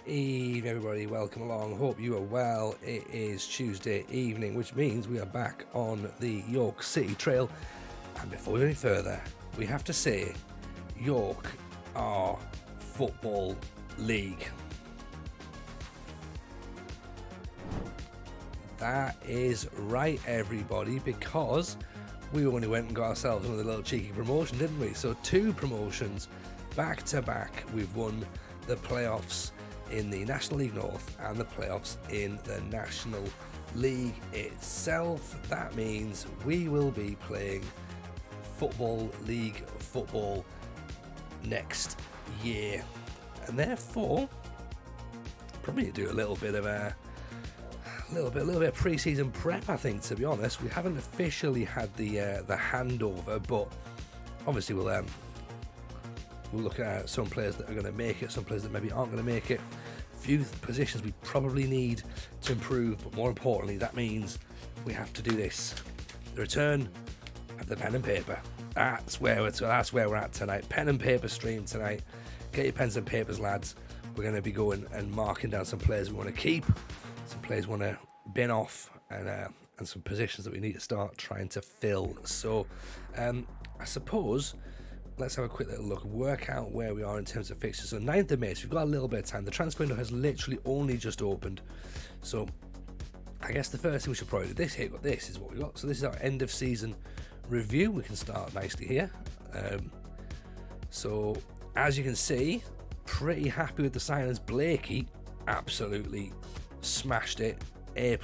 Eve, everybody, welcome along. Hope you are well. It is Tuesday evening, which means we are back on the York City Trail. And before we go any further, we have to say York are Football League. That is right, everybody, because we only went and got ourselves another little cheeky promotion, didn't we? So 2 promotions back to back. We've won the playoffs in the National League North and the playoffs in the National League itself. That means we will be playing Football League football next year, and therefore probably do a little bit of pre-season prep. I think, to be honest, we haven't officially had the handover, but obviously we'll look at some players that are going to make it, some players that maybe aren't going to make it. Few positions we probably need to improve, but more importantly, that means we have to do this: the return of the pen and paper. That's where we're at tonight. Pen and paper stream tonight. Get your pens and papers, lads. We're going to be going and marking down some players we want to keep, some players we want to bin off, and some positions that we need to start trying to fill. So, I suppose, let's have a quick little look, work out where we are in terms of fixtures. So 9th of May, so we've got a little bit of time. The transfer window has literally only just opened. So I guess the first thing we should probably do, this is what we got. So this is our end of season review. We can start nicely here. So as you can see, pretty happy with the signings. Blakey absolutely smashed it. A+.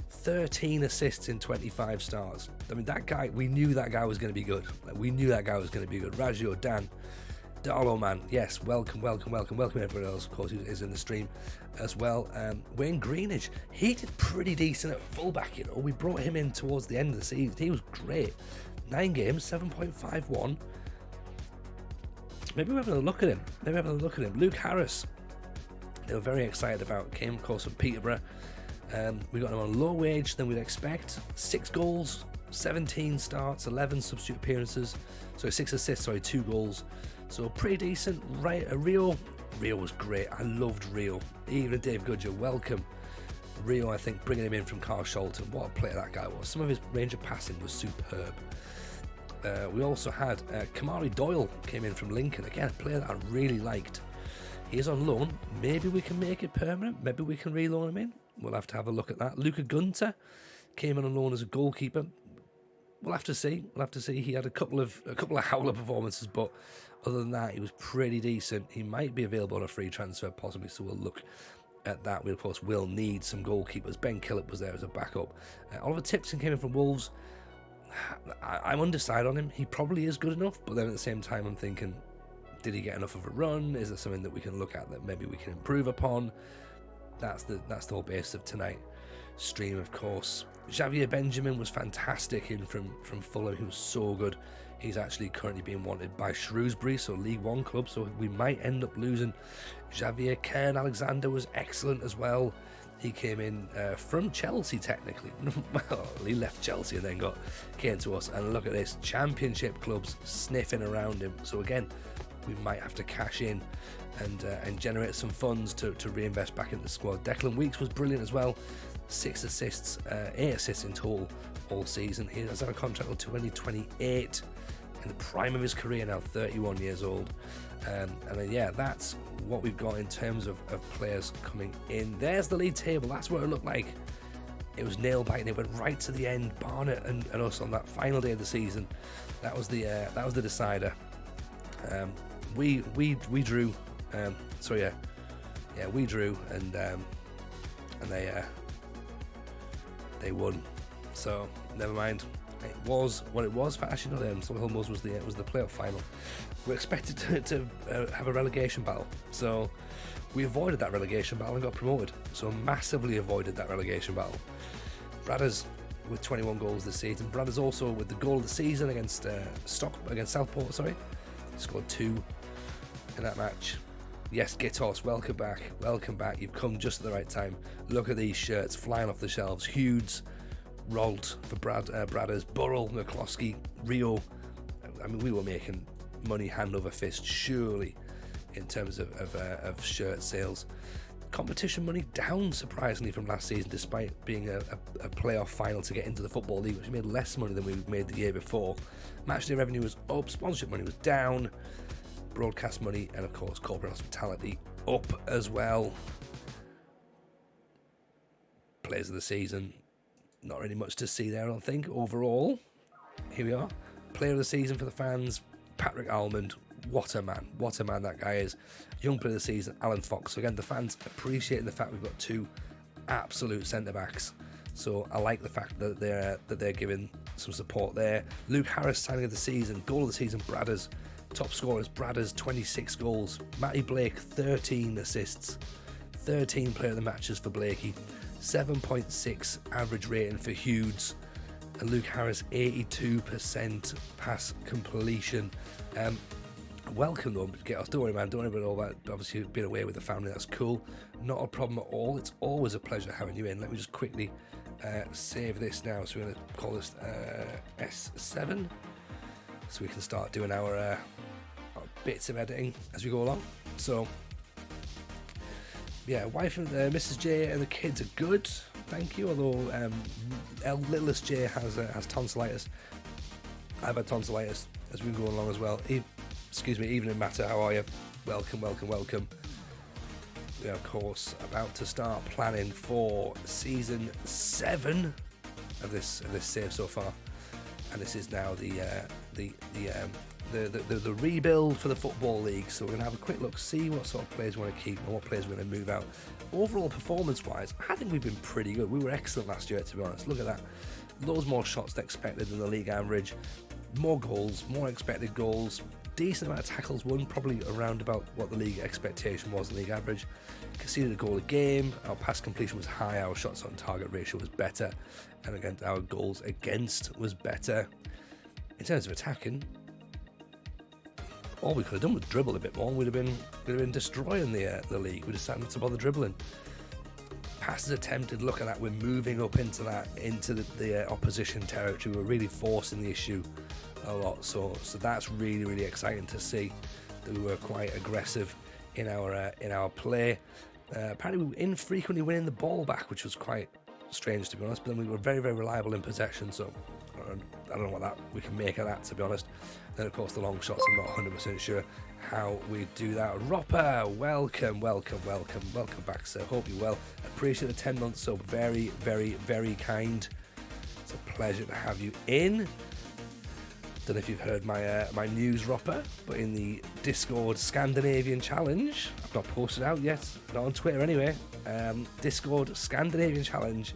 13 assists in 25 starts. I mean, that guy, we knew that guy was going to be good. Raggio, Dan, Darlow, man, yes, welcome everyone else, of course, who is in the stream as well. Wayne Greenidge, he did pretty decent at fullback, you know. We brought him in towards the end of the season. He was great. 9 games, 7.51. Maybe we're having a look at him. Luke Harris, they were very excited about, came, of course, from Peterborough. We got him on low wage than we'd expect. 6 goals, 17 starts, 11 substitute appearances. So 6 assists, 2 goals. So pretty decent. Right, Rio was great. I loved Rio. Even Dave Goodger, welcome. Rio, I think, bringing him in from Carl Sholton. What a player that guy was. Some of his range of passing was superb. We also had Kamari Doyle came in from Lincoln. Again, a player that I really liked. He's on loan. Maybe we can make it permanent. Maybe we can re-loan him in. We'll have to have a look at that. Luca Gunter came in on loan as a goalkeeper. We'll have to see. He had a couple of howler performances, but other than that, he was pretty decent. He might be available on a free transfer, possibly, so we'll look at that. We, of course, will need some goalkeepers. Ben Killip was there as a backup. Oliver Tipton came in from Wolves. I'm undecided on him. He probably is good enough, but then at the same time, I'm thinking, did he get enough of a run? Is there something that we can look at that maybe we can improve upon? That's the whole base of tonight stream, of course. Xavier Benjamin was fantastic in from Fulham. He was so good. He's actually currently being wanted by Shrewsbury, so League One club, so we might end up losing Xavier. Cairn Alexander was excellent as well. He came in from Chelsea, technically. Well, he left Chelsea and then came to us, and look at this, Championship clubs sniffing around him. So again, we might have to cash in and generate some funds to reinvest back into the squad. Declan Weeks was brilliant as well. 6 assists, 8 assists in total all season. He has had a contract until 2028, in the prime of his career now, 31 years old. And then, yeah, that's what we've got in terms of players coming in. There's the league table. That's what it looked like. It was nail biting. It went right to the end. Barnet and us on that final day of the season. That was the decider. We drew. We drew, and they won. So never mind. It was what it was. Actually, no, Solihull was the playoff final. We're expected to have a relegation battle, so we avoided that relegation battle and got promoted. So massively avoided that relegation battle. Bradders with 21 goals this season. Bradders also with the goal of the season against Southport. Sorry, scored 2 in that match. Yes, Gitos, welcome back. You've come just at the right time. Look at these shirts flying off the shelves. Hughes, Rolt for Bradders, Burrell, McCloskey, Rio. I mean, we were making money hand over fist, surely, in terms of shirt sales. Competition money down surprisingly from last season, despite being a playoff final to get into the Football League, which made less money than we made the year before. Matchday revenue was up, sponsorship money was down, broadcast money and of course corporate hospitality up as well. Players of the season, not really much to see there, I don't think. Overall, here we are. Player of the season for the fans, Patrick Almond. What a man that guy is. Young player of the season, Alan Fox. So again, the fans appreciating the fact we've got two absolute centre-backs. So I like the fact that they're giving some support there. Luke Harris, signing of the season, goal of the season, Bradders. Top scorers, Bradders, 26 goals. Matty Blake, 13 assists. 13 player of the matches for Blakey. 7.6 average rating for Hughes. And Luke Harris, 82% pass completion. Welcome though, don't worry man, don't worry about all that. Obviously you've been away with the family, that's cool, not a problem at all. It's always a pleasure having you in. Let me just quickly save this now. So we're going to call this S7, so we can start doing our bits of editing as we go along. So yeah, wife and Mrs. J and the kids are good, thank you, although littlest J has tonsillitis. I've had tonsillitis as we've been going along as well. Evening Matter, how are you? Welcome. We are, of course, about to start planning for season 7 of this save so far, and this is now the rebuild for the Football League. So we're going to have a quick look, see what sort of players we want to keep and what players we're going to move out. Overall, performance-wise, I think we've been pretty good. We were excellent last year, to be honest. Look at that. Loads more shots than expected than the league average. More goals, more expected goals. Decent amount of tackles won, probably around about what the league expectation was, the league average. Conceded a goal a game. Our pass completion was high. Our shots on target ratio was better. And again, our goals against was better. In terms of attacking, all we could have done was dribble a bit more. We'd have been destroying the league. We decided not to bother dribbling. Passes attempted, look at that, we're moving up into the opposition territory. We're really forcing the issue a lot, so that's really exciting to see that we were quite aggressive in our play. Apparently we were infrequently winning the ball back, which was quite strange, to be honest, but then we were very very reliable in possession, so I don't know what we can make of that, to be honest. Then of course the long shots, I'm not 100% sure how we do that. Ropper, welcome back, sir. Hope you're well. Appreciate the 10 months, so very kind. It's a pleasure to have you in. Don't know if you've heard my news, Ropper, but in the Discord Scandinavian Challenge, I've not posted out yet, not on Twitter anyway. Discord Scandinavian Challenge,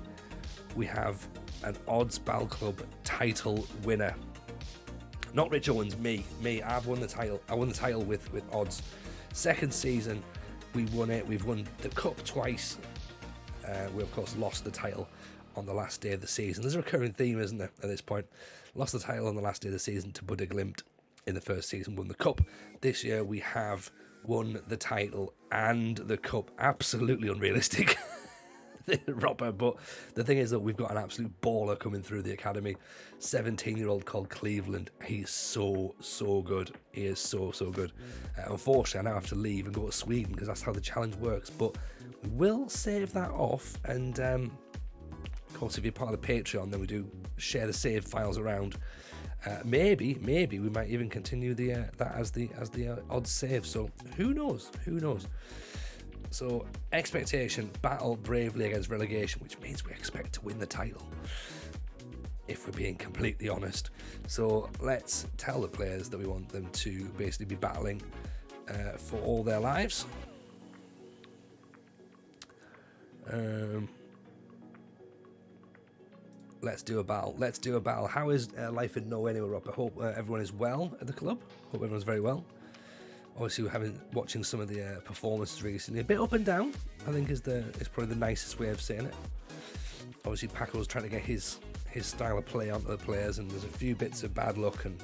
we have an Odds Ball Club title winner. Not Rich Owens, me. I've won the title. I won the title with Odds. Second season, we won it. We've won the cup twice. We of course lost the title on the last day of the season. There's a recurring theme, isn't there, at this point? Lost the title on the last day of the season to Buddha Glimt in the first season, won the cup. This year we have won the title and the cup. Absolutely unrealistic, Robert, but the thing is that we've got an absolute baller coming through the academy. 17-year-old called Cleveland. He's so good. He is so good. Unfortunately, I now have to leave and go to Sweden because that's how the challenge works, but we will save that off, and of course if you're part of the Patreon, then we do share the save files around. Maybe we might even continue that as the odds save, so who knows. So expectation, battle bravely against relegation, which means we expect to win the title, if we're being completely honest. So let's tell the players that we want them to basically be battling for all their lives. Let's do a battle. How is life in Norway anyway, Rob? I hope everyone is well at the club. Hope everyone's very well. Obviously, we're watching some of the performances recently. A bit up and down, I think, is probably the nicest way of saying it. Obviously, Paco's trying to get his style of play onto the players, and there's a few bits of bad luck, and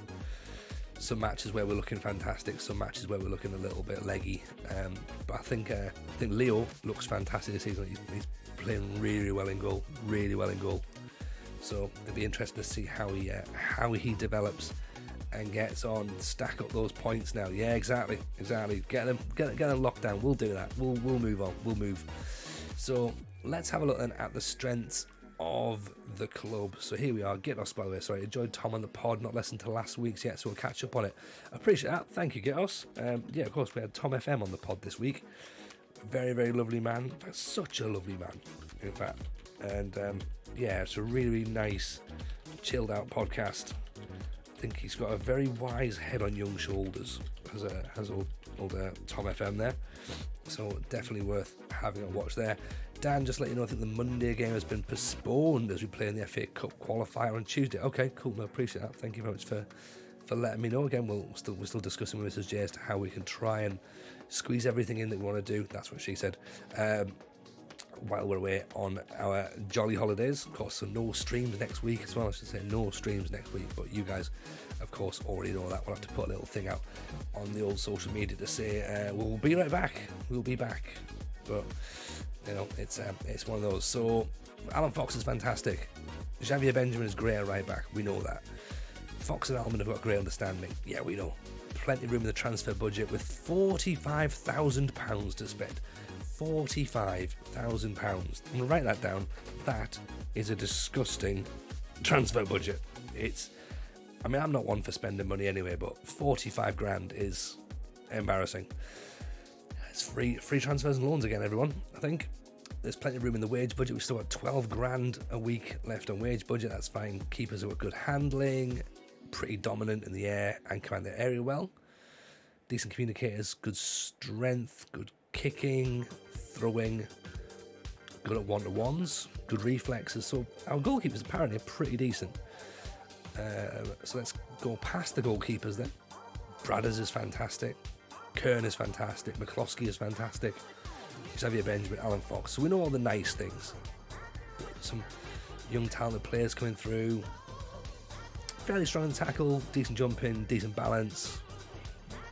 some matches where we're looking fantastic, some matches where we're looking a little bit leggy. But I think Leo looks fantastic this season. He's playing really well in goal, So it'll be interesting to see how he develops and gets on, stack up those points now. Yeah, exactly. Get them locked down. We'll do that. We'll move on. We'll move. So let's have a look then at the strengths of the club. So here we are. Gitos, by the way. Sorry, enjoyed Tom on the pod. Not listened to last week's yet, so we'll catch up on it. Appreciate that. Thank you, Gitos. Yeah, of course, we had Tom FM on the pod this week. Very, very lovely man. Such a lovely man, in fact. And yeah, it's a really, really nice, chilled out podcast. I think he's got a very wise head on young shoulders, has old Tom FM there. So definitely worth having a watch there. Dan, just let you know, I think the Monday game has been postponed as we play in the FA Cup qualifier on Tuesday. Okay, cool. I appreciate that. Thank you very much for letting me know. Again, we're still discussing with Mrs. J as to how we can try and squeeze everything in that we want to do. That's what she said. While we're away on our jolly holidays, of course, so no streams next week as well. I should say no streams next week, but you guys, of course, already know that. We'll have to put a little thing out on the old social media to say we'll be right back. We'll be back, but you know, it's one of those. So Alan Fox is fantastic. Xavier Benjamin is great at right back. We know that. Fox and Almond have got great understanding. Yeah, we know. Plenty of room in the transfer budget with £45,000 to spend. £45,000. I'm going to write that down. That is a disgusting transfer budget. I mean, I'm not one for spending money anyway, but 45 grand is embarrassing. It's free transfers and loans again, everyone. I think there's plenty of room in the wage budget. We've still got 12 grand a week left on wage budget. That's fine. Keepers have got good handling, pretty dominant in the air and command their area well. Decent communicators, good strength, good kicking, throwing, good at one-to-ones, good reflexes. So our goalkeepers apparently are pretty decent. So let's go past the goalkeepers then. Bradders is fantastic. Kern is fantastic. McCloskey is fantastic. Xavier Benjamin, Alan Fox. So we know all the nice things. Some young talented players coming through. Fairly strong in the tackle, decent jumping, decent balance.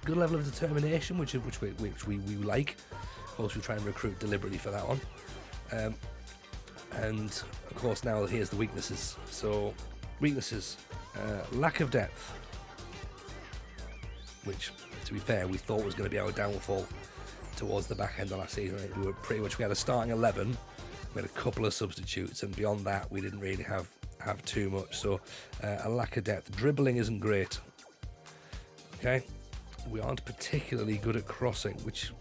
Good level of determination, which we like. Of course, we try and recruit deliberately for that one. And of course, now here's the weaknesses. So, weaknesses: lack of depth, which, to be fair, we thought was going to be our downfall towards the back end of last season. We had a starting 11, we had a couple of substitutes, and beyond that, we didn't really have too much. So, a lack of depth. Dribbling isn't great. Okay. We aren't particularly good at crossing, which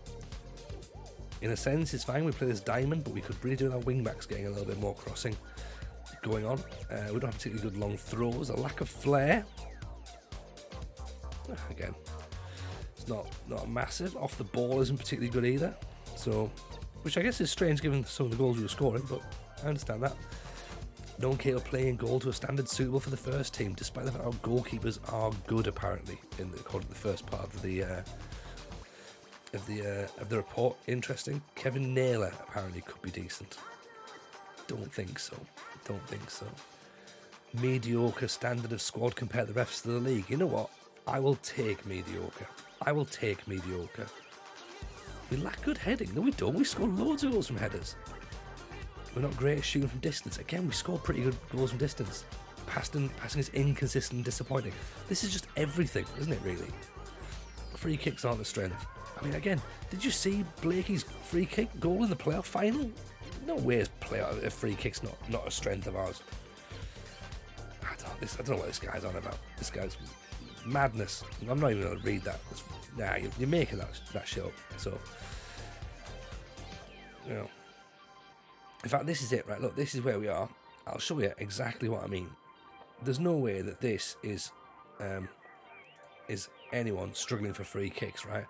in a sense is fine. We play this diamond, but we could really do with our wing backs getting a little bit more crossing going on. We don't have particularly good long throws. A lack of flair. Again, it's not massive. Off the ball isn't particularly good either. So, which I guess is strange given some of the goals we were scoring, but I understand that. No one capable of playing goal to a standard suitable for the first team, despite the fact our goalkeepers are good apparently according to the first part of the report. Interesting. Kevin Naylor apparently could be decent. Don't think so. Mediocre standard of squad compared to the rest of the league. You know what? I will take mediocre. We lack good heading. No, we don't. We score loads of goals from headers. We're not great at shooting from distance. Again, we score pretty good goals from distance. Passing is inconsistent and disappointing. This is just everything, isn't it, really? Free kicks aren't a strength. I mean, again, did you see Blakey's free kick goal in the playoff final? No way a free kick's not a strength of ours. I don't know what this guy's on about. This guy's madness. I'm not even going to read that. You're making that shit up. So, you know. In fact, this is it, right? Look, this is where we are. I'll show you exactly what I mean. There's no way that this is anyone struggling for free kicks, right?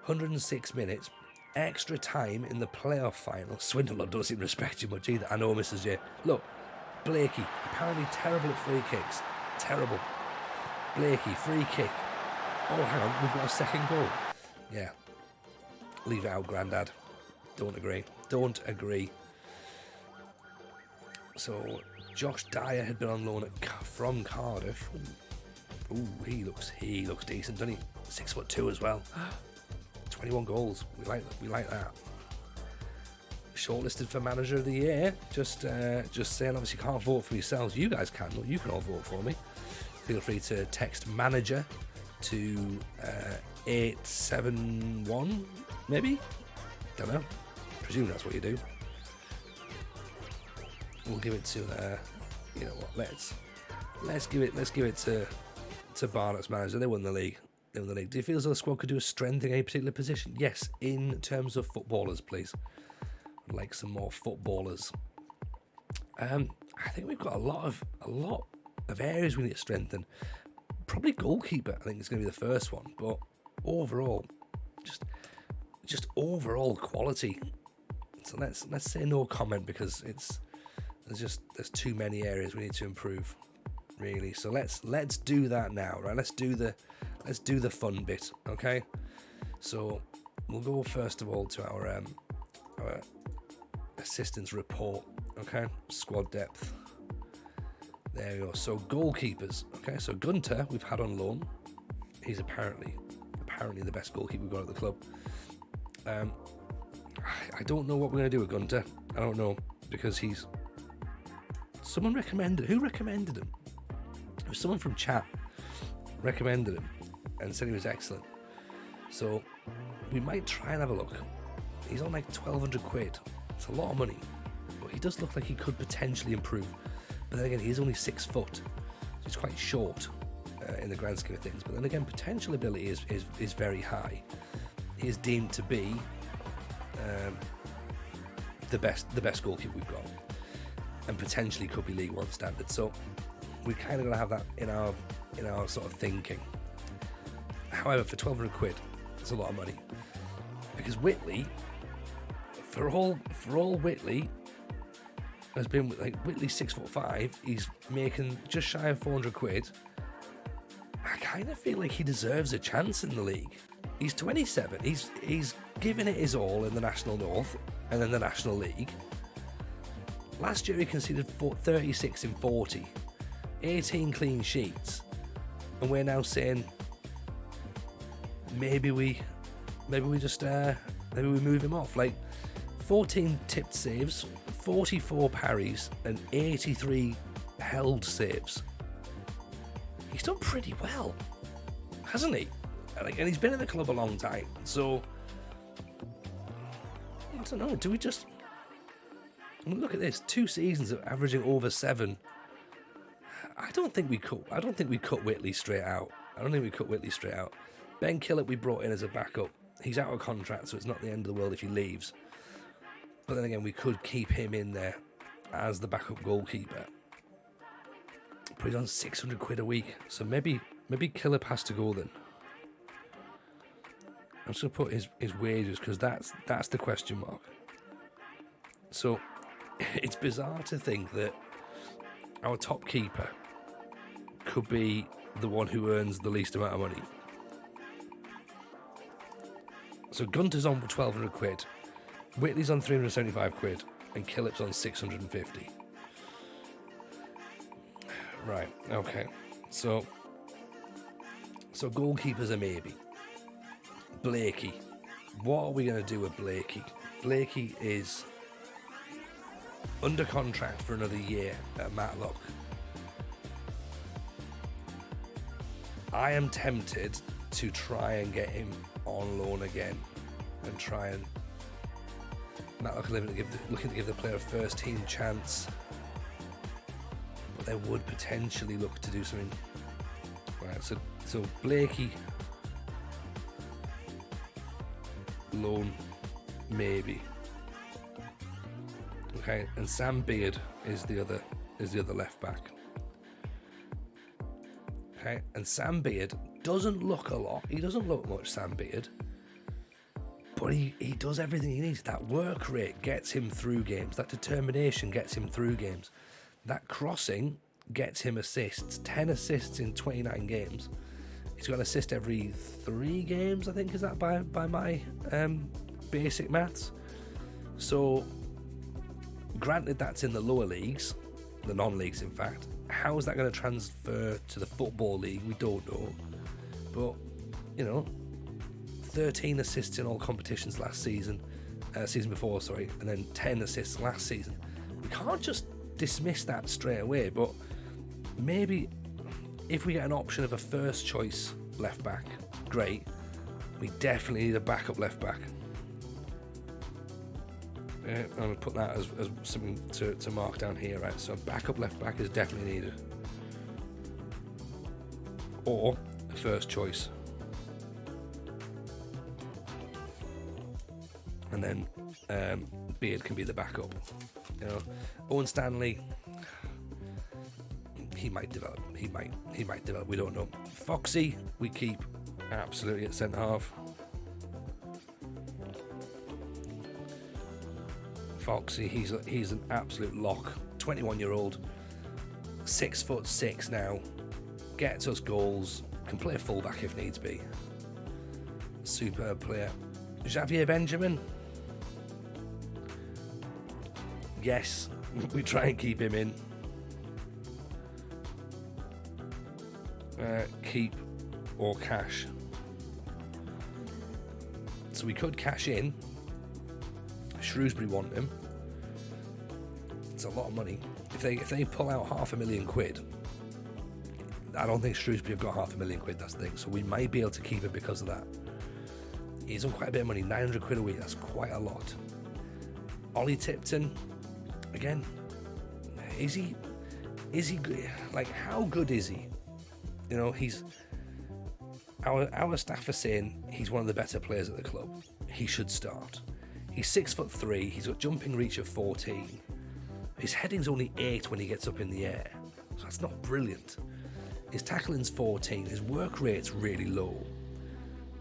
106 minutes, extra time in the playoff final. Swindler doesn't even respect you much either. I know, Mrs. J. Look, Blakey, apparently terrible at free kicks. Terrible. Blakey, free kick. Oh, hang on, we've got a second goal. Yeah. Leave it out, Grandad. Don't agree. So, Josh Dyer had been on loan from Cardiff. Ooh, he looks decent, doesn't he? 6'2" as well. 21 goals. We like that. Shortlisted for Manager of the Year. Just saying. Obviously, you can't vote for yourselves. You guys can. You can all vote for me. feel free to text manager to 871, maybe? Don't know. Presume that's what you do. We'll give it to you know what? Let's give it to Barnett's manager. They won the league. Do you feel as though the squad could do a strength in a particular position? Yes, in terms of footballers, please. I'd like some more footballers. I think we've got a lot of areas we need to strengthen. Probably goalkeeper, I think, is going to be the first one. But overall, just overall quality. So let's say no comment, because there's too many areas we need to improve, really. So let's do that now, right? Let's do the fun bit, okay? So we'll go first of all to our assistance report, okay? Squad depth. There we go. So goalkeepers, okay? So Gunter we've had on loan. He's apparently the best goalkeeper we've got at the club. I don't know what we're going to do with Gunter. I don't know, because someone recommended. Who recommended him? It was someone from chat recommended him and said he was excellent. So we might try and have a look. He's on like 1,200 quid. It's a lot of money, but he does look like he could potentially improve. But then again, he's only 6 foot, so he's quite short in the grand scheme of things. But then again, potential ability is very high. He is deemed to be the best goalkeeper we've got, and potentially could be League One standard. So we kind of got to have that in our sort of thinking. However, for 1,200 quid, it's a lot of money, because Whitley, for all Whitley has been, like, Whitley's 6'5", he's making just shy of 400 quid. I kind of feel like he deserves a chance in the league. He's 27. He's given it his all in the National North and then the National League. Last year he conceded 36 in 40, 18 clean sheets, and we're now saying maybe we move him off. Like 14 tipped saves, 44 parries, and 83 held saves. He's done pretty well, hasn't he? And he's been in the club a long time, so I don't know. Do we just? I mean, look at this: 2 seasons of averaging over 7. I don't think we cut Whitley straight out. Ben Killip we brought in as a backup. He's out of contract, so it's not the end of the world if he leaves. But then again, we could keep him in there as the backup goalkeeper. But he's on 600 quid a week, so maybe Killip has to go then. I'm just going to put his wages, because that's the question mark. So it's bizarre to think that our top keeper could be the one who earns the least amount of money. So Gunter's on 1,200 quid, Whitley's on 375 quid, and Killip's on 650. Right, okay. So goalkeepers are maybe. Blakey. What are we going to do with Blakey? Blakey is under contract for another year at Matlock. I am tempted to try and get him on loan again and try and Matlock are looking to give the player a first team chance, but they would potentially look to do something. Right, so Blakey loan maybe. Okay, and Sam Beard is the other left back. Okay, and Sam Beard doesn't look a lot. He doesn't look much, Sam Beard. But he does everything he needs. That work rate gets him through games. That determination gets him through games. That crossing gets him assists. 10 assists in 29 games. He's got an assist every 3 games, I think. Is that by my basic maths? So, granted that's in the lower leagues, the non-leagues in fact. How is that going to transfer to the football league? We don't know. But, 13 assists in all competitions last season, season before, sorry, and then 10 assists last season. We can't just dismiss that straight away, but maybe If we get an option of a first choice left back, great. We definitely need a backup left back. I'm going to put that as something to mark down here, right? So backup left back is definitely needed. Or a first choice. And then Beard can be the backup. You know, Owen Stanley, he might develop. He might develop. We don't know. Foxy, we keep absolutely at centre half. Foxy, he's an absolute lock. 21-year-old, 6'6" now, gets us goals, can play fullback if needs be. Superb player. Xavier Benjamin. Yes, we try and keep him in. Keep or cash. So we could cash in. Shrewsbury want him. It's a lot of money. If they pull out £500,000, I don't think Shrewsbury have got £500,000. That's the thing. So we might be able to keep it because of that. He's on quite a bit of money, £900 a week. That's quite a lot. Ollie Tipton, again, is he like, how good is he? You know, he's our staff are saying he's one of the better players at the club. He should start. He's 6'3". He's got jumping reach of 14. His heading's only 8 when he gets up in the air, so that's not brilliant. His tackling's 14. His work rate's really low,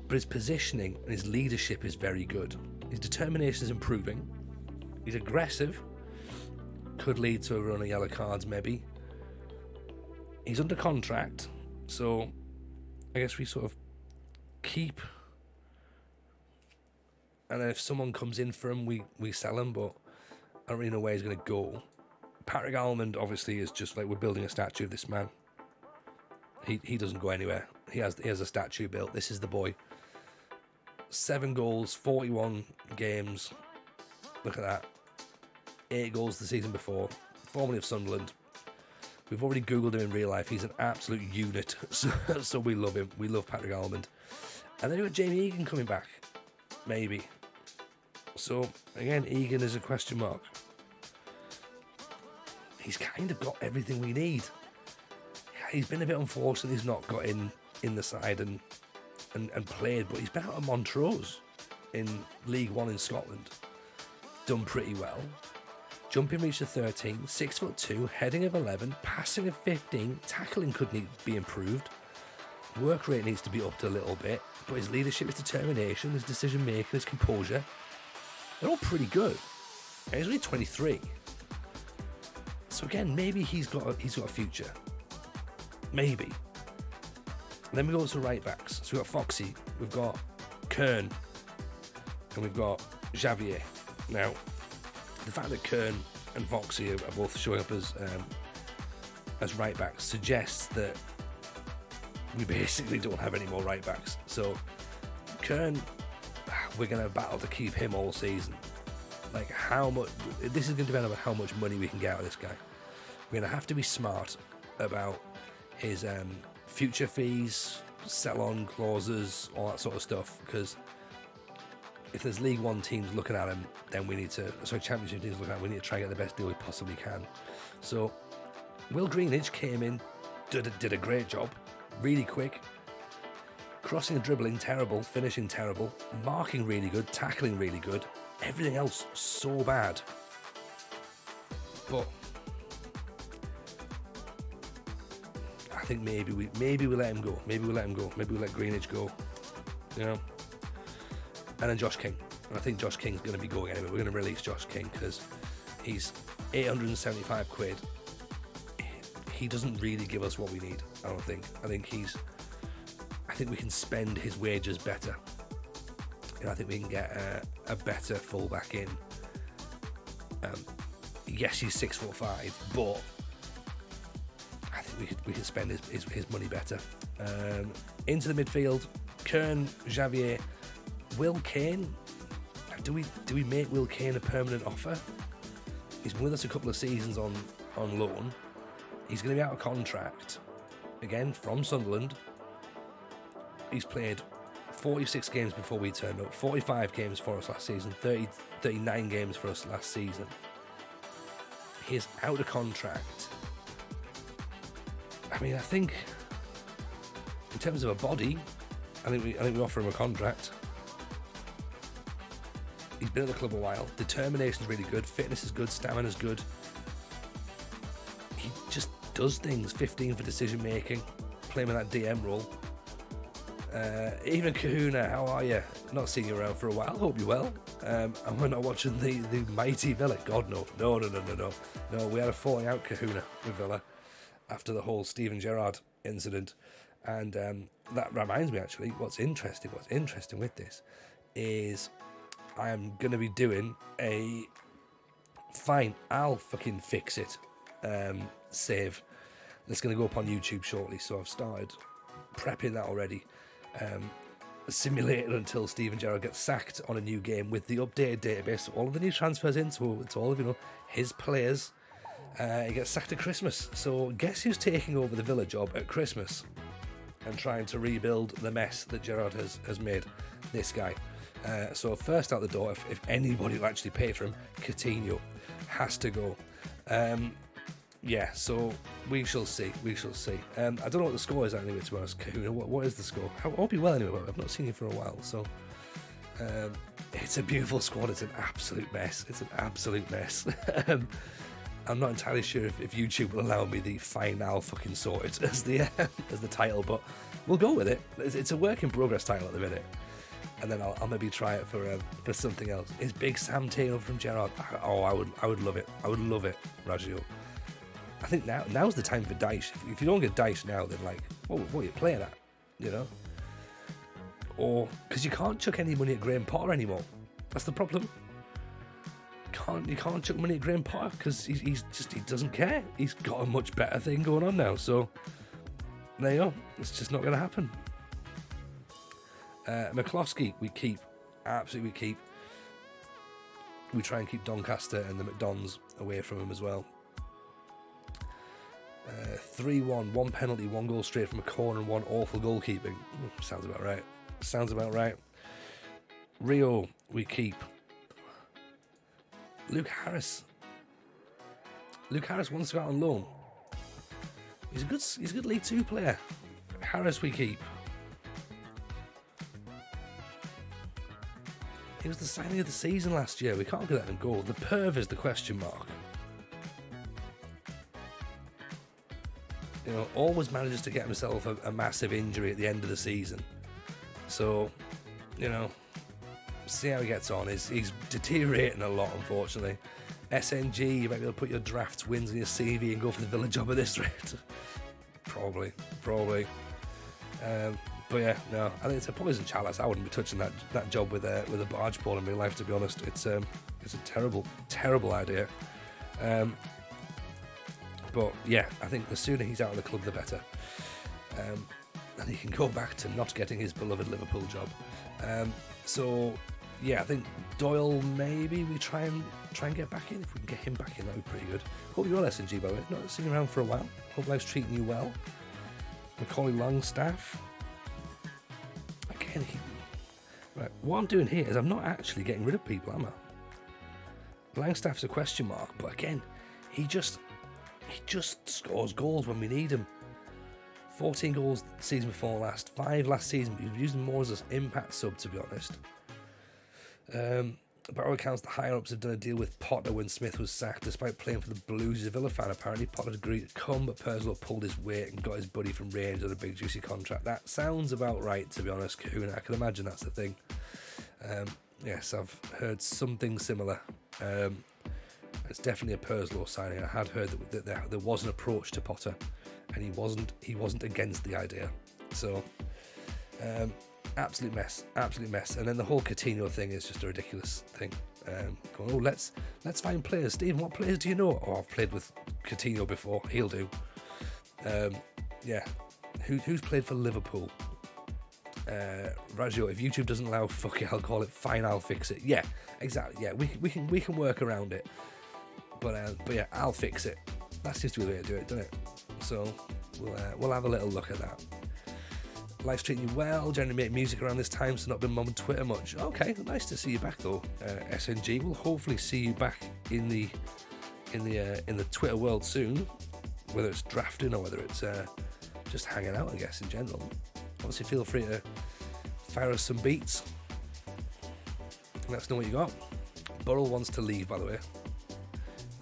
but his positioning and his leadership is very good. His determination is improving. He's aggressive. Could lead to a run of yellow cards, maybe. He's under contract, so I guess we sort of keep. And then if someone comes in for him, we sell him, but I don't really know where he's going to go. Patrick Almond, obviously, is just like, we're building a statue of this man. He doesn't go anywhere. He has a statue built. This is the boy. 7 goals, 41 games. Look at that. 8 goals the season before. Formerly of Sunderland. We've already Googled him in real life. He's an absolute unit. So we love him. We love Patrick Almond. And then you've got Jamie Egan coming back. Maybe. So, again, Egan is a question mark. He's kind of got everything we need. He's been a bit unfortunate he's not got in the side and played, but he's been out of Montrose in League One in Scotland. Done pretty well. Jumping reach of 13, 6'2", heading of 11, passing of 15, tackling could be improved. Work rate needs to be upped a little bit, but his leadership, his determination, his decision making, his composure, they're all pretty good. And he's only 23. So again, maybe he's got a future. Maybe. And then we go to right backs. So we've got Foxy, we've got Kern, and we've got Xavier. Now, the fact that Kern and Foxy are both showing up as right backs suggests that we basically don't have any more right backs. So Kern, we're going to battle to keep him all season. Like, how much? This is going to depend on how much money we can get out of this guy. We're going to have to be smart about his future fees, sell-on clauses, all that sort of stuff. Because if there's League One teams looking at him, then we need to. Sorry, Championship teams looking at him, we need to try and get the best deal we possibly can. So Will Greenidge came in, did a great job. Really quick, crossing and dribbling terrible, finishing terrible, marking really good, tackling really good, everything else so bad. But I think maybe we let him go. Maybe we let Greenidge go. You know. And then Josh King. And I think Josh King's going to be going anyway. We're going to release Josh King because he's £875. He doesn't really give us what we need, I don't think. I think we can spend his wages better. And I think we can get a better fullback in. Yes, he's 6'5", but I think we can spend his money better. Into the midfield, Kern, Xavier, Will Kane. Do we make Will Kane a permanent offer? He's been with us a couple of seasons on loan. He's going to be out of contract. again from Sunderland. He's played 46 games before we turned up, 45 games for us last season, 39 games for us last season. He is out of contract. I mean, I think in terms of a body, I think we offer him a contract. He's been at the club a while. Determination's really good. Fitness is good. Stamina's good. He just does things. 15 for decision making. Playing with that DM role. Even Kahuna, how are you? Not seeing you around for a while. Hope you're well. And we're not watching the mighty Villa. God, no. No, we had a falling out, Kahuna, with Villa after the whole Steven Gerrard incident. And that reminds me, actually, what's interesting with this is I am going to be doing a fine, I'll fucking fix it save. That's going to go up on YouTube shortly, so I've started prepping that already. Simulated until Steven Gerrard gets sacked on a new game with the updated database, so all of the new transfers in, so it's all of his players. He gets sacked at Christmas, so guess who's taking over the Villa job at Christmas and trying to rebuild the mess that Gerrard has made? This guy. So first out the door, if anybody will actually pay for him, Coutinho has to go. Yeah, so we shall see. I don't know what the score is anyway, to be honest. Kahuna, what is the score? I hope you're well anyway, but I've not seen you for a while, so it's a beautiful squad. It's an absolute mess. I'm not entirely sure if YouTube will allow me the final fucking sorted as the title, but we'll go with it. It's a work in progress title at the minute, and then I'll maybe try it for something else. Is Big Sam taking over from Gerrard? Oh, I would love it. I would love it, Raggio. I think now's the time for Dyche. If you don't get Dyche now, then like, what are you playing at? You know? Or because you can't chuck any money at Graham Potter anymore. That's the problem. You can't chuck money at Graham Potter because he doesn't care. He's got a much better thing going on now. So there you go. It's just not going to happen. McCloskey, we keep. Absolutely, we keep. We try and keep Doncaster and the McDons away from him as well. 3-1, 1 penalty, 1 goal straight from a corner, and 1 awful goalkeeping. Sounds about right. Rio, we keep. Luke Harris wants to go out on loan. He's a good League 2 player. Harris, we keep. He was the signing of the season last year. We can't let him go. The Perv is the question mark. You know, always manages to get himself a massive injury at the end of the season. So, you know, see how he gets on. He's deteriorating a lot, unfortunately. SNG, you might be able to put your drafts wins in your CV and go for the Villa job at this rate. Probably. But yeah, no, I think it's a poison chalice. I wouldn't be touching that job with a barge pole in real life, to be honest. It's a terrible idea. But yeah, I think the sooner he's out of the club, the better. And he can go back to not getting his beloved Liverpool job. So yeah, I think Doyle, maybe we try and get back in. If we can get him back in, that would be pretty good. Hope you're well, SNG, by the way. Not seen you around for a while. Hope life's treating you well. Macaulay Longstaff. Again, right, what I'm doing here is I'm not actually getting rid of people, am I? Langstaff's a question mark, but again, he just scores goals when we need him. 14 goals the season before last, 5 last season. He was using more as an impact sub, to be honest. By all accounts, the higher-ups have done a deal with Potter when Smith was sacked. Despite playing for the Blues, he's a Villa fan. Apparently, Potter agreed to come, but Purslow pulled his weight and got his buddy from Rangers on a big, juicy contract. That sounds about right, to be honest, Kahuna. I can imagine that's the thing. Yes, I've heard something similar. It's definitely a Purslow signing. I had heard that there was an approach to Potter, and he wasn't against the idea. So, absolute mess. And then the whole Coutinho thing is just a ridiculous thing. Going, let's find players. Stephen, what players do you know? Oh, I've played with Coutinho before. He'll do. Yeah. Who's played for Liverpool? Raggio, if YouTube doesn't allow, fuck it, I'll call it fine, I'll fix it. Yeah, exactly. Yeah, we can work around it. But yeah, I'll fix it. That's just the way to do it, doesn't it? So we'll have a little look at that. Life's treating you well. Generally make music around this time, so not been on Twitter much. Okay, nice to see you back though, SNG. We'll hopefully see you back in the Twitter world soon, whether it's drafting or whether it's just hanging out, I guess, in general. Obviously, feel free to fire us some beats. Let us know what you got. Burrell wants to leave, by the way.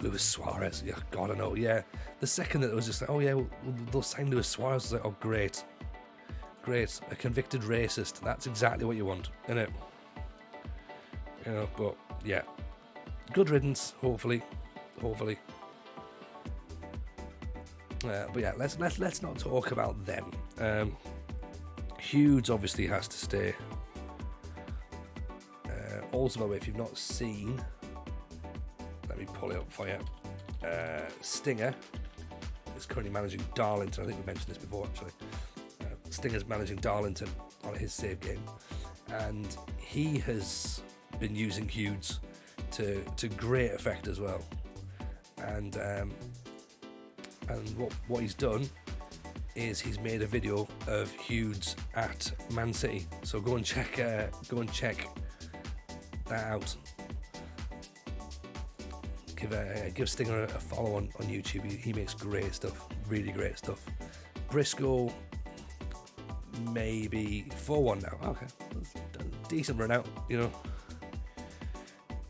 Luis Suarez, yeah, God, I know, yeah. The second that it was just like, oh yeah, they'll sign Luis Suarez, I was like, oh great. Great, a convicted racist. That's exactly what you want, isn't it? You know, but yeah. Good riddance, hopefully. But yeah, let's not talk about them. Hughes obviously has to stay. Also, by the way, if you've not seen, let me pull it up for you. Stinger is currently managing Darlington. I think we mentioned this before, actually. Stinger's managing Darlington on his save game, and he has been using Hughes to great effect as well. And what he's done is he's made a video of Hughes at Man City. So go and check that out. Give Stinger a follow on YouTube. He makes great stuff, really great stuff. Briscoe, maybe 4-1 now. Okay, decent run out, you know.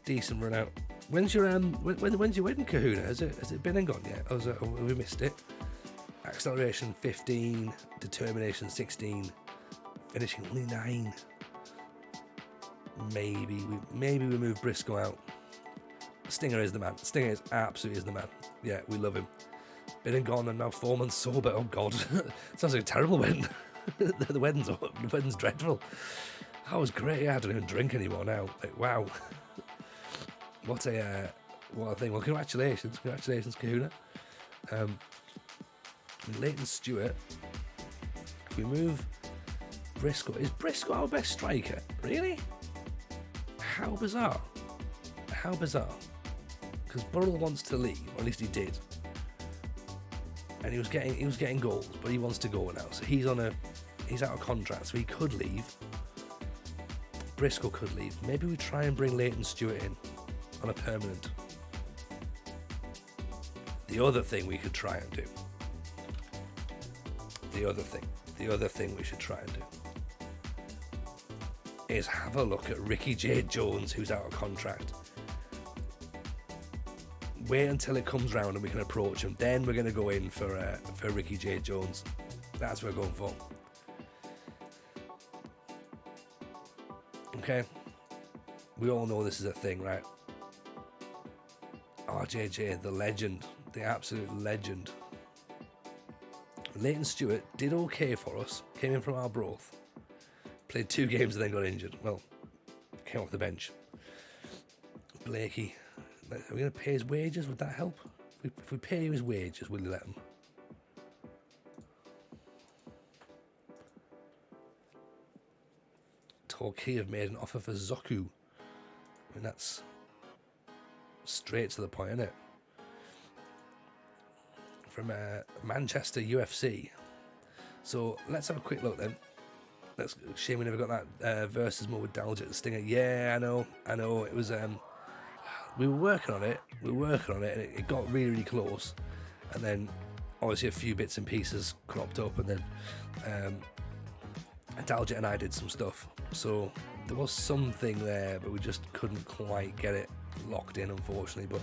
Decent run out. When's your wedding, Kahuna? Has it been and gone yet? Or we missed it? Acceleration 15, determination 16, finishing only 9. Maybe we move Briscoe out. Stinger is the man. Stinger is absolutely the man. Yeah, we love him. Been and gone and now 4 months sober. Oh God, sounds like a terrible wedding. the wedding's dreadful. That was great. Yeah, I don't even drink anymore now. Like, wow. What a thing. Well, congratulations, Kahuna. Leighton Stewart. If we move Briscoe, is Briscoe our best striker? Really? How bizarre. Because Burrell wants to leave, or at least he did. And he was getting goals, but he wants to go now. So he's out of contract, so he could leave. Briscoe could leave. Maybe we try and bring Leighton Stewart in on a permanent. The other thing we could try and do. The other thing we should try and do is have a look at Ricky J. Jones, who's out of contract. Wait until it comes round and we can approach him. Then we're going to go in for Ricky J. Jones. That's what we're going for. Okay. We all know this is a thing, right? RJJ, the legend, the absolute legend. Leighton Stewart did okay for us. Came in from Arbroath. Played 2 games and then got injured. Well, came off the bench. Blakey. Are we going to pay his wages? Would that help? If we pay him his wages, will you let him? Torquay have made an offer for Zoku. I mean, that's straight to the point, isn't it? From Manchester UFC. So let's have a quick look then. Shame we never got that versus mode with Dalgett and Stinger. Yeah, I know. It was we were working on it, and it got really, really close. And then obviously a few bits and pieces cropped up, and then Dalgett and I did some stuff. So there was something there, but we just couldn't quite get it locked in, unfortunately.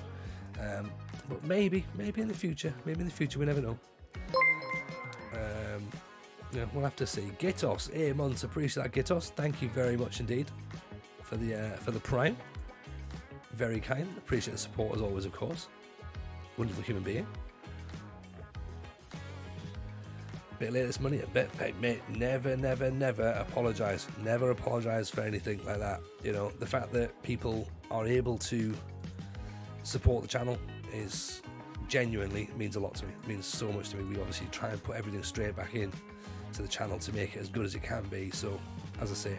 But maybe in the future, we never know. Yeah, we'll have to see. Gitos, 8 months. Appreciate that, Gitos. Thank you very much indeed for the Prime. Very kind. Appreciate the support as always, of course. Wonderful human being. Bit late this money, a bit. Hey, mate, never apologise. Never apologise for anything like that. You know, the fact that people are able to support the channel is genuinely means a lot to me. It means so much to me. We obviously try and put everything straight back in to the channel to make it as good as it can be. So, as I say,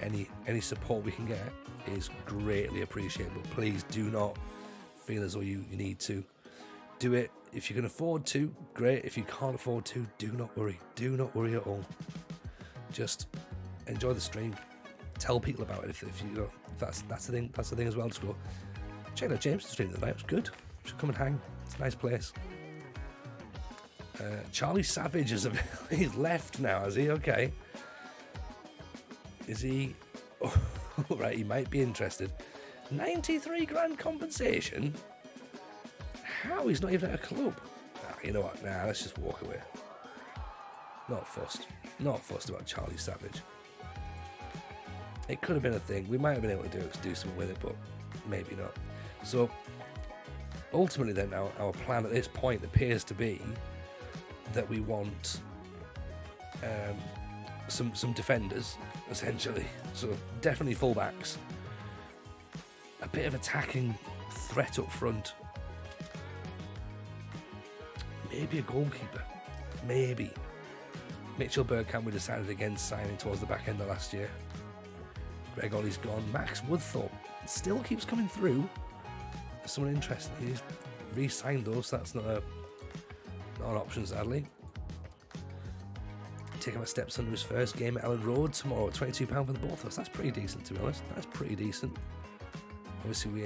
any support we can get is greatly appreciated. But please do not feel as though you need to Do it if you can afford to. Great. If you can't afford to, do not worry. Do not worry at all. Just enjoy the stream. Tell people about it if you that's the thing. That's the thing as well. Just go check out James' stream the other night. It was good. Should come and hang. It's a nice place. Charlie Savage he's left now. Is he okay? Is he? Oh, right. He might be interested. 93 grand compensation. How? He's not even at a club. You know what? Nah, let's just walk away. Not fussed. Not fussed about Charlie Savage. It could have been a thing. We might have been able to do something with it, but maybe not. So, ultimately then, our plan at this point appears to be that we want some defenders, essentially. So, definitely fullbacks. A bit of attacking threat up front. Maybe a goalkeeper. Maybe. Mitchell Bergkamp we decided against signing towards the back end of last year. Greg Ollie's gone. Max Woodthorpe still keeps coming through. There's someone interested. He's re-signed though, so that's not an option, sadly. Taking my stepson to his first game at Ellen Road tomorrow. £22 for the both of us. That's pretty decent, to be honest. That's pretty decent. Obviously, we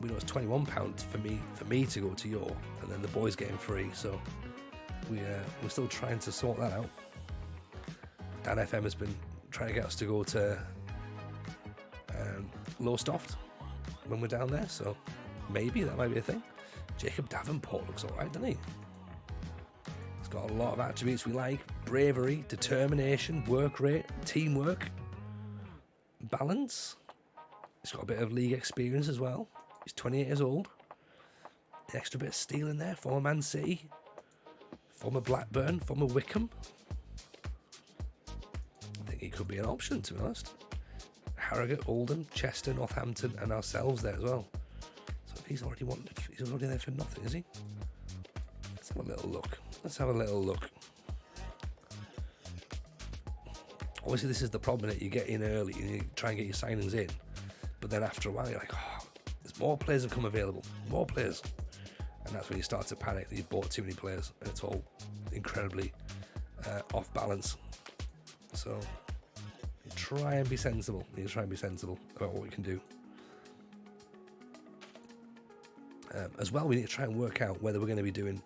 know it's £21 for me to go to York, and then the boys getting free. So we're still trying to sort that out. Dan FM has been trying to get us to go to Lowestoft when we're down there, so maybe that might be a thing. Jacob Davenport looks alright, doesn't he? He's got a lot of attributes we like: bravery, determination, work rate, teamwork, balance. He's got a bit of league experience as well. He's 28 years old. An extra bit of steel in there. Former Man City, former Blackburn, former Wickham. I think he could be an option, to be honest. Harrogate, Oldham, Chester, Northampton, and ourselves there as well. So if he's already there for nothing, is he? Let's have a little look. Obviously, this is the problem, that you get in early and you try and get your signings in, but then after a while you're like, oh, there's more players have come available, more players, and that's when you start to panic that you've bought too many players and it's all incredibly off balance. So try and be sensible. You try and be sensible about what we can do. As well, we need to try and work out whether we're going to be doing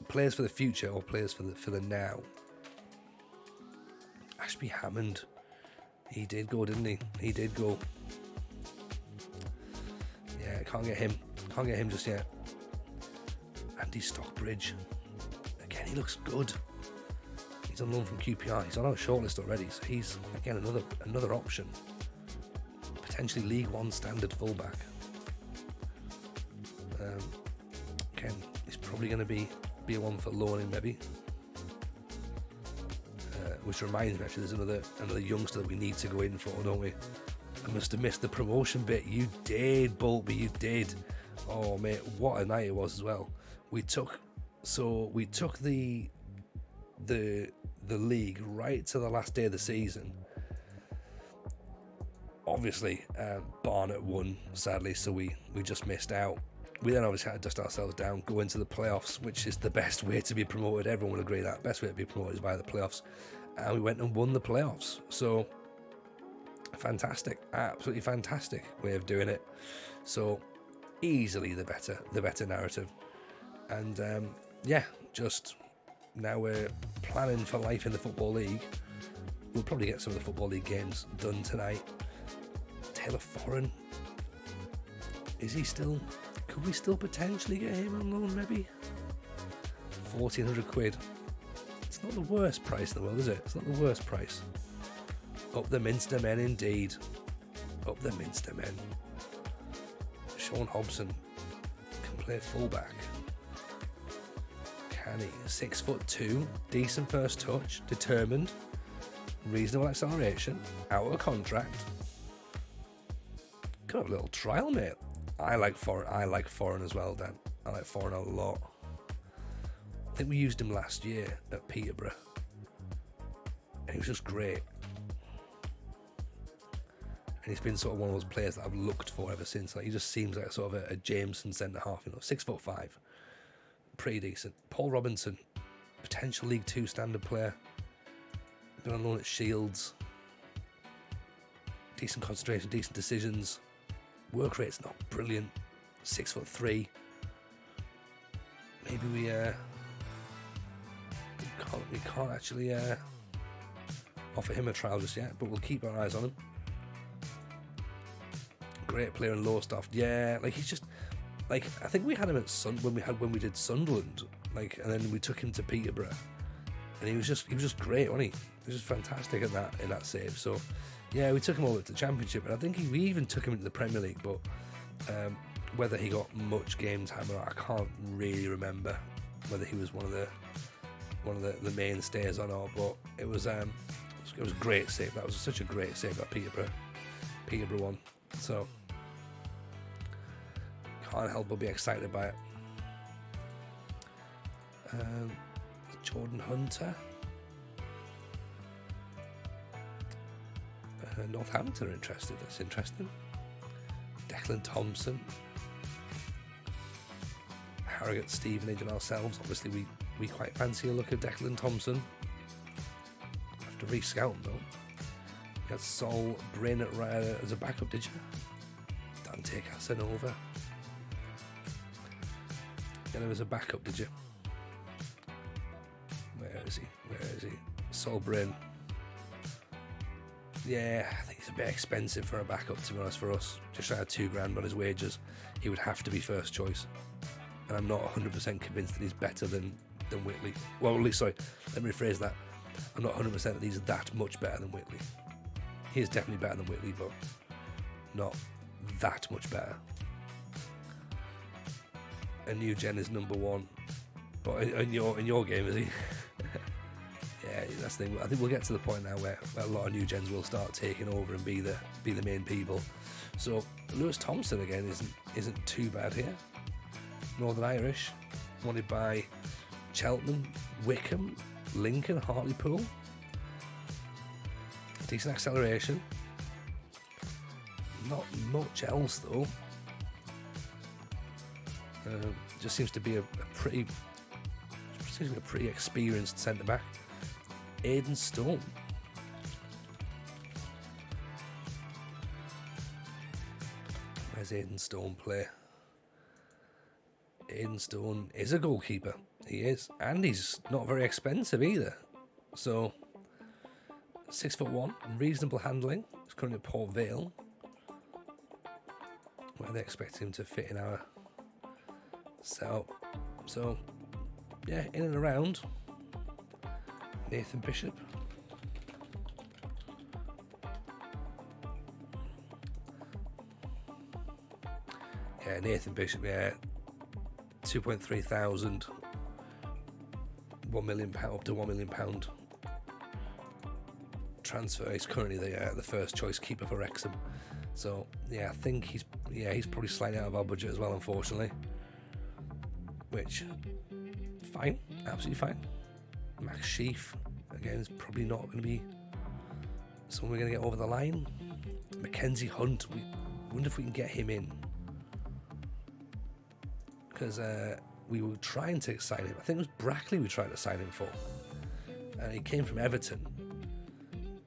players for the future or players for the now. Ashby Hammond, he did go, didn't he? He did go. Yeah, can't get him just yet. Andy Stockbridge, again, he looks good. He's on loan from QPR. He's on our shortlist already, so he's again another option. Potentially League One standard fullback. Again, he's probably going to be a one for loaning maybe. Which reminds me, actually, there's another youngster that we need to go in for, don't we? I must have missed the promotion bit. You did, Boltby, you did. Oh mate, what a night it was as well. We took the league right to the last day of the season. Obviously, Barnet won, sadly, so we just missed out. We then obviously had to dust ourselves down, go into the playoffs, which is the best way to be promoted. Everyone will agree that best way to be promoted is via the playoffs. And we went and won the playoffs. So fantastic, absolutely fantastic way of doing it. So easily the better narrative. And just now we're planning for life in the Football League. We'll probably get some of the Football League games done tonight. Taylor Foran, is he still? Could we still potentially get him on loan? Maybe £1,400. It's not the worst price in the world, is it? It's not the worst price. Up the Minster men, indeed. Up the Minster men. Sean Hobson can play fullback. Can he? 6'2", decent first touch, determined, reasonable acceleration, out of contract. Could have a little trial, mate. I like Foran as well, Dan. I like Foran a lot. I think we used him last year at Peterborough, and he was just great. And he's been sort of one of those players that I've looked for ever since. Like, he just seems like sort of a Jameson centre half, 6'5", pretty decent. Paul Robinson, potential League Two standard player, been on loan at Shields, decent concentration, decent decisions, work rate's not brilliant, 6'3". Maybe we can't actually offer him a trial just yet, but we'll keep our eyes on him. Great player in Lowestoft, yeah. Like, he's just like, I think we had him at when we did Sunderland, like, and then we took him to Peterborough, and he was just great, wasn't he? He was just fantastic at that in that save. So yeah, we took him over to the Championship, and I think we even took him into the Premier League, but whether he got much game time or not, I can't really remember whether he was one of the mainstays or not. But it was a great save. That was such a great save, that Peterborough one. So can't help but be excited by it. Jordan Hunter, Northampton are interested. That's interesting. Declan Thompson, Harrogate, Stevenage, and ourselves. Obviously, we quite fancy a look at Declan Thompson. Have to re-scout him though. You got Sol Bryn as a backup, did you? Dante Casanova. Yeah, there was a backup, did you? Where is he? Sol Bryn. Yeah, I think he's a bit expensive for a backup, to be honest, for us. Just shy of $2,000 on his wages. He would have to be first choice. And I'm not 100% convinced that he's better than Whitley. Well, at least, sorry, let me rephrase that. I'm not 100% that he's that much better than Whitley. He is definitely better than Whitley, but not that much better. And Nugent is number one. But in your game, is he? Yeah, that's the thing. I think we'll get to the point now where a lot of new gens will start taking over and be the main people. So Lewis Thompson again isn't too bad here. Northern Irish, wanted by Cheltenham, Wickham, Lincoln, Hartlepool. Decent acceleration. Not much else though. Just seems to be a pretty experienced centre back. Aidan Stone. Where's Aidan Stone play? Aidan Stone is a goalkeeper. He is, and he's not very expensive either. So 6'1", reasonable handling. He's currently at Port Vale, where they expect him to fit in our setup. So yeah, in and around. Nathan Bishop. Yeah, Nathan Bishop, yeah. 2.3 thousand. £1 million, up to £1 million transfer. He's currently the first choice keeper for Wrexham. So yeah, I think he's probably slightly out of our budget as well, unfortunately. Which, fine, absolutely fine. Max Sheaf, again, is probably not going to be someone we're going to get over the line. Mackenzie Hunt, we wonder if we can get him in. Because we were trying to sign him. I think it was Brackley we tried to sign him for. And he came from Everton.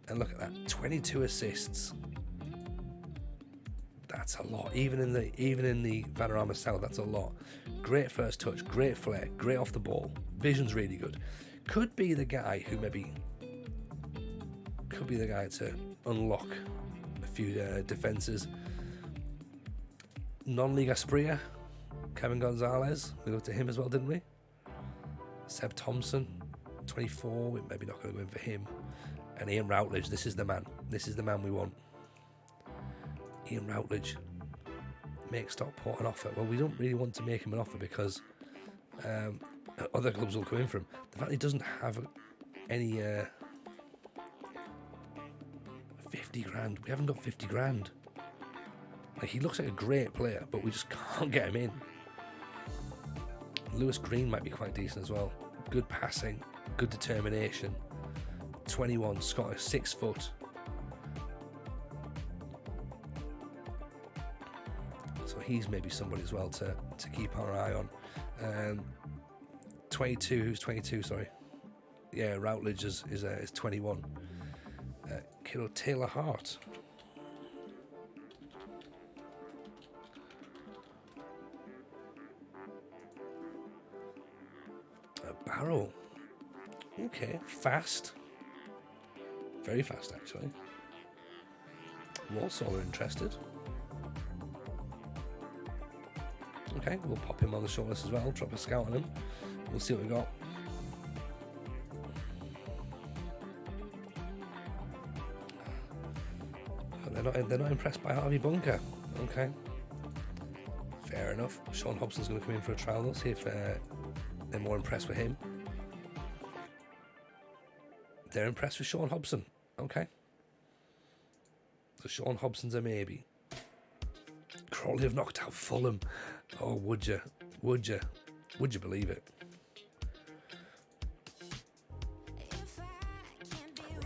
And look at that, 22 assists. That's a lot. Even in the Vanarama South, that's a lot. Great first touch, great flair, great off the ball. Vision's really good. Could be the guy to unlock a few defences. Non-League Aspria, Kevin Gonzalez, we looked at him as well, didn't we? Seb Thompson, 24, we're maybe not going to go in for him. And Ian Routledge, this is the man we want. Ian Routledge, make Stockport an offer. Well, we don't really want to make him an offer because other clubs will come in for him. The fact he doesn't have any 50 grand, we haven't got 50 grand. Like, he looks like a great player, but we just can't get him in. Lewis Green might be quite decent as well. Good passing, good determination. 21, Scottish, 6 foot. So he's maybe somebody as well to keep our eye on. 22, who's 22, sorry. Yeah, Routledge is 21. Kiddo Taylor Hart. Barrow. Okay, fast. Very fast, actually. Walsall are interested. Okay, we'll pop him on the shortlist as well, drop a scout on him. We'll see what we got. They're not impressed by Harvey Bunker. Okay. Fair enough. Sean Hobson's going to come in for a trial, though, see if they're more impressed with him. They're impressed with Sean Hobson. Okay. So Sean Hobson's a maybe. Crawley have knocked out Fulham. Oh, would you? Would you? Would you believe it?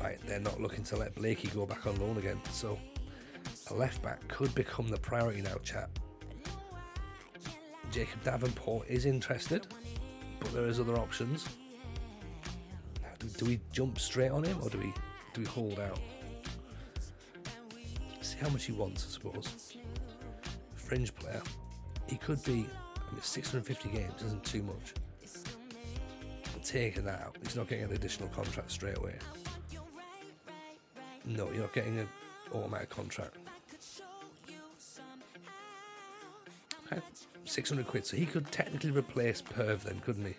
Right, they're not looking to let Blakey go back on loan again. So a left back could become the priority now, chap. Jacob Davenport is interested, but there is other options. Do we jump straight on him, or do we hold out? See how much he wants, I suppose. Fringe player. He could be. 650 games isn't too much. Taking that out, he's not getting an additional contract straight away. No, you're not getting an automatic contract. Okay, 600 quid. So he could technically replace Perv then, couldn't he?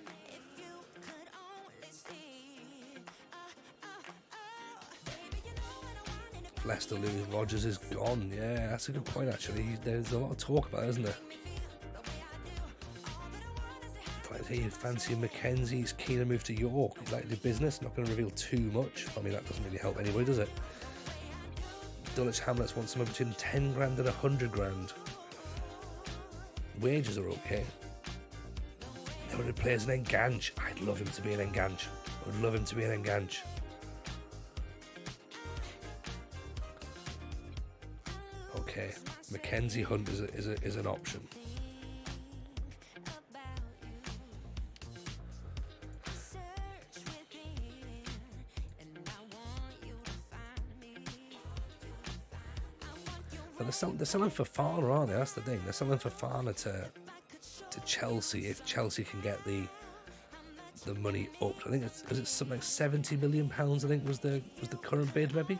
Leicester Louis Rogers is gone. Yeah, that's a good point actually. There's a lot of talk about it, isn't there? He'd fancy Mackenzie. He's keen to move to York. He'd like to do business. Not going to reveal too much. I mean, that doesn't really help anybody, does it? Dulwich Hamlets wants somewhere between 10 grand and 100 grand. Wages are okay. They want to play as an Enganche. I'd love him to be an Enganche. I would love him to be an Enganche. Okay, Mackenzie Hunt is an option. But they're selling Fofana, aren't they? That's the thing. They're selling Fofana to Chelsea if Chelsea can get the money up. I think it's something like £70 million. I think was the current bid, maybe.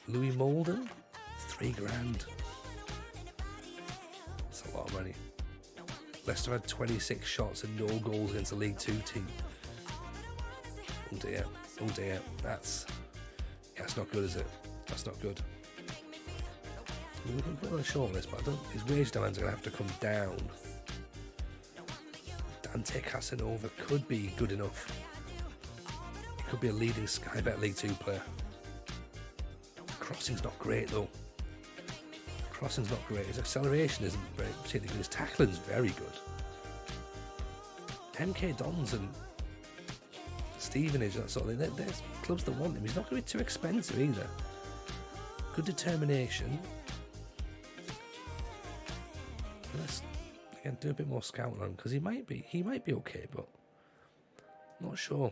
Louis Molden, £3 grand. That's a lot of money. Leicester had 26 shots and no goals against a League Two team. Oh dear, oh dear. That's not good, is it? That's not good. We can put on a short list, but his wage demands are going to have to come down. Dante Casanova could be good enough. He could be a leading Sky Bet League 2 player. Crossing's not great though. Crossing's not great. His acceleration isn't very particularly good. His tackling's very good. MK Dons and Stevenage, that sort of thing. There's clubs that want him. He's not going to be too expensive either. Good determination. Let's again do a bit more scouting on him because he might be okay, but not sure.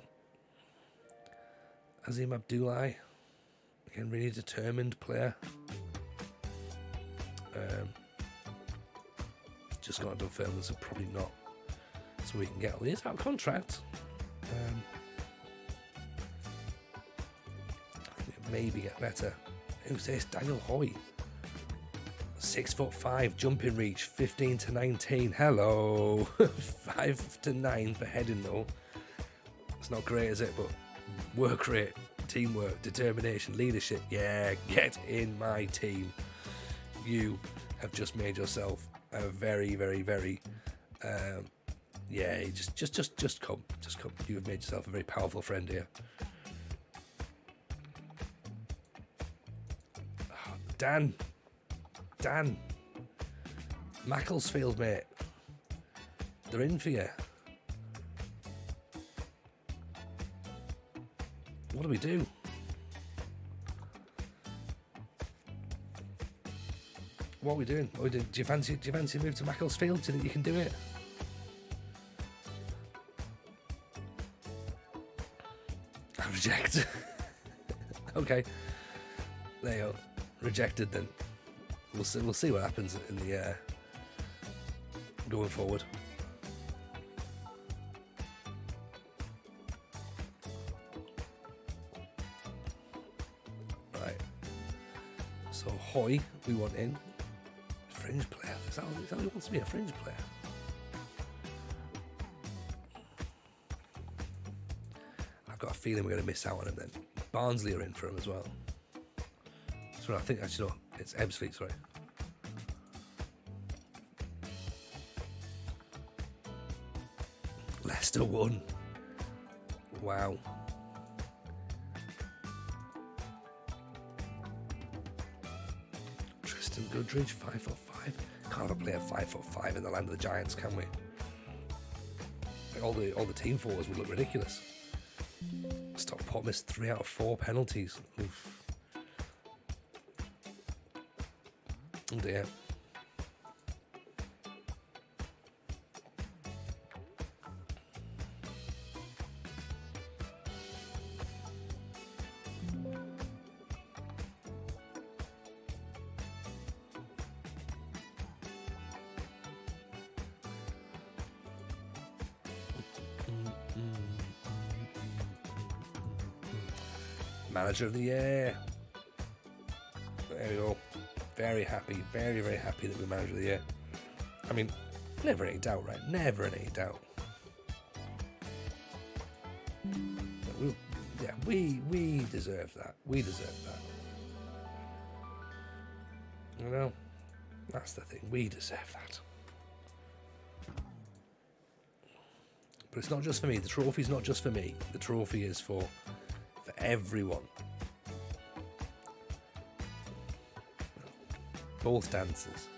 Azim Abdullahi, again, really determined player. Just got to confirm so probably not. So we can get all these out of contract. Maybe get better. Who's this? Daniel Hoy. 6'5", jumping reach, 15 to 19. Hello. 5 to 9 for heading though. It's not great, is it? But work rate, teamwork, determination, leadership. Yeah, get in my team. You have just made yourself a very, very, very. Yeah, just come. You have made yourself a very powerful friend here. Dan, Macclesfield, mate. They're in for you. What do we do? What are we doing? Do you fancy a move to Macclesfield? Do you think you can do it? I reject. Okay. There you go. Rejected then. We'll see what happens in the going forward. Right. So Hoy, we want in. Fringe player. Is that who wants to be a fringe player? I've got a feeling we're going to miss out on him then. Barnsley are in for him as well. So I think actually no, it's Ebbsfleet, sorry. Leicester won. Wow. Tristan Goodridge, 5'5". Can't have a player 5'5" in the land of the Giants, can we? Like all the team forwards would look ridiculous. Stockport missed 3 out of 4 penalties. Oof. Oh dear. Manager of the year. There we go. Very happy, very, very happy that we're manager of the year. I mean, never any doubt, right? Never any doubt. We deserve that. We deserve that. You know, that's the thing. We deserve that. But it's not just for me. The trophy's not just for me. The trophy is for everyone. Both dancers.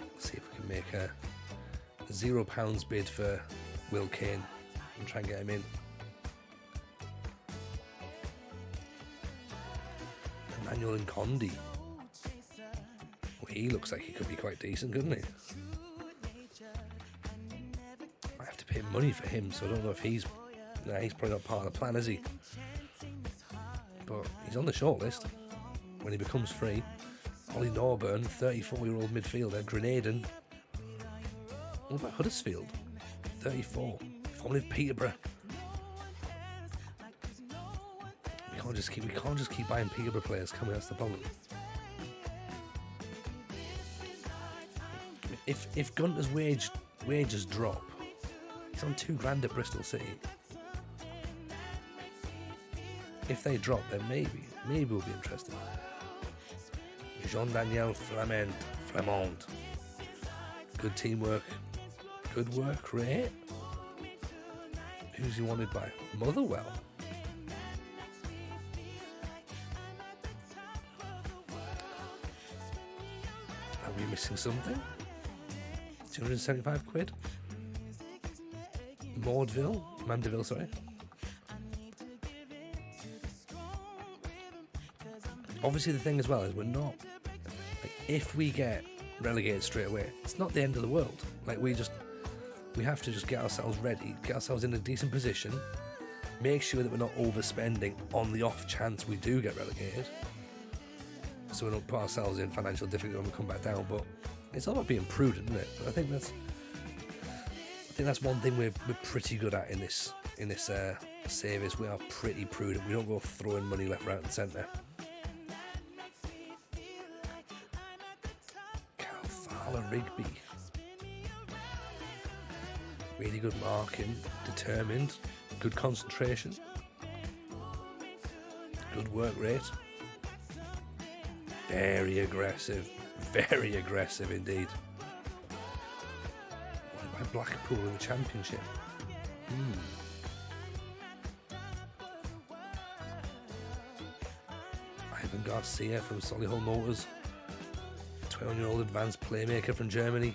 Let's see if we can make a £0 bid for Will Kane and try and get him in. Emmanuel Nkondi. Well, he looks like he could be quite decent, couldn't he? I have to pay money for him, so I don't know if he's probably not part of the plan, is he? But he's on the shortlist when he becomes free. Ollie Norburn, 34-year-old midfielder, Grenadian. What about Huddersfield? 34, formerly of Peterborough. We can't just keep buying Peterborough players, can we? That's the problem. If Gunter's wages drop, he's on £2,000 at Bristol City. If they drop, then maybe we'll be interested. Jean-Daniel Flamand. Good teamwork. Good work rate. Who's he wanted by? Motherwell. Are we missing something? 275 quid. Mandeville, sorry. Obviously the thing as well is we're not, like, if we get relegated straight away, it's not the end of the world. Like, we have to just get ourselves ready, get ourselves in a decent position, make sure that we're not overspending on the off chance we do get relegated, so we don't put ourselves in financial difficulty when we come back down. But it's all about being prudent, isn't it? But I think that's one thing we're pretty good at in this save, is we are pretty prudent. We don't go throwing money left, right and centre. Carl Rigby. Really good marking, determined, good concentration, good work rate. Very aggressive indeed. What about Blackpool in the Championship? Ivan Garcia from Solihull Motors, 21-year-old advanced playmaker from Germany.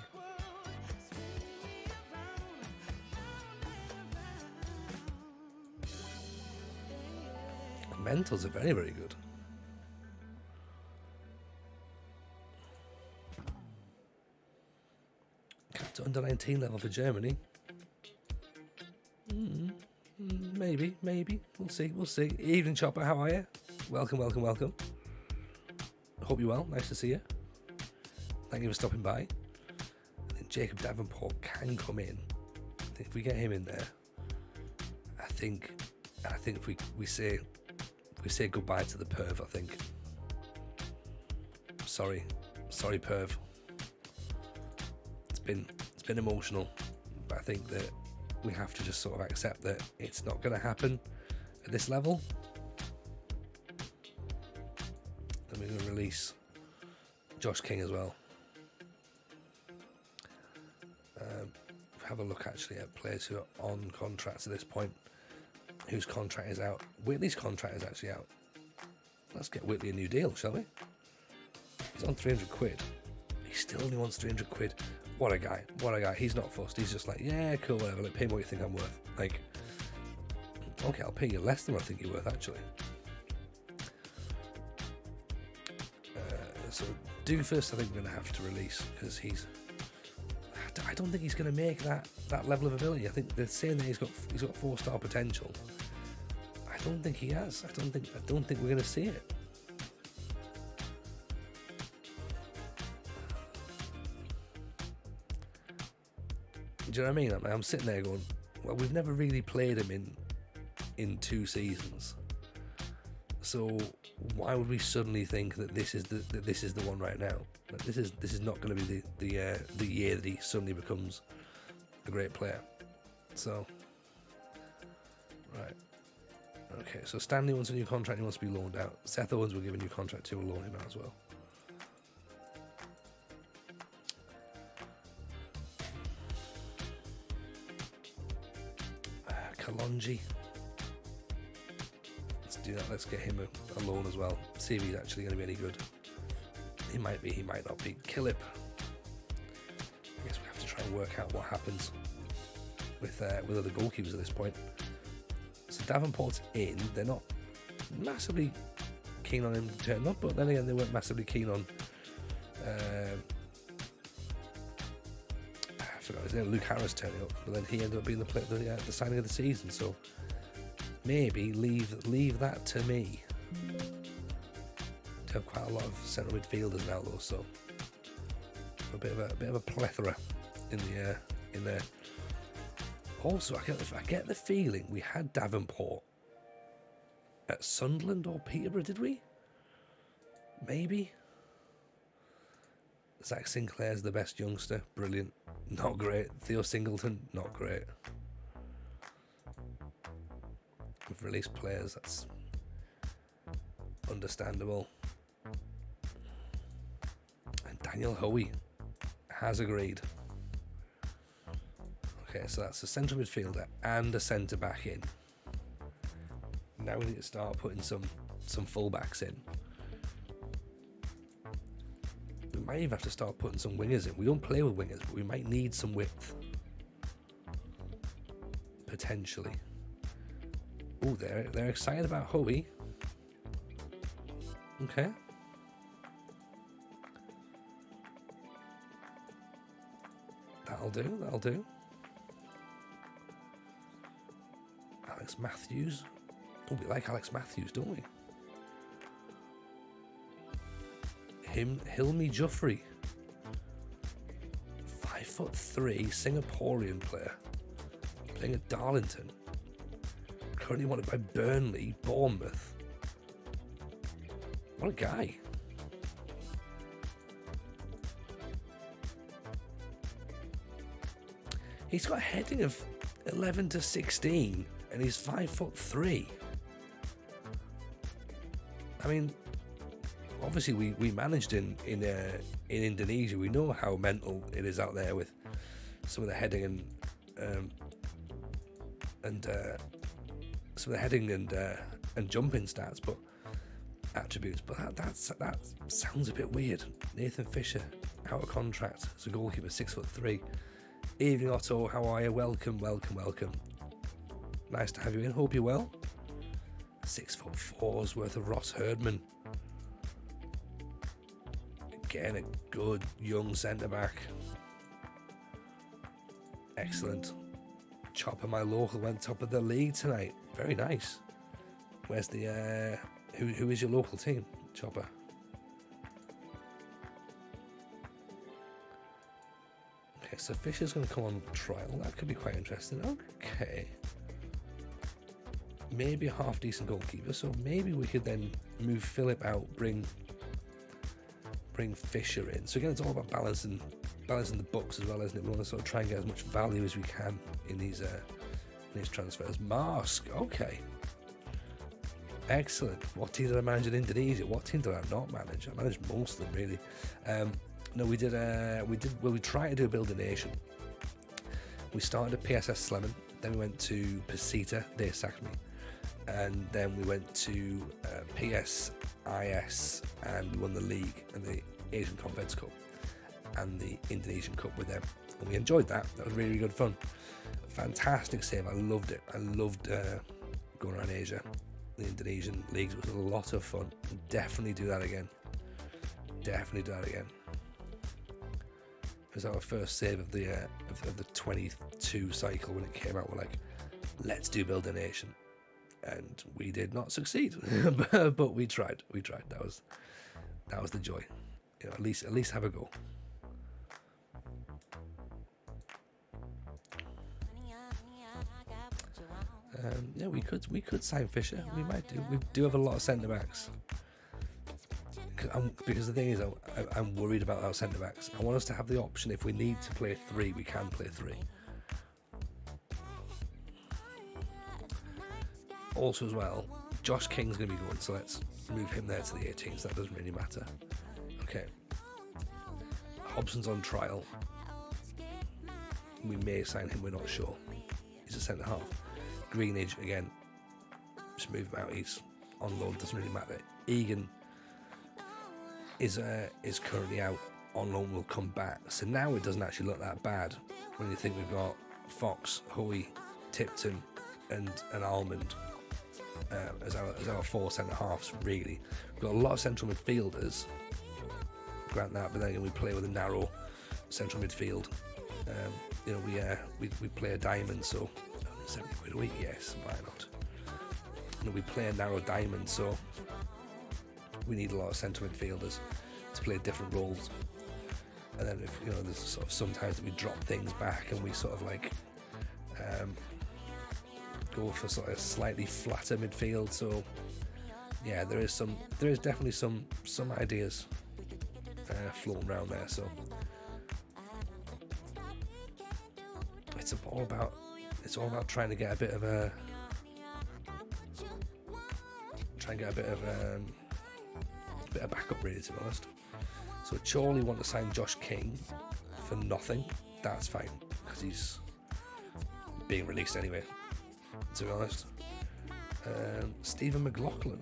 fundamentals are very, very good. Capped at under 19 level for Germany. Maybe. We'll see. Evening, Chopper, how are you? Welcome. Hope you're well. Nice to see you. Thank you for stopping by. And then Jacob Davenport can come in. If we get him in there, I think if we say goodbye to the perv, I think. Sorry, perv. It's been emotional, but I think that we have to just sort of accept that it's not going to happen at this level. And we're going to release Josh King as well. Have a look actually at players who are on contracts at this point, whose contract is out. Whitley's contract is actually out. Let's get Whitley a new deal, shall we? He's on 300 quid. He still only wants 300 quid. What a guy. He's not fussed. He's just like, yeah, cool, whatever. Like, pay me what you think I'm worth. Like, okay, I'll pay you less than what I think you're worth, actually. So Doofus, I think we're going to have to release, because I don't think he's going to make that level of ability. I think they're saying that he's got 4-star potential. I don't think he has. I don't think we're going to see it. Do you know what I mean? I'm sitting there going, well, we've never really played him in 2 seasons, so why would we suddenly think that this is the one right now? Like, this is not going to be the year that he suddenly becomes a great player. So, right, okay. So Stanley wants a new contract. He wants to be loaned out. Seth Owens will give a new contract to. We'll loan him out as well. Kalonji. Let's do that. Let's get him a loan as well. See if he's actually going to be any good. He might be, he might not be. Killip. I guess we have to try and work out what happens with other goalkeepers at this point. So Davenport's in. They're not massively keen on him turning up, but then again, they weren't massively keen on I forgot his name, Luke Harris turning up, but then he ended up being the signing of the season. So maybe leave that to me. We have quite a lot of centre midfielders now, though, so a bit of a plethora in there. Also, I get the feeling we had Davenport at Sunderland or Peterborough, did we? Maybe. Zach Sinclair's the best youngster. Brilliant. Not great. Theo Singleton, not great. We've released players, that's understandable. And Daniel Hoey has agreed. Okay, so that's a central midfielder and a centre back in. Now we need to start putting some fullbacks in. We might even have to start putting some wingers in. We don't play with wingers, but we might need some width. Potentially. Oh, they're excited about Hoey. Okay. That'll do. Alex Matthews. Oh, we like Alex Matthews, don't we? Hilmi Joffrey. 5'3" Singaporean player. Playing at Darlington. Currently wanted by Burnley, Bournemouth. What a guy. He's got a heading of 11 to 16 and he's 5'3". I mean, obviously we managed in Indonesia. We know how mental it is out there with some of the heading and some of the heading and jumping stats, but attributes. But that sounds a bit weird. Nathan Fisher out of contract as a goalkeeper, 6'3". Evening Otto, how are you? Welcome. Nice to have you in. Hope you're well. 6'4" worth of Ross Herdman. Again, a good young centre back. Excellent. Chopper, my local, went top of the league tonight. Very nice. Where's the who is your local team, Chopper? Okay, so Fisher's going to come on trial. That could be quite interesting. Okay. Maybe a half decent goalkeeper. So maybe we could then move Philip out, bring Fisher in. So again, it's all about balancing the books as well, isn't it? We want to sort of try and get as much value as we can in these transfers. Mask, okay. Excellent. What team did I manage in Indonesia? What team did I not manage? I managed most of them, really. No, we tried to do a Build a Nation. We started at PSS Sleman, then we went to Pesita, they sacked me, and then we went to PSIS, and we won the league and the Asian Conference Cup and the Indonesian Cup with them, and we enjoyed that. That was really, really good fun. Fantastic save. I loved it. I loved going around Asia. The Indonesian leagues was a lot of fun. Definitely do that again. Definitely do that again. It was our first save of the 22 cycle when it came out. We're like, let's do Build a Nation, and we did not succeed, but we tried. We tried. That was the joy. You know, at least have a go. Yeah, we could sign Fisher. We might do. We do have a lot of centre backs. Because the thing is, I'm worried about our centre backs. I want us to have the option, if we need to play 3, we can play 3. Also, as well, Josh King's going to be going, so let's move him there to the 18s. That doesn't really matter. Okay. Hobson's on trial. We may sign him. We're not sure. He's a centre half. Greenidge again. Just move him out. He's on loan. Doesn't really matter. Egan is currently out on loan, will come back. So now it doesn't actually look that bad when you think we've got Fox, Hoey, Tipton and Almond as our 4 centre halves. Really, we've got a lot of central midfielders, grant that, but then again we play with a narrow central midfield. You know, we play a diamond, so 70 quid a week, yes, why not? You know, we play a narrow diamond, so we need a lot of central midfielders to play different roles. And then, if you know, there's sort of sometimes that we drop things back and we sort of like go for sort of slightly flatter midfield. So yeah, there is definitely some ideas floating around there. So it's all about trying to get a bit of backup, really, to be honest. So Chorley want to sign Josh King for nothing. That's fine, because he's being released anyway, to be honest. Stephen McLaughlin.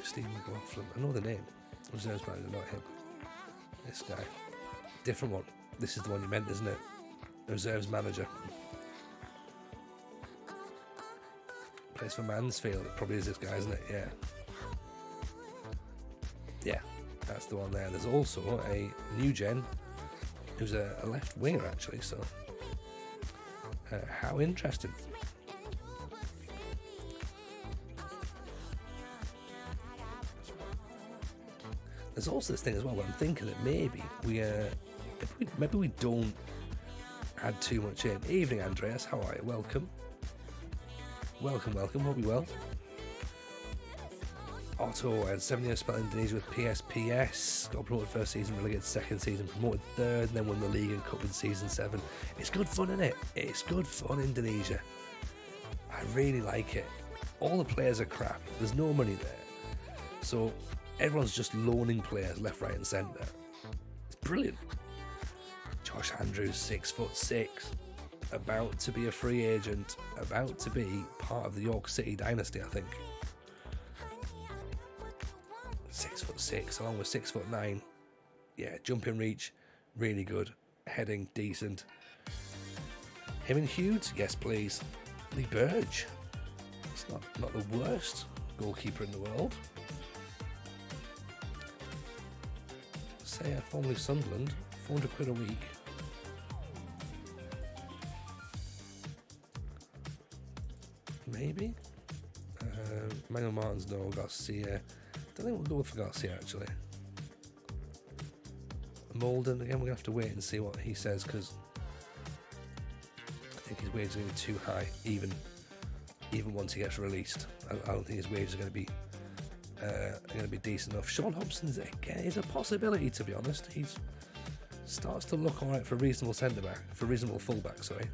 Stephen McLaughlin. I know the name. Reserves manager, not him. This guy. Different one. This is the one you meant, isn't it? Reserves manager. Plays for Mansfield. It probably is this guy, isn't it? Yeah. Yeah, that's the one there. There's also a new gen who's a left winger, actually. So, how interesting. There's also this thing as well where I'm thinking that maybe we don't add too much in. Evening, Andreas. How are you? Welcome. Welcome. Hope you well. Otto had 7 years spent in Indonesia with PSPS. Got promoted first season, relegated second season, promoted third, and then won the league and cup in season 7. It's good fun, isn't it? It's good fun, Indonesia. I really like it. All the players are crap. There's no money there. So everyone's just loaning players left, right, and centre. It's brilliant. Josh Andrews, 6'6", about to be a free agent, about to be part of the York City dynasty, I think. 6'6", along with 6'9". Yeah, jumping reach, really good. Heading, decent. Him and Hughes, yes please. Lee Burge, it's not the worst goalkeeper in the world. Say formerly Sunderland, 400 quid a week. Maybe. Manuel Martins, no. Garcia. I don't think we'll go with Garcia actually. Molden, again, we're going to have to wait and see what he says, because I think his wages are going to be too high, even once he gets released. I don't think his wages are going to be decent enough. Sean Hobson's, again, is a possibility, to be honest. He starts to look all right for a reasonable reasonable fullback, sorry.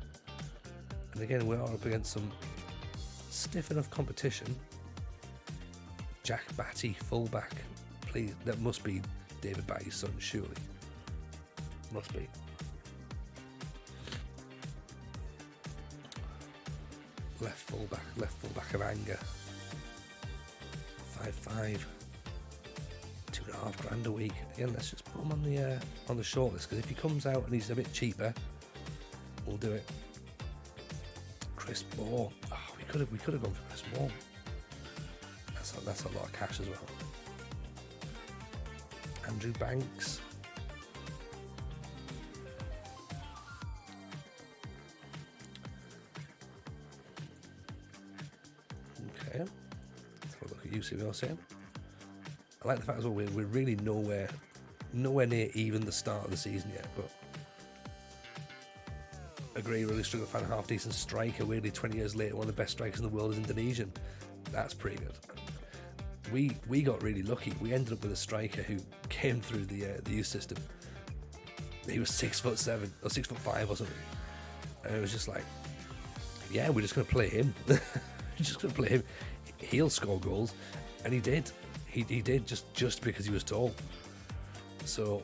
And again, we are up against some stiff enough competition. Jack Batty, fullback. Please, that must be David Batty's son, surely. Must be. Left fullback of anger. 5'5", $2.5 grand a week. Again, let's just put him on the short list, because if he comes out and he's a bit cheaper, we'll do it. Chris Moore. Oh, we could have gone for Chris Moore. That's a lot of cash as well. Andrew Banks. Okay. Let's have a look at you, see what you're saying. I like the fact as well we're really nowhere near even the start of the season yet, but agree, really struggle to find a half decent striker. Weirdly, 20 years later, one of the best strikers in the world is Indonesian. That's pretty good. We got really lucky. We ended up with a striker who came through the youth system. He was 6'7" or 6'5" or something, and it was just like, yeah, we're just going to play him. We're just going to play him. He'll score goals, and he did. He did just because he was tall. So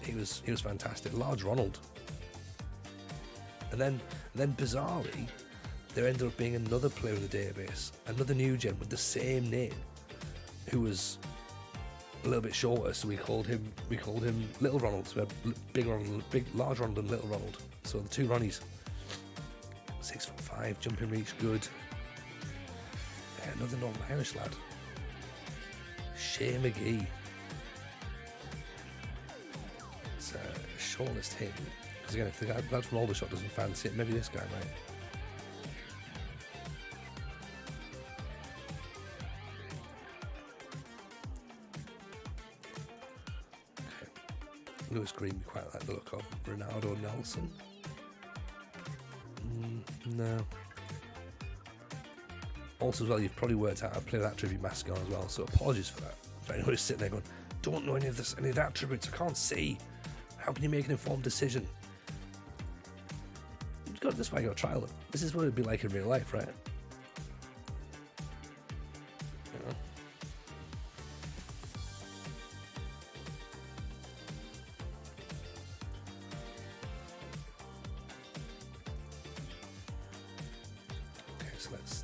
he was fantastic. Large Ronald. And then bizarrely, there ended up being another player in the database, another new gen with the same name, who was a little bit shorter, so we called him Little Ronald. So we had Large Ronald and Little Ronald. So the two Ronnies. 6'5", jumping reach, good. Yeah, another Northern Irish lad. Shea McGee. It's a shortlist him. Because again, if the guy that's from Aldershot doesn't fancy it, maybe this guy might. Okay. Lewis Green, we quite like the look of. Ronaldo Nelson. No. Also, as well, you've probably worked out how to play that tribute mask on as well, so apologies for that. But anyone who's sitting there going, don't know any of that attributes, I can't see. How can you make an informed decision? This is why you got to trial them. This is what it'd be like in real life, right? You know? Okay, so let's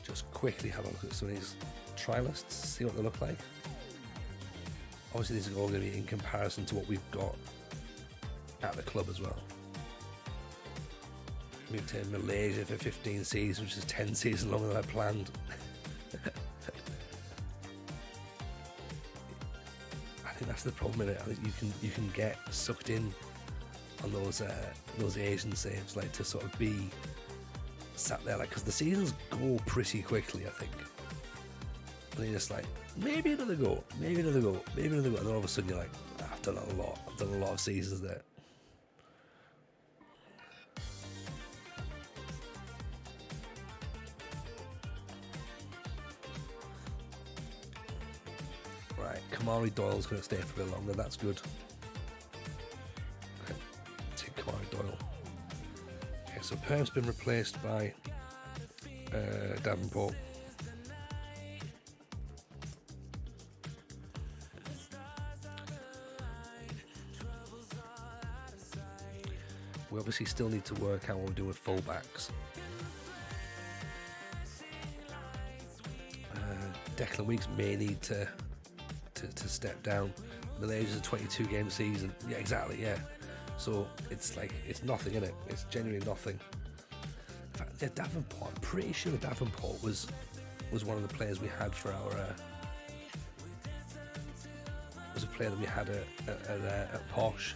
just quickly have a look at some of these try lists, see what they look like. Obviously, these are all going to be in comparison to what we've got at the club as well. Moved to Malaysia for 15 seasons, which is 10 seasons longer than I planned. I think that's the problem in it. I think you can get sucked in on those Asian saves, like to sort of be sat there, like, because the seasons go pretty quickly, I think. And you're just like, maybe another go, maybe another go, maybe another go, and then all of a sudden you're like, I've done a lot. I've done a lot of seasons there. Right, Kamari Doyle's going to stay for a bit longer. That's good. Okay, take Kamari Doyle. Okay, so Perm's been replaced by Davenport. We obviously still need to work out what we're doing with fullbacks. Declan Weeks may need to step down. Malaysia's a 22-game season. Yeah, exactly, yeah. So it's like, it's nothing, innit? It's genuinely nothing. In fact, yeah, Davenport. I'm pretty sure Davenport was one of the players we had for our. Was a player that we had at Posh.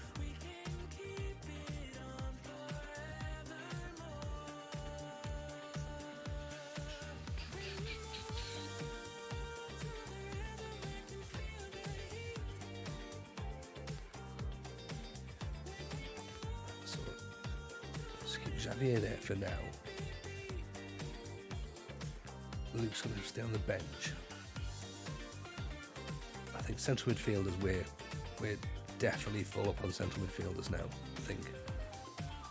So let's keep Xavier there for now. Luke's going to stay on the bench. I think central midfielders, we're definitely full up on central midfielders now. I think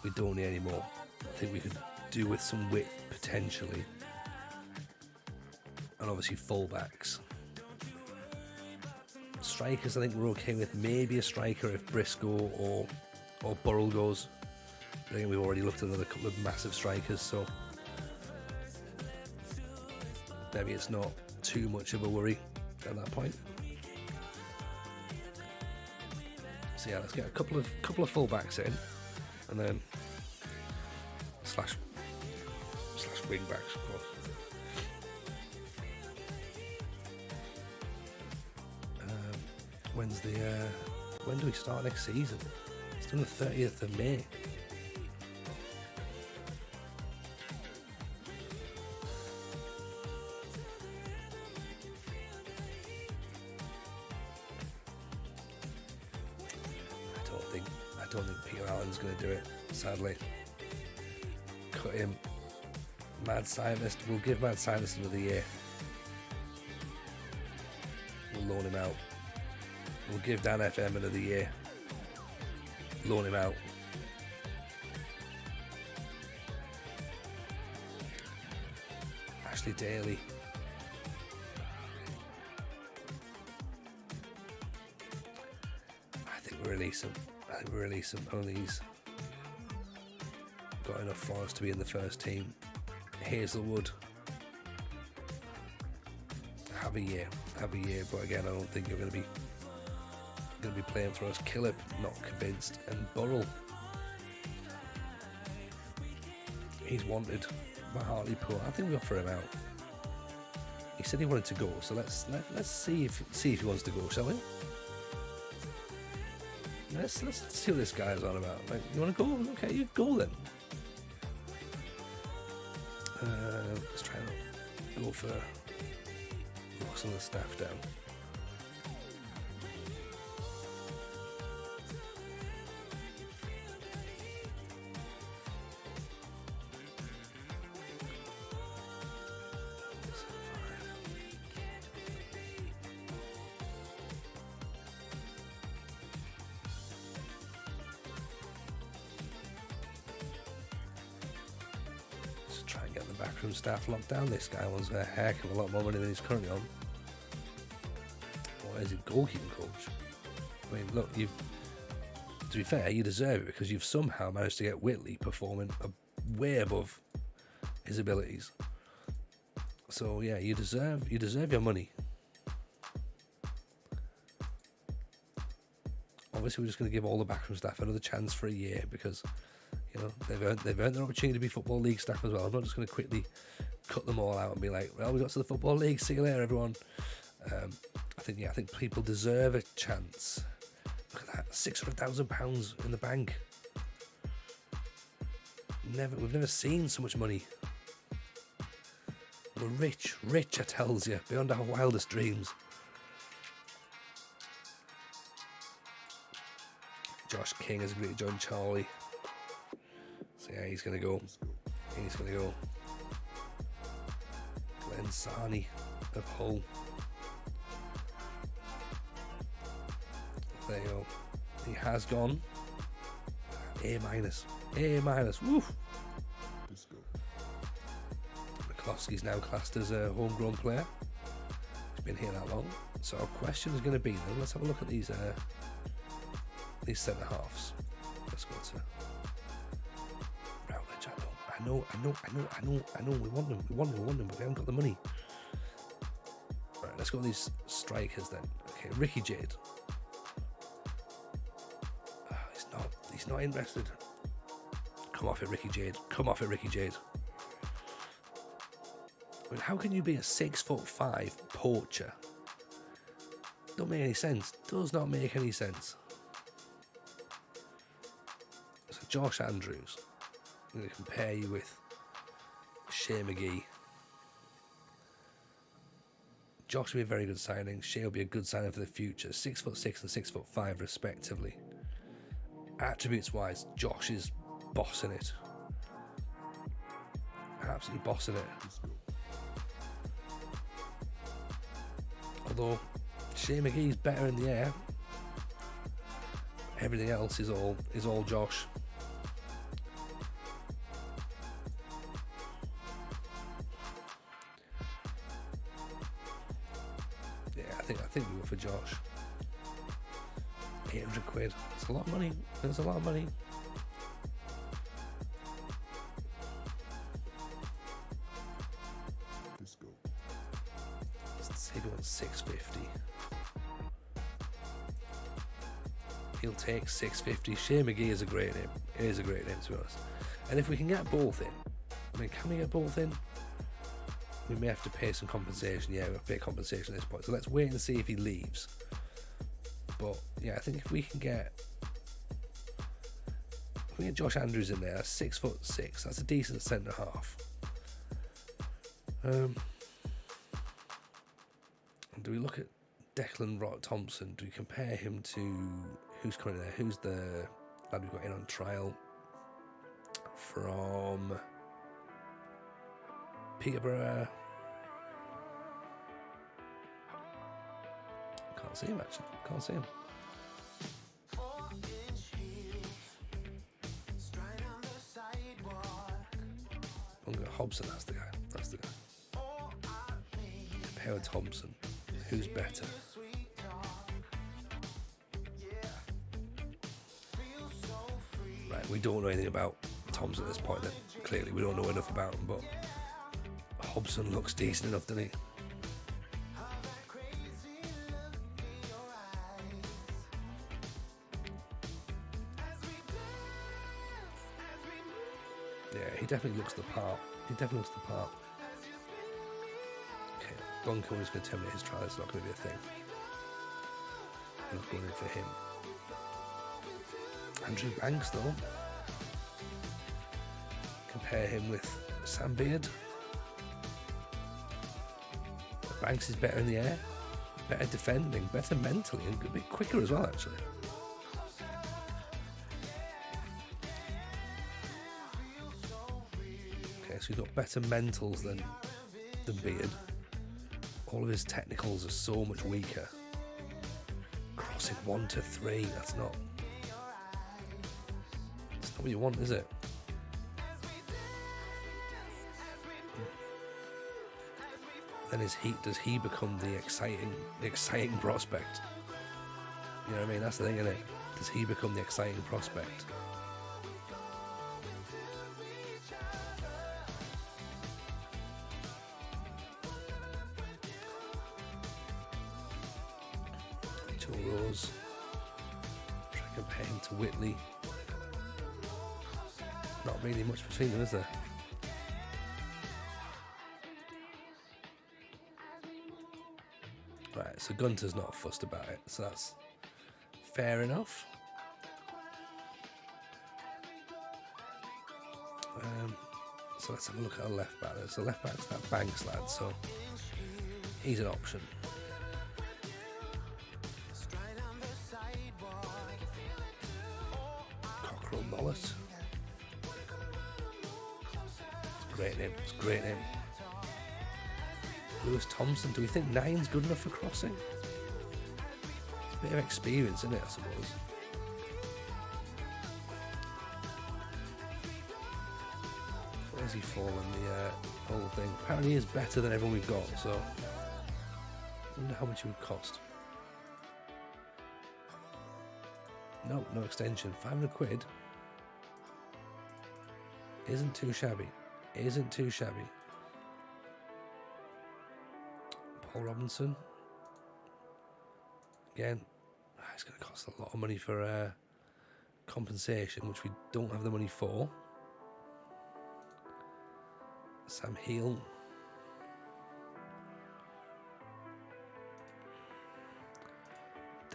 we don't need any more. I think we could do with some width potentially, and obviously fullbacks. Strikers, I think we're okay with. Maybe a striker if Briscoe or Burrell goes. I think we've already looked at another couple of massive strikers, so maybe it's not too much of a worry at that point. So yeah, let's get a couple of fullbacks in, and then slash wing backs, of course. When do we start next season? It's on the 30th of May. I don't think Peter Allen's going to do it, sadly. Cut him. Mad Scientist. We'll give Mad Scientist another year. We'll loan him out. We'll give Dan FM another year. Loan him out. Ashley Daly. I think we release him. I don't think he's got enough for us to be in the first team. Hazelwood. Have a year. But again, I don't think you're going to be playing for us. Killip, not convinced. And Burrell, he's wanted by Hartlepool. I think we'll offer him out. He said he wanted to go, so let's see if he wants to go, shall we? Let's see what this guy's on about. Like, you want to go? Okay, you go then. Let's try and go for lock some of the staff down. Try and get the backroom staff locked down. This guy wants a heck of a lot more money than he's currently on. What is he, goalkeeping coach? I mean, look, to be fair, you deserve it because you've somehow managed to get Whitley performing way above his abilities. So yeah, you deserve your money. Obviously, we're just going to give all the backroom staff another chance for a year because, you know, they've earned their opportunity to be Football League staff as well. I'm not just going to quickly cut them all out and be like, well, we got to the Football League, see you later, everyone. I think people deserve a chance. Look at that, £600,000 in the bank. We've never seen so much money. We're rich, I tells you, beyond our wildest dreams. Josh King has agreed to join Charlie. So yeah, he's going to go. Glenn Sarney of Hull. There you go. He has gone. A-. Woof. McCloskey's now classed as a homegrown player. He's been here that long. So our question is going to be then, let's have a look at these centre halves. Let's go to Routledge. I know. We want them, but we haven't got the money. Right, let's go with these strikers then. Okay, Ricky Jade. He's not interested. Come off it, Ricky Jade. mean, how can you be a 6'5" poacher? Don't make any sense. Does not make any sense. So Josh Andrews, I'm going to compare you with Shea McGee. Josh will be a very good signing. Shea will be a good signing for the future. 6'6" and 6'5" respectively. Attributes wise, Josh is bossing it. Absolutely bossing it. Although Shea McGee's better in the air. Everything else is all Josh. Yeah, I think we go for Josh. 800 quid. It's a lot of money. It's a lot of money. Let's say he wants 650. He'll take 650. Shea McGee is a great name. It is a great name, to be honest. And if we can get both in, I mean, can we get both in? We may have to pay some compensation. Yeah, we'll pay compensation at this point. So let's wait and see if he leaves. But yeah, I think if we get Josh Andrews in there, 6'6", that's a decent centre half. Do we look at Declan Thompson? Do we compare him to who's coming in there? Who's the lad we've got in on trial from Peterborough? Can't see him actually. Can't see him. Hobson, that's the guy. That's the guy. Compare with Thompson. Who's better? Right, we don't know anything about Thompson at this point then. Clearly, we don't know enough about him, but Hobson looks decent enough, doesn't he? Yeah, he definitely looks the part. He definitely looks the part. Okay, Blanco is going to terminate his trial. It's not going to be a thing. I'm not going in for him. Andrew Banks, though. Compare him with Sam Beard. Banks is better in the air, better defending, better mentally, and a bit quicker as well, actually. So he's got better mentals than Beard. All of his technicals are so much weaker. Crossing 1 to 3, that's not what you want, is it? Then does he become the exciting prospect? You know what I mean? That's the thing, isn't it? Does he become the exciting prospect? Rose. Try to compare him to Whitley. Not really much between them, is there? Right, so Gunter's not fussed about it, so that's fair enough. So let's have a look at our left back. So left back's that Banks lad, so he's an option. Cockrell Mollet. Great name. It's a great name. Lewis Thompson. Do we think 9's good enough for crossing? It's a bit of experience, isn't it, I suppose? Where does he fall in the whole thing? Apparently he is better than everyone we've got, so I wonder how much it would cost. No, no extension. 500 quid. Isn't too shabby. Isn't too shabby. Paul Robinson. Again, it's going to cost a lot of money for compensation, which we don't have the money for. Sam Heel.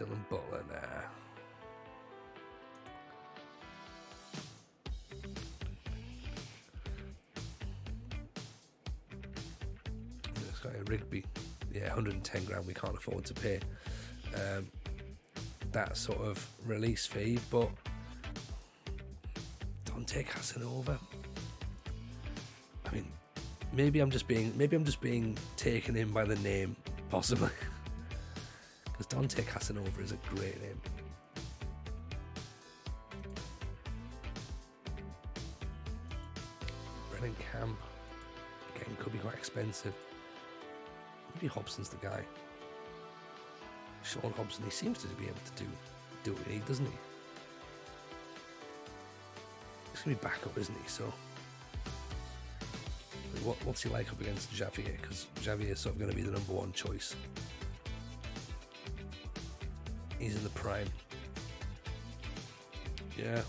Dylan Butler now. Rigby, yeah, 110 grand we can't afford to pay that sort of release fee, but Dante Casanova, I mean, maybe I'm just being taken in by the name, possibly, because Dante Casanova is a great name. Brennan Camp, again, could be quite expensive. Maybe Hobson's the guy. Sean Hobson, he seems to be able to do what he needs, doesn't he? He's going to be backup, isn't he? So, what's he like up against Javier? Because Javier is sort of going to be the number one choice. He's in the prime. Yeah.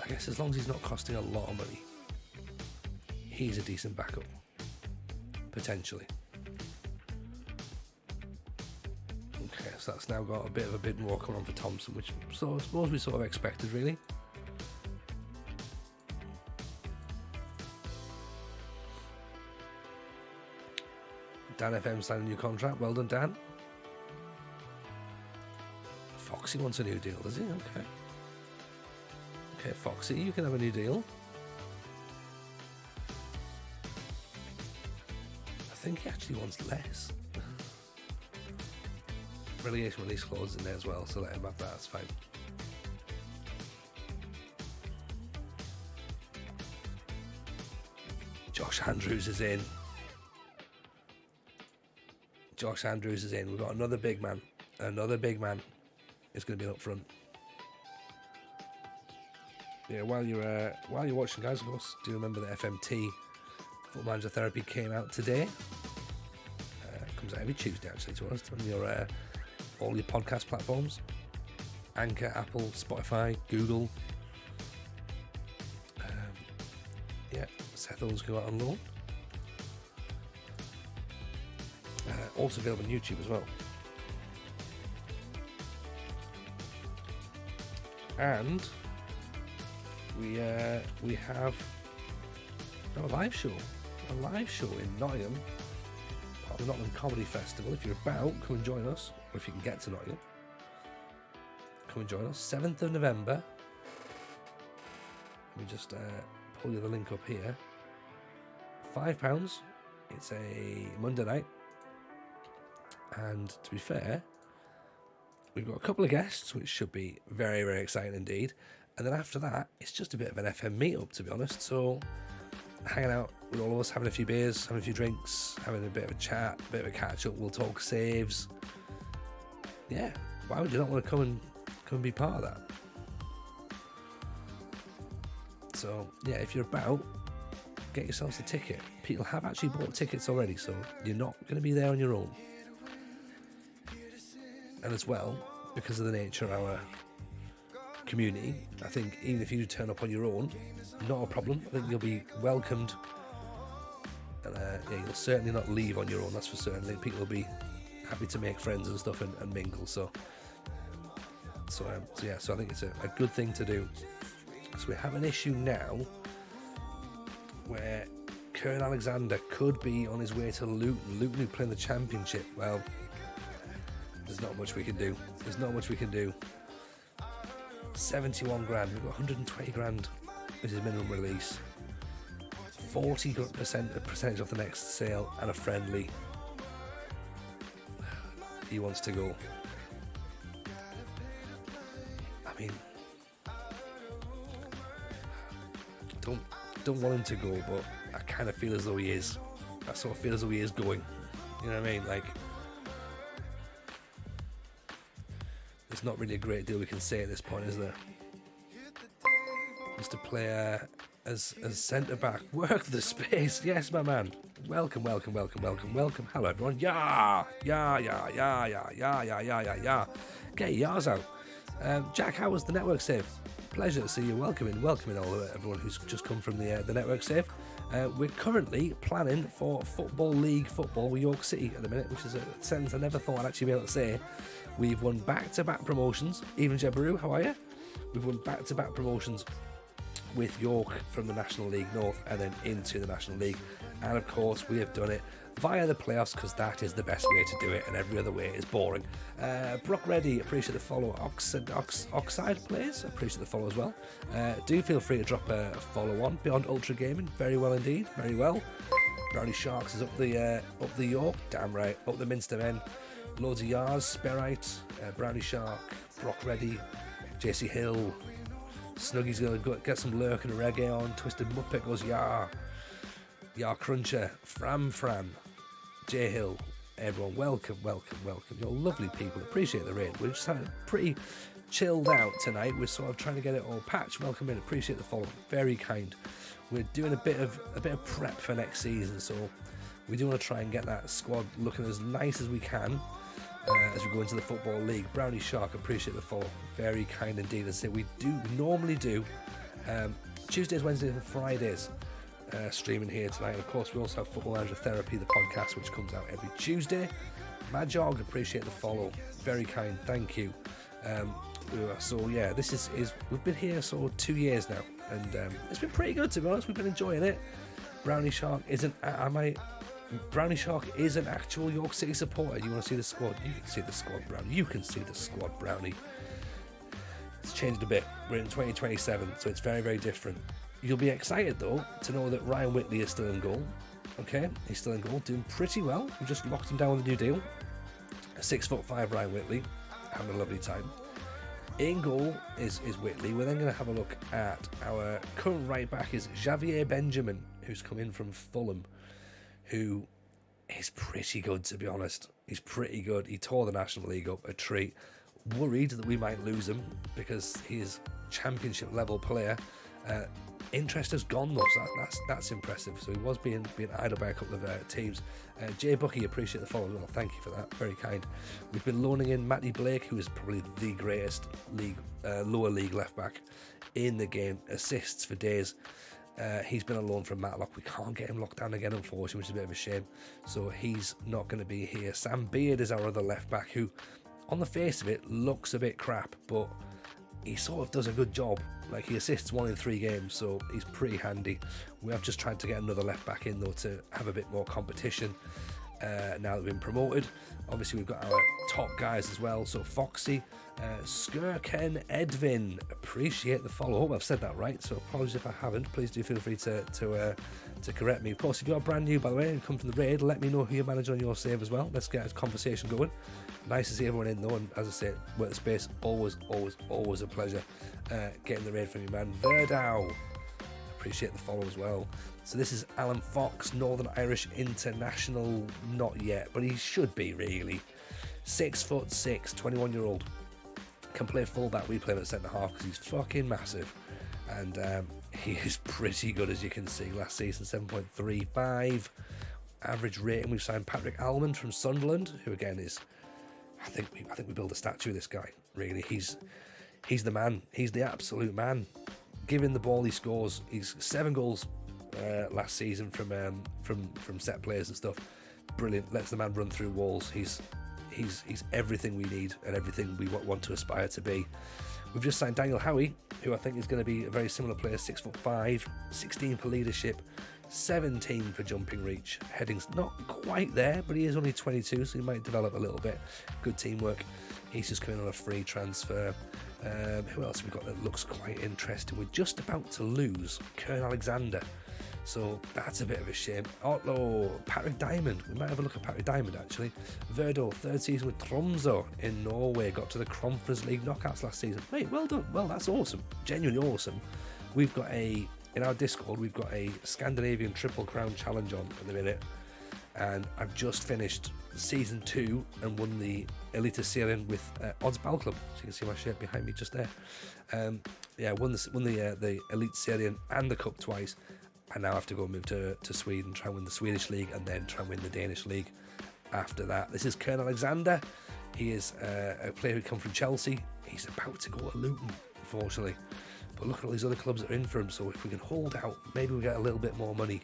I guess as long as he's not costing a lot of money, he's a decent backup. Potentially. Okay, so that's now got a bit of a bid more coming on for Thompson, which I suppose we sort of expected, really. Dan FM signed a new contract. Well done, Dan. Foxy wants a new deal, does he? Okay. Okay, Foxy, you can have a new deal. I think he actually wants less. Relegation release clause in there as well, so let him have that, that's fine. Josh Andrews is in. Josh Andrews is in. We've got another big man. Another big man is going to be up front. Yeah, while you're watching, guys, of course, do remember that FMT Football Manager Therapy came out today. Comes out every Tuesday, actually, to us on your all your podcast platforms: Anchor, Apple, Spotify, Google. Yeah, Seth Owens go out on loan. Also available on YouTube as well. And we have a live show in Nottingham, part of the Nottingham Comedy Festival. If you're about, come and join us, or if you can get to Nottingham, come and join us. 7th of November. Let me just pull you the link up here. £5. It's a Monday night. And to be fair, we've got a couple of guests, which should be very, very exciting indeed. And then after that, it's just a bit of an FM meetup, to be honest. So, hanging out with all of us, having a few beers, having a few drinks, having a bit of a chat, a bit of a catch up. We'll talk saves. Yeah, why would you not want to come and be part of that? So, yeah, if you're about, get yourselves a ticket. People have actually bought tickets already, so you're not going to be there on your own. And as well, because of the nature of our community, I think even if you turn up on your own, not a problem. I think you'll be welcomed, and yeah, you'll certainly not leave on your own. That's for certain. I think people will be happy to make friends and stuff and mingle. So yeah. So I think it's a good thing to do. So we have an issue now where Kern Alexander could be on his way to Luton. Luton, who play in the Championship. Well, there's not much we can do. 71 grand. We've got 120 grand as his minimum release. 40% percentage off the next sale and a friendly. He wants to go. I mean, don't want him to go, but I kind of feel as though he is. I sort of feel as though he is going. You know what I mean? Like, there's not really a great deal we can say at this point, is there? Just a player as centre back. Work the space. Yes, my man. Welcome. Hello, everyone. Yeah. Get your yars out. Jack, how was the network save? Pleasure to see you. Welcoming everyone who's just come from the network save. We're currently planning for Football League football with York City at the minute, which is a sentence I never thought I'd actually be able to say. We've won back-to-back promotions. Even Jebaru, how are you? We've won back-to-back promotions with York from the National League North and then into the National League. And of course, we have done it via the playoffs because that is the best way to do it, and every other way is boring. Brock Reddy, appreciate the follow. Oxide Players, appreciate the follow as well. Do feel free to drop a follow on. Beyond Ultra Gaming, very well indeed, very well. Brownie Sharks is up the York, damn right, up the Minster Men. Loads of Yars, Sperrite, Brownie Shark, Brock Reddy, JC Hill. Snuggy's going to get some lurk and a reggae on. Twisted Muppet goes Yar Cruncher, Fram, J Hill. Everyone, welcome. You're lovely people. Appreciate the raid. We've just had it pretty chilled out tonight. We're sort of trying to get it all patched. Welcome in. Appreciate the follow. Very kind. We're doing a bit of prep for next season, so we do want to try and get that squad looking as nice as we can. As we go into the Football League. Brownie Shark, appreciate the follow. Very kind indeed. As I say, we normally do Tuesdays, Wednesdays and Fridays streaming here tonight. And of course, we also have Football Manager Therapy, the podcast, which comes out every Tuesday. Majog, appreciate the follow. Very kind, thank you. So yeah, this is we've been here 2 years now, and it's been pretty good, to be honest. We've been enjoying it. Brownie Shark isn't. Brownie Shark is an actual York City supporter. You want to see the squad? You can see the squad, Brownie. You can see the squad, Brownie. It's changed a bit. We're in 2027, so it's very, very different. You'll be excited, though, to know that Ryan Whitley is still in goal. Okay, he's still in goal, doing pretty well. We just locked him down with a new deal. 6'5" Ryan Whitley, having a lovely time. In goal is Whitley. We're then going to have a look at our current right back is Javier Benjamin, who's come in from Fulham, who is pretty good, to be honest. He's pretty good. He tore the National League up a treat. Worried that we might lose him because he is championship level player. Interest has gone though, so that's impressive. So he was being idle by a couple of teams. Jay Bucky, appreciate the follow as well. Thank you for that. Very kind. We've been loaning in Matty Blake, who is probably the greatest lower league left back in the game. Assists for days. He's been on loan from Matlock. We can't get him locked down again, unfortunately, which is a bit of a shame. So he's not going to be here. Sam Beard is our other left back, who, on the face of it, looks a bit crap, but he sort of does a good job. Like, he assists 1 in 3 games, so he's pretty handy. We have just tried to get another left back in, though, to have a bit more competition now that we've been promoted. Obviously, we've got our top guys as well. So Foxy, Skirken, Edvin, appreciate the follow. I hope I've said that right, so apologies if I haven't. Please do feel free to correct me. Of course, if you're brand new, by the way, and come from the raid, let me know who you're managing on your save as well. Let's get a conversation going. Nice to see everyone in, though, and as I say, work the space, always a pleasure getting the raid from you, man. Verdau, appreciate the follow as well. So this is Alan Fox, Northern Irish international, not yet, but he should be, really. 6'6", 21-year-old, can play fullback. We play him at centre half because he's fucking massive, and he is pretty good, as you can see. Last season, 7.35 average rating. We've signed Patrick Almond from Sunderland, who again is, I think we build a statue of this guy. Really, he's the man. He's the absolute man. Give him the ball, he scores. He's 7 goals last season from set plays and stuff. Brilliant. Lets the man run through walls. He's everything we need and everything we want to aspire to be. We've just signed Daniel Howie, who I think is going to be a very similar player. 6'5", 16 for leadership, 17 for jumping reach. Heading's not quite there, but he is only 22, so he might develop a little bit. Good teamwork. He's just coming on a free transfer. Who else have we got that looks quite interesting? We're just about to lose Kern Alexander, so that's a bit of a shame. Patrick Diamond. We might have a look at Patrick Diamond, actually. Verdo, 3rd season with Tromsø in Norway. Got to the Conference League knockouts last season. Mate, well done. Well, that's awesome. Genuinely awesome. We've got in our Discord, we've got a Scandinavian Triple Crown Challenge on at the minute. And I've just finished Season 2 and won the Eliteserien with Odds Ball Club. So you can see my shirt behind me just there. Won the Eliteserien and the Cup twice. I now have to go move to Sweden, try and win the Swedish League, and then try and win the Danish League after that. This is Kern Alexander. He is a player who come from Chelsea. He's about to go to Luton, unfortunately. But look at all these other clubs that are in for him. So if we can hold out, maybe we get a little bit more money.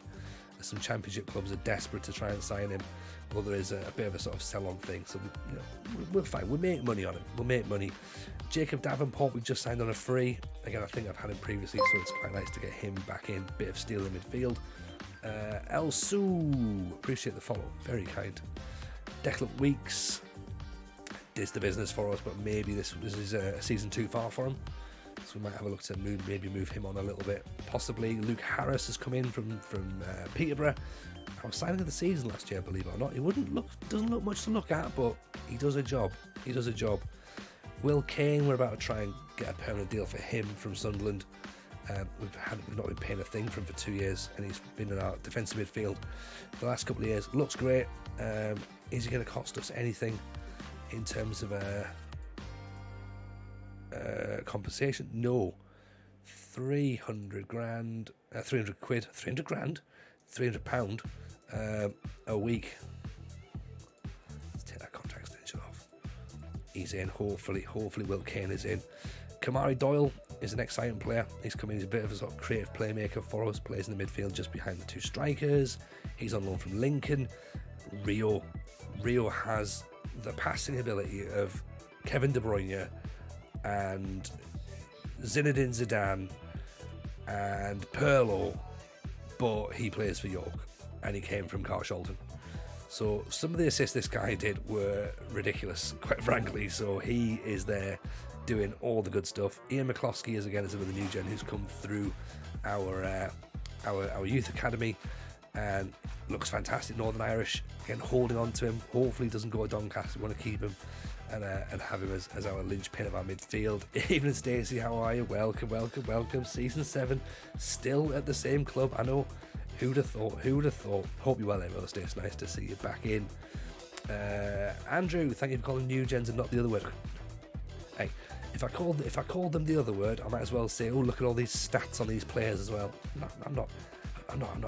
Some Championship clubs are desperate to try and sign him, but there is a bit of a sort of sell-on thing. So we'll find. We'll make money on him. We'll make money. Jacob Davenport, we've just signed on a free. Again, I think I've had him previously, so it's quite nice to get him back in. Bit of steel in midfield. El Su, appreciate the follow. Very kind. Declan Weeks is the business for us, but maybe this is a season too far for him. So we might have a look to move him on a little bit. Possibly Luke Harris has come in from Peterborough. Our signing of the season last year, believe it or not. He doesn't look much to look at, but he does a job. Will Kane, we're about to try and get a permanent deal for him from Sunderland. We've not been paying a thing for him for 2 years, and he's been in our defensive midfield the last couple of years. Looks great. Is he going to cost us anything in terms of compensation? No. 300 grand, 300 quid, 300 grand, 300 pound a week. Let's take that contract extension off. He's in. Hopefully Will Kane is in. Kamari Doyle is an exciting player. He's coming. He's a bit of a sort of creative playmaker for us. Plays in the midfield just behind the two strikers. He's on loan from Lincoln. Rio has the passing ability of Kevin De Bruyne and Zinedine Zidane and Pirlo, but he plays for York and he came from Carshalton. So some of the assists this guy did were ridiculous, quite frankly. So he is there doing all the good stuff. Ian McCloskey is another new gen who's come through our youth academy and looks fantastic. Northern Irish, again, holding on to him. Hopefully he doesn't go to Doncaster. We want to keep him and have him as our linchpin of our midfield. Evening Stacey, how are you? Welcome. Season 7, still at the same club. I know. Who'd have thought? Hope you're well, Emma. Stacey, nice to see you back in. Andrew, thank you for calling new gens and not the other word. Hey, if I called them the other word, I might as well say, oh, look at all these stats on these players as well. No, I'm not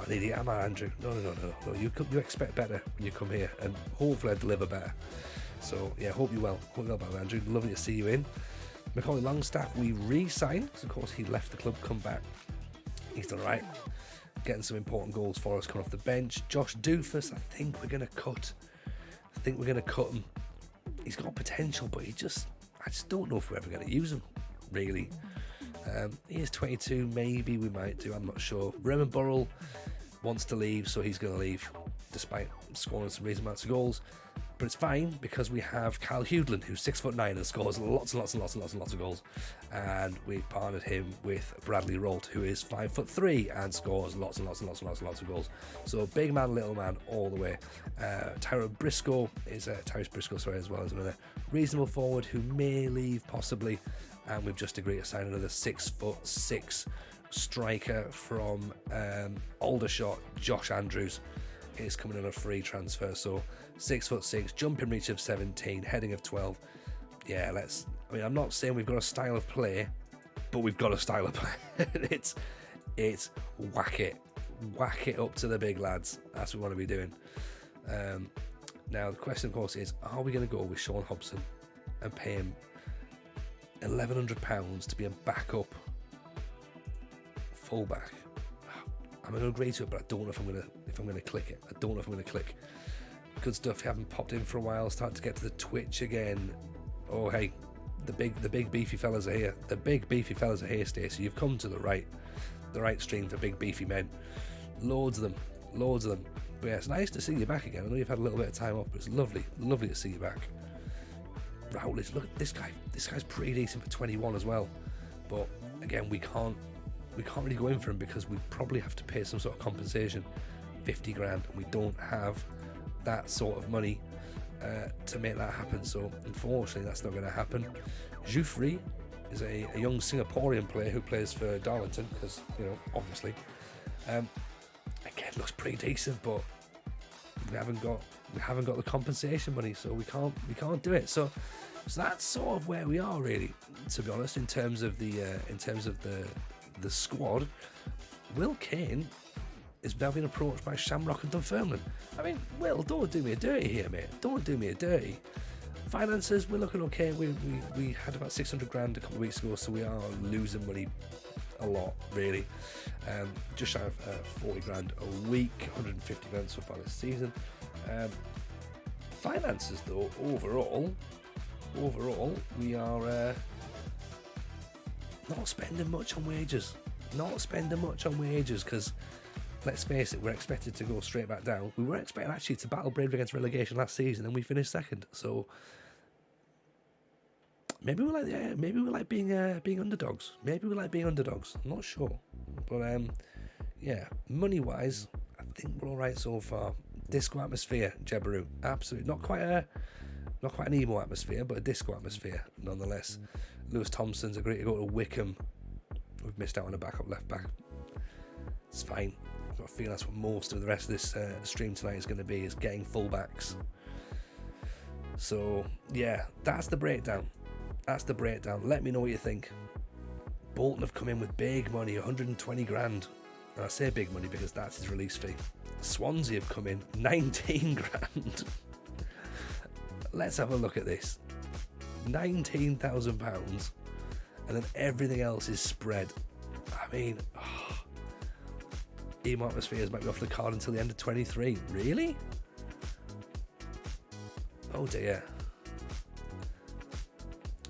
an idiot, am I, Andrew? No. You expect better when you come here, and hopefully I deliver better. So yeah, hope you're well. Hope you're well, Andrew. Lovely to see you in. Macaulay Longstaff, we re-signed because of course he left the club, come back. He's done alright. Getting some important goals for us coming off the bench. Josh Doofus, I think we're going to cut him. He's got potential, but I just don't know if we're ever going to use him, really. He is 22, maybe we might do, I'm not sure. Raymond Burrell wants to leave, so he's going to leave, despite scoring some reasonable amounts of goals. But it's fine because we have Kyle Hudlin, who's 6'9" and scores lots of goals. And we've partnered him with Bradley Rolt, who is 5'3" and scores lots of goals. So big man, little man, all the way. Tyrese Briscoe as well as another reasonable forward who may leave possibly. And we've just agreed to sign another 6'6" striker from Aldershot, Josh Andrews. Is coming on a free transfer, so 6'6", jumping reach of 17, heading of 12. Yeah, I'm not saying we've got a style of play, but we've got a style of play. it's whack it up to the big lads. That's what we want to be doing. Now the question, of course, is: are we going to go with Sean Hobson and pay him £1,100 to be a backup fullback? I'm going to agree to it, but I don't know if I'm going to click it. I don't know if I'm going to click. Good stuff. You haven't popped in for a while. Starting to get to the Twitch again. Oh, hey, the big beefy fellas are here. The big beefy fellas are here, Stacey. You've come to the right stream for big beefy men. Loads of them. But yeah, it's nice to see you back again. I know you've had a little bit of time off, but it's lovely to see you back. Rowley, look at this guy. This guy's pretty decent for 21 as well. But again, we can't really go in for him because we probably have to pay some sort of compensation, 50 grand, and we don't have that sort of money to make that happen. So unfortunately, that's not going to happen. Jouffry is a young Singaporean player who plays for Darlington because, obviously. Again, looks pretty decent, but we haven't got the compensation money, so we can't do it. So that's sort of where we are, really, to be honest, in terms of the squad. Will Kane is now being approached by Shamrock and Dunfermline. I mean, Will, don't do me a dirty here, mate. Don't do me a dirty. Finances, we're looking okay. We had about 600 grand a couple of weeks ago, so we are losing money a lot, really. Just shy of 40 grand a week, 150 grand so far this season. Finances, though, overall, we are not spending much on wages. Because, let's face it, we're expected to go straight back down. We were expecting actually to battle bravely against relegation last season, and we finished second. So maybe we like being underdogs. I'm not sure, but yeah, money wise, I think we're all right so far. Disco atmosphere, Jebaru, absolutely not quite an emo atmosphere, but a disco atmosphere nonetheless. Lewis Thompson's agreed to go to Wickham. We've missed out on a backup left back. It's fine. I've got a feeling that's what most of the rest of this stream tonight is going to be, is getting fullbacks. So yeah, that's the breakdown. Let me know what you think. Bolton have come in with big money, 120 grand. And I say big money because that's his release fee. Swansea have come in 19 grand. Let's have a look at this. £19,000, and then everything else is spread. I mean, emo atmospheres might be off the card until the end of 23. Really? Oh dear.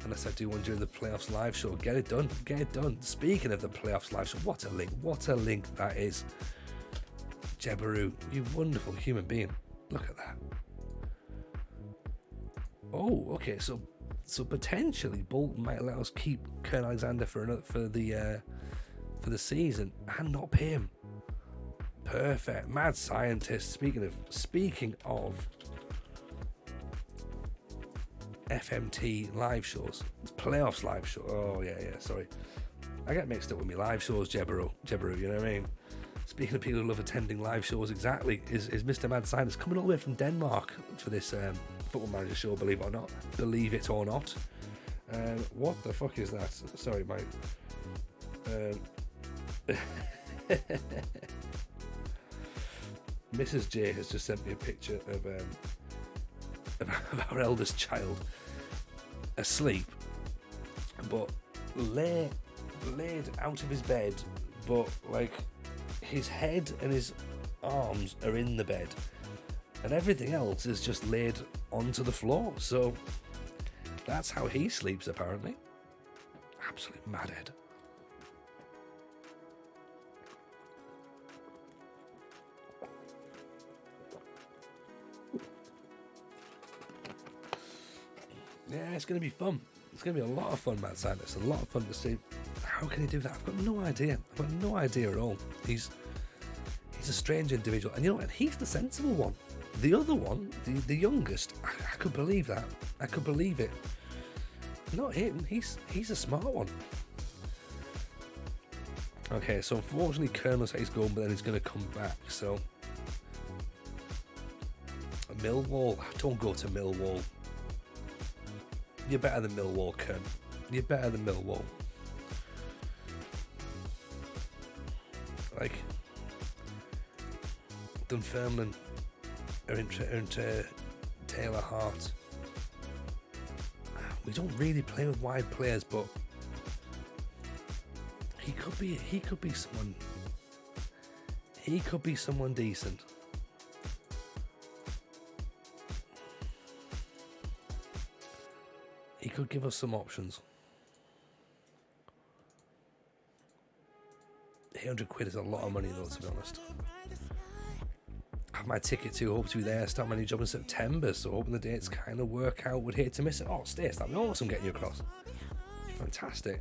Unless I do one during the playoffs live show. Get it done. Speaking of the playoffs live show, what a link that is. Jebaru, you wonderful human being. Look at that. Oh, okay, so potentially Bolton might let us keep Kern Alexander for the season and not pay him. Perfect. Mad scientist. Speaking of FMT live shows, playoffs live show. Oh yeah, sorry, I get mixed up with me live shows. Jebaru, you know what I mean? Speaking of people who love attending live shows, exactly, is Mr. Mad Scientist coming all the way from Denmark for this Football Manager show, believe it or not. What the fuck is that? Sorry, mate. Mrs. J has just sent me a picture of our eldest child asleep, but laid out of his bed, but like his head and his arms are in the bed, and everything else is just laid onto the floor. So that's how he sleeps, apparently. Absolute madhead. Yeah, it's going to be fun. It's going to be a lot of fun, Mad Scientist. A lot of fun to see. How can he do that? I've got no idea. At all. He's a strange individual. And you know what? He's the sensible one. The other one, the youngest, I could believe that. I could believe it. Not him. He's a smart one. Okay, so unfortunately, Kern looks like he's going, but then he's going to come back. So, Millwall. Don't go to Millwall. You're better than Millwall, Kern. You're better than Millwall. Like, Dunfermline are into Taylor Hart. We don't really play with wide players, but he could be someone decent. He could give us some options. £800 is a lot of money, though, to be honest. I have my ticket to, hope to be there, start my new job in September, so hoping the dates kind of work out. Would hate to miss it. Oh, Stace, that'd be awesome getting you across. Fantastic.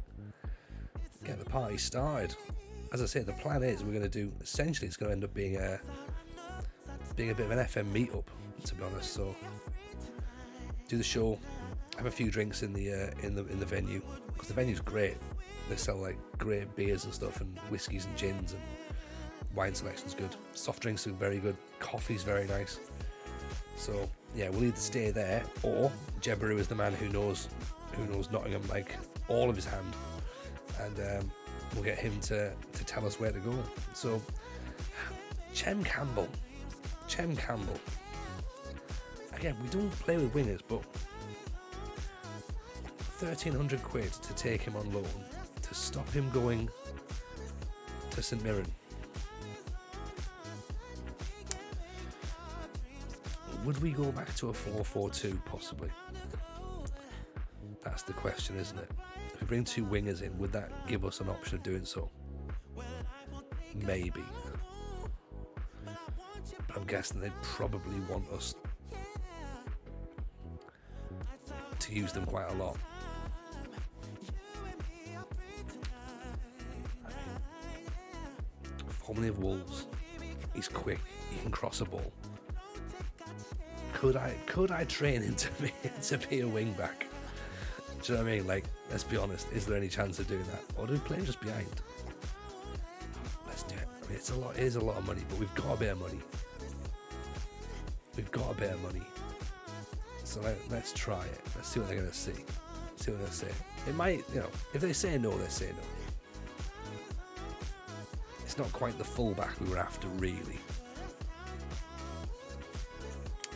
Get the party started. As I say, the plan is we're going to do, essentially it's going to end up being a bit of an FM meetup, to be honest. So do the show, have a few drinks in the venue, because the venue's great. They sell like great beers and stuff, and whiskies and gins, and wine selection's good. Soft drinks are very good. Coffee's very nice. So yeah, we'll either stay there, or Jebaru is the man who knows Nottingham like all of his hand, and we'll get him to tell us where to go. So Chem Campbell. Again, we don't play with wingers, but 1,300 quid to take him on loan to stop him going to St Mirren. Would we go back to a 4-4-2 possibly? That's the question, isn't it? If we bring two wingers in, would that give us an option of doing so? Maybe. But I'm guessing they'd probably want us to use them quite a lot. Formerly of Wolves, he's quick, he can cross a ball. Could I train him to be a wing back? Do you know what I mean? Like, let's be honest, is there any chance of doing that? Or do we play him just behind? Let's do it. I mean, it is a lot of money, but we've got a bit of money. So let's try it. Let's see what they're going to see. See what they'll say. It might, if they say no, they say no. It's not quite the fullback we were after, really.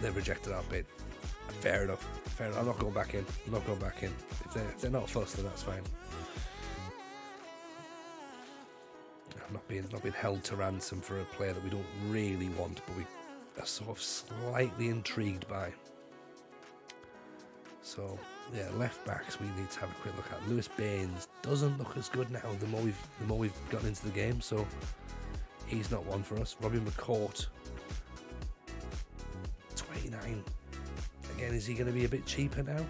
They've rejected our bid. Fair enough. I'm not going back in. If they're not fussed, then that's fine. I'm not being held to ransom for a player that we don't really want, but we are sort of slightly intrigued by. So yeah, left backs we need to have a quick look at. Lewis Baines doesn't look as good now. The more we've gotten into the game, so he's not one for us. Robbie McCourt, 29. Again, is he going to be a bit cheaper now?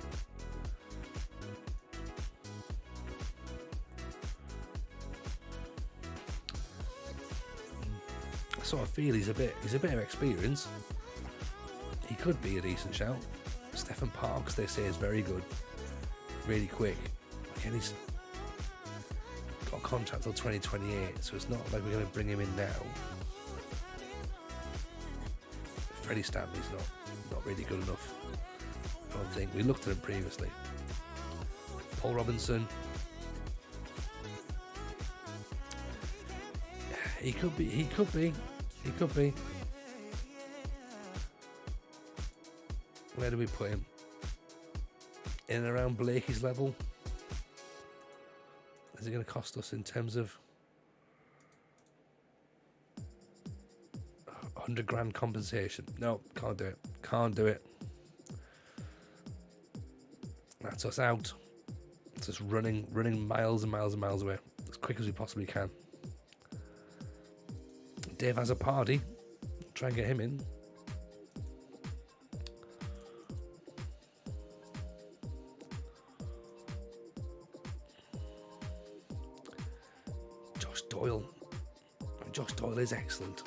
I sort of feel he's a bit of experience. He could be a decent shout. Stephen Parks, they say, is very good, really quick. Again, he's got a contract till 2028, so it's not like we're going to bring him in now. Freddie Stanley's not really good enough. I don't think. We looked at him previously. Paul Robinson. He could be. Where do we put him? In and around Blakey's level? Is it going to cost us in terms of 100 grand compensation? No, can't do it. That's us out. It's just running miles and miles and miles away as quick as we possibly can. Dave has a party. Try and get him in. Josh Doyle is excellent.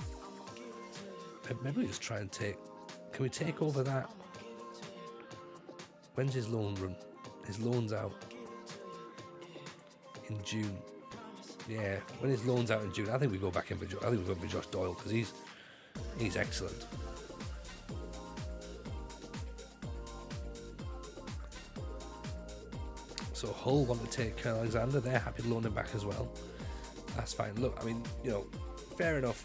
Maybe we just try and can we take over that? When's his loan run? His loan's out in June. Yeah, when his loan's out in June, I think we go back in for Josh Doyle because he's excellent. So Hull want to take Kyle Alexander. They're happy to loan him back as well. That's fine. Look, I mean, fair enough.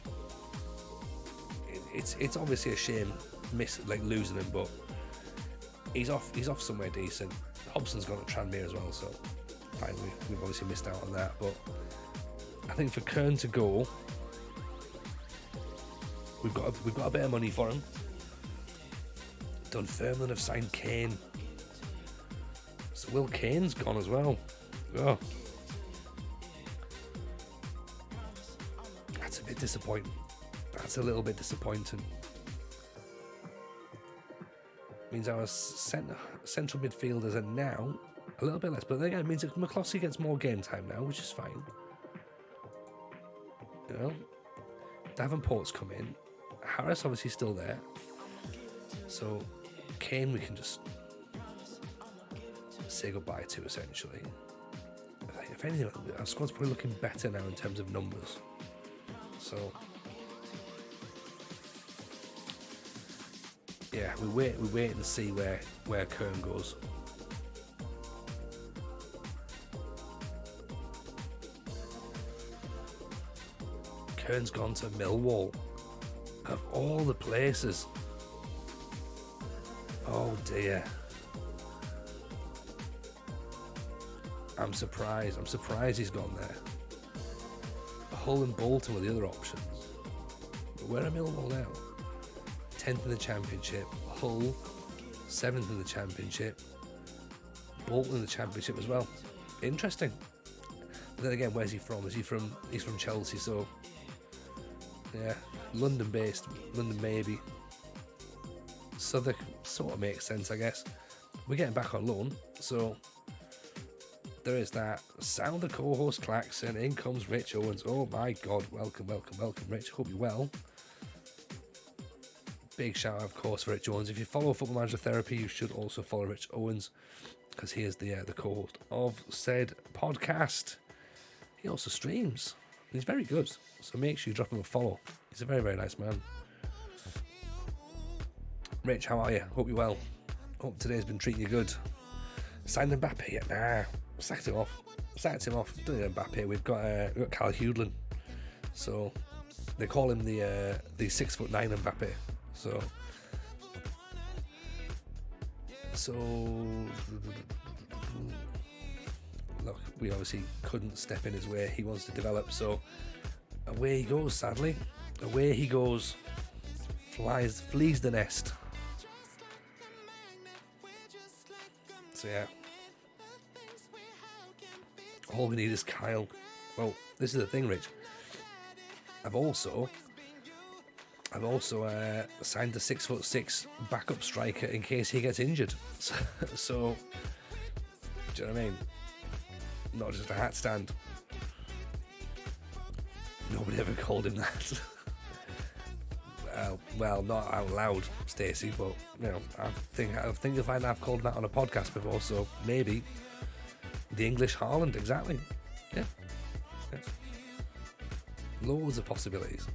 It's obviously a shame losing him, but he's off somewhere decent. Hobson's gone to Tranmere as well, so fine. We've obviously missed out on that, but I think for Kern to go, we've got a bit of money for him. Dunfermline have signed Kane, so Will Kane's gone as well. Oh. That's a bit disappointing. That's a little bit disappointing. Means our central midfielders are now a little bit less, but again, it means that McCloskey gets more game time now, which is fine. Davenport's come in. Harris obviously still there. So Kane we can just say goodbye to, essentially. If anything, our squad's probably looking better now in terms of numbers. So yeah, we wait and see where Kern goes. Kern's gone to Millwall, of all the places. Oh dear. I'm surprised he's gone there. Hull and Bolton were the other options. But where are Millwall now? 10th in the Championship. Hull, 7th in the Championship. Bolton in the Championship as well. Interesting. But then again, where's he from? He's from Chelsea, so yeah, London based, London maybe. Southwark sort of makes sense, I guess. We're getting back on loan, so there is that. Sound the co-host klaxon. In comes Rich Owens. Oh my God! Welcome, Rich. Hope you're well. Big shout out, of course, for Rich Owens. If you follow Football Manager Therapy, you should also follow Rich Owens, because he is the co-host of said podcast. He also streams. He's very good, so make sure you drop him a follow. He's a very, very nice man. Rich, how are you? Hope you're well. Hope today's been treating you good. Signed Mbappe yet? Nah, sacked him off. Don't need Mbappe. We've got Cal Hudlin. So they call him the 6'9" Mbappe. So look, we obviously couldn't step in his way. He wants to develop, so away he goes. Sadly, away he goes. Flees the nest. So yeah, all we need is Kyle. Well, this is the thing, Rich. I've also signed a 6'6" backup striker in case he gets injured. So do you know what I mean? Not just a hat stand. Nobody ever called him that. Well, not out loud, Stacey, but you know, I think you'll find I've called that on a podcast before, so maybe the English Haaland, exactly. Yeah. Loads of possibilities.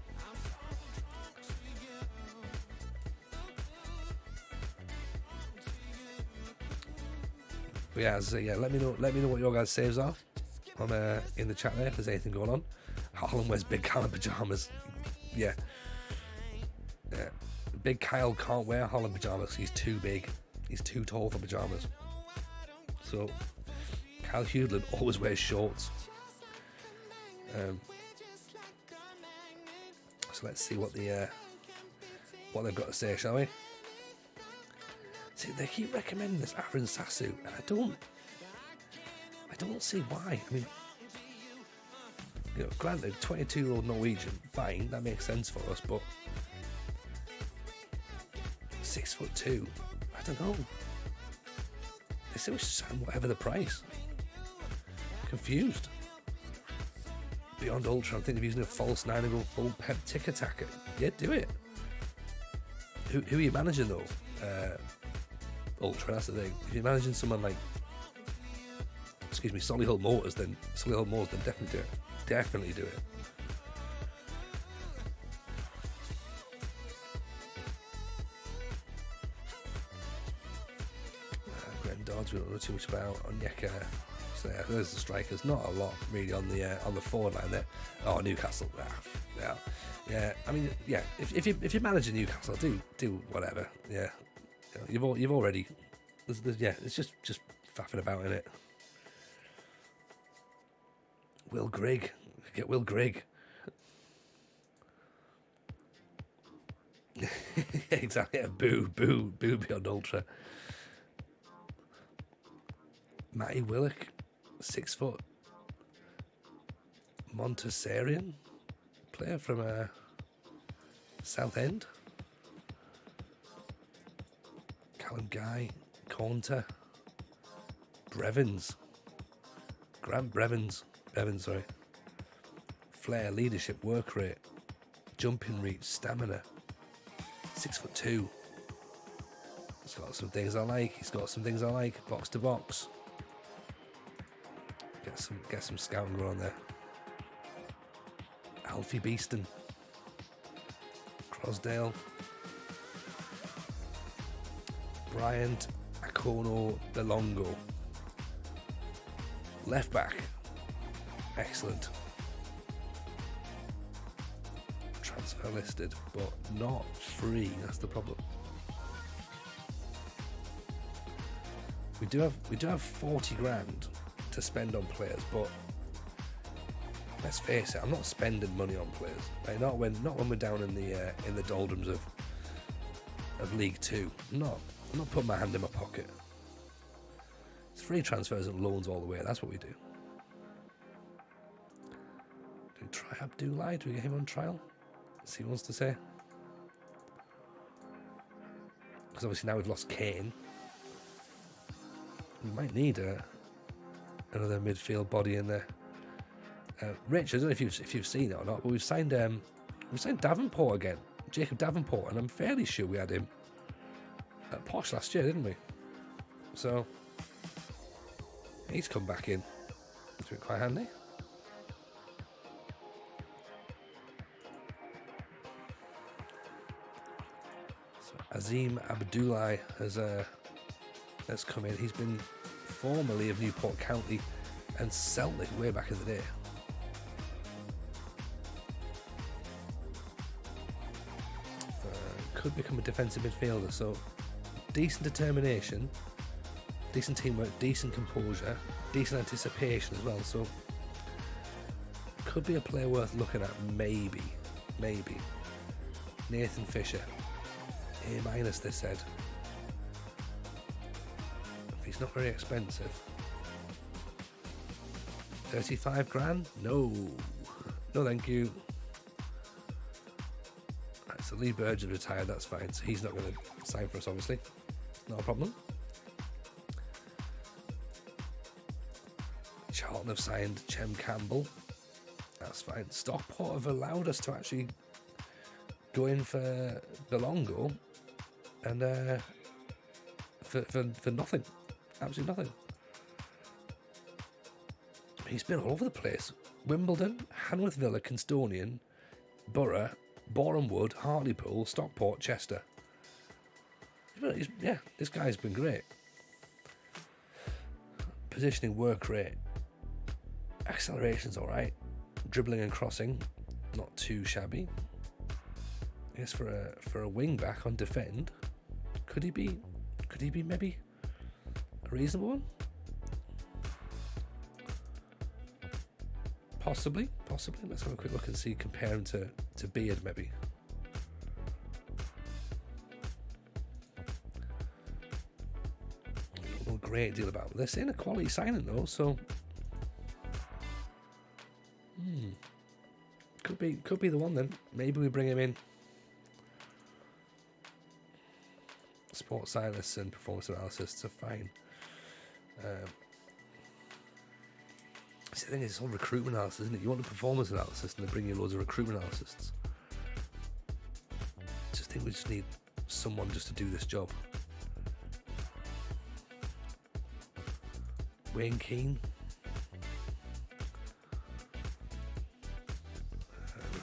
But yeah, as I say, let me know what your guys' saves are on in the chat there if there's anything going on. Haaland wears big Kyle pajamas. Yeah. Big Kyle can't wear Holland pajamas. He's too big. He's too tall for pajamas. So Kyle Hudlin always wears shorts. So let's see what they've got to say, shall we? See, they keep recommending this Aaron Sasu, and I don't see why. I mean, you know, granted, 22-year-old Norwegian, fine, that makes sense for us, but 6'2", I don't know. They say we should sign whatever the price. Confused. Beyond Ultra, I'm thinking of using a false 9 and go full Pep tick attacker. Yeah, do it. Who are you managing though? Ultra, that's the thing. If you're managing someone like, Solihull Motors, then definitely do it. Graham Dodds, we don't know too much about. Onyeka. So yeah, there's the strikers. Not a lot really on the forward line there. Oh, Newcastle. Yeah. I mean, yeah. If you're managing Newcastle, do whatever. Yeah. You've already. It's just faffing about in it. Will Grigg. Get Will Grigg. Exactly. Yeah, boo Beyond Ultra. Matty Willock, 6 foot. Montessorian player from Southend. Callum Guy, Conter, Grant Brevins, sorry. Flair, leadership, work rate, jumping reach, stamina. 6'2". He's got some things I like. Box to box. Get some scouting going on there. Alfie Beeston, Crosdale, Bryant Akono Belongo, left back, excellent. Transfer listed, but not free. That's the problem. We do have 40 grand to to spend on players, but let's face it, I'm not spending money on players. Right? Not when we're down in the doldrums of League Two. I'm not putting my hand in my pocket. It's free transfers and loans all the way. That's what we do. Do we try Abdoulaye? Do we get him on trial? See what he wants to say. Because obviously now we've lost Kane. We might need another midfield body in there. Rich, I don't know if you've seen it or not, but we've signed Davenport again, Jacob Davenport, and I'm fairly sure we had him at Posh last year, didn't we? So he's come back in. It's been quite handy. So Azim Abdoulaye has come in. He's been formerly of Newport County and Celtic way back in the day. Could become a defensive midfielder, so decent determination, decent teamwork, decent composure, decent anticipation as well, so could be a player worth looking at. Maybe Nathan Fisher, A- they said. He's not very expensive. 35 grand? No thank you. Right, so Lee Burgess retired, that's fine, so he's not going to sign for us, obviously. Not a problem. Charlton have signed Chem Campbell. That's fine. Stockport have allowed us to actually go in for Belongo and for nothing. Absolutely nothing. He's been all over the place. Wimbledon, Hanworth Villa, Kinstonian, Borough, Boreham Wood, Hartlepool, Stockport, Chester. Yeah, this guy's been great. Positioning, work rate, acceleration's all right. Dribbling and crossing, not too shabby. I guess for a wing back on defend, could he be maybe a reasonable one? Possibly. Let's have a quick look and see, compare him to Beard maybe. Not a great deal about it. They're saying a quality signing though, so could be the one then. Maybe we bring him in. Sports scientists and performance analysts are fine. See, the thing is, it's all recruitment analysis, isn't it? You want a performance analysis and they bring you loads of recruitment analysts. I just think we just need someone just to do this job. Wayne Keane.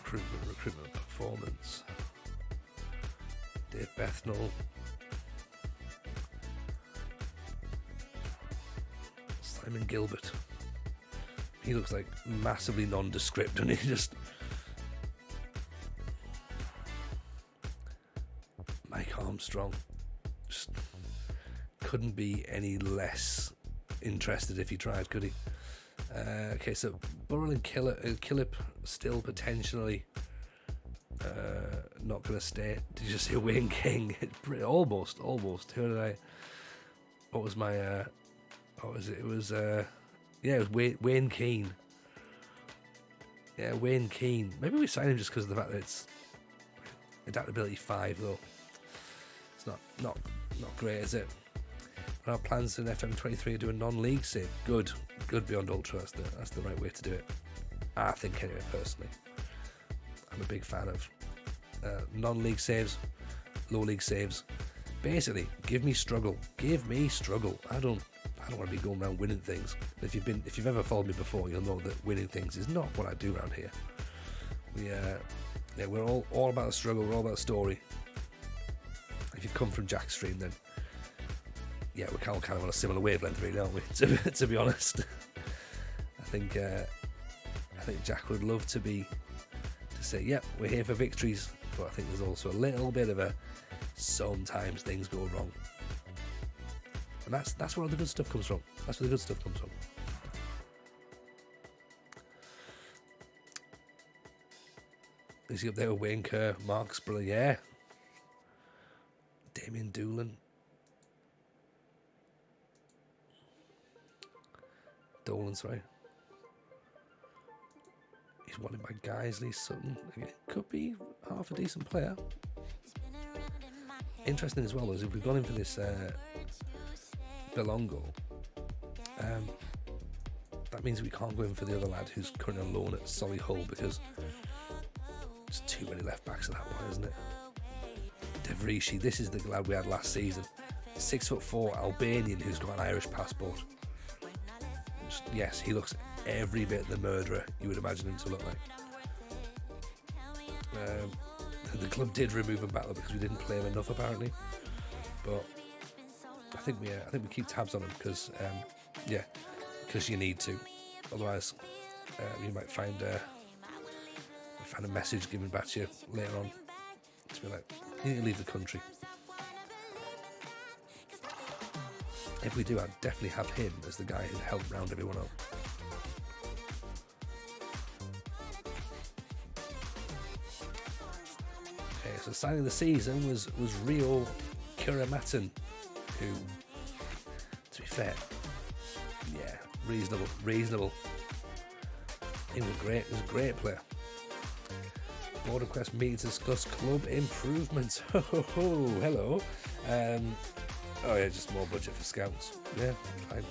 Recruitment performance. Dave Bethnal. Simon Gilbert. He looks like massively nondescript, and he just... Mike Armstrong. Just couldn't be any less interested if he tried, could he? Okay, so Burrell and Killip still potentially not going to stay. Did you see Wayne King? Almost. Who did I... What was my... what was it? It was... yeah, it was Wayne Keane. Yeah, Wayne Keane. Maybe we signed him just because of the fact that it's adaptability 5, though. It's not great, is it? Our plans in FM23 to do a non-league save. Good beyond ultra. That's the right way to do it. I think anyway, personally. I'm a big fan of non-league saves, low league saves. Basically, give me struggle. I don't want to be going around winning things. If you've ever followed me before, you'll know that winning things is not what I do around here. We're all about the struggle. We're all about the story. If you come from Jackstream, then yeah, we're kind of on a similar wavelength, really, aren't we? To be honest, I think Jack would love to say, yep, we're here for victories, but I think there's also a little bit of sometimes things go wrong. And that's where all the good stuff comes from. Is he up there with Wayne Kerr, Mark Spiller? Yeah. Damien Dolan. Dolan, sorry. He's wanted by Geisley, Sutton. Again, could be half a decent player. Interesting as well, is if we've gone in for this Belongo, that means we can't go in for the other lad who's currently on loan at Solihull because there's too many left backs of that one, isn't it? Devrishi, this is the lad we had last season. 6'4" Albanian who's got an Irish passport. Yes, he looks every bit the murderer you would imagine him to look like. The club did remove him back though because we didn't play him enough apparently. But I think we keep tabs on him because because you need to. Otherwise, you might find a message given back to you later on to be like, you need to leave the country. If we do, I'd definitely have him as the guy who helped round everyone up. Okay, so signing of the season was Rio Kirimatin, who, to be fair, yeah, reasonable. He was great. He was a great player. Board request meeting to discuss club improvements. Hello. Oh yeah, just more budget for scouts. Yeah, fine.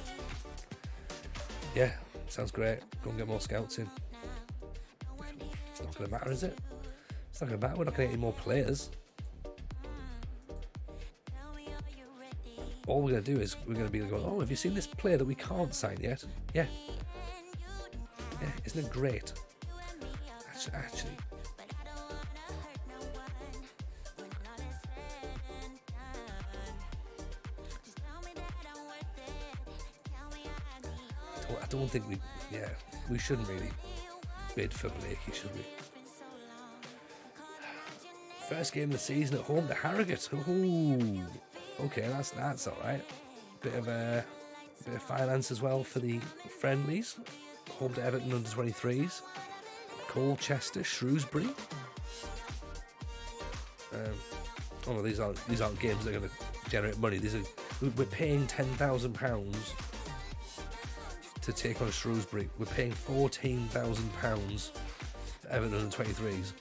Yeah, sounds great. Go and get more scouts in. It's not going to matter, is it? It's not going to matter. We're not going to get any more players. All we're going to do is we're going to be going, oh, have you seen this player that we can't sign yet? Yeah. Yeah, isn't it great? Actually. I don't think we shouldn't really bid for Blakey, should we? First game of the season at home to Harrogate. Ooh, okay, that's all right. Bit of finance as well for the friendlies. Home to Everton under 23s. Colchester, Shrewsbury. These aren't games that are going to generate money. We're paying £10,000 to take on Shrewsbury. We're paying £14,000 for Everton under 23s.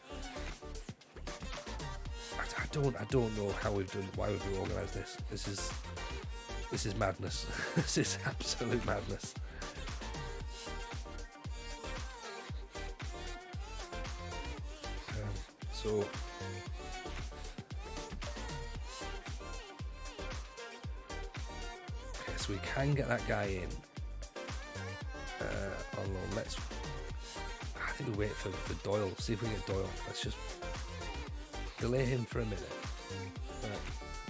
I don't know how we've done. Why we've organised this. This is madness. This is absolute madness. So we can get that guy in. I think we wait for Doyle. See if we get Doyle. Let's just delay him for a minute.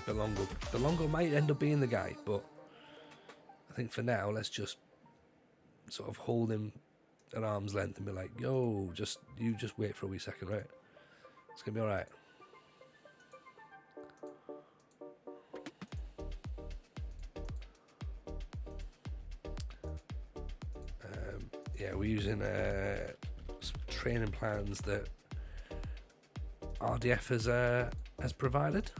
Belongo might end up being the guy, but I think for now let's just sort of hold him at arm's length and be like, yo, you just wait for a wee second, right? It's gonna be all right. We're using some training plans that RDF has provided.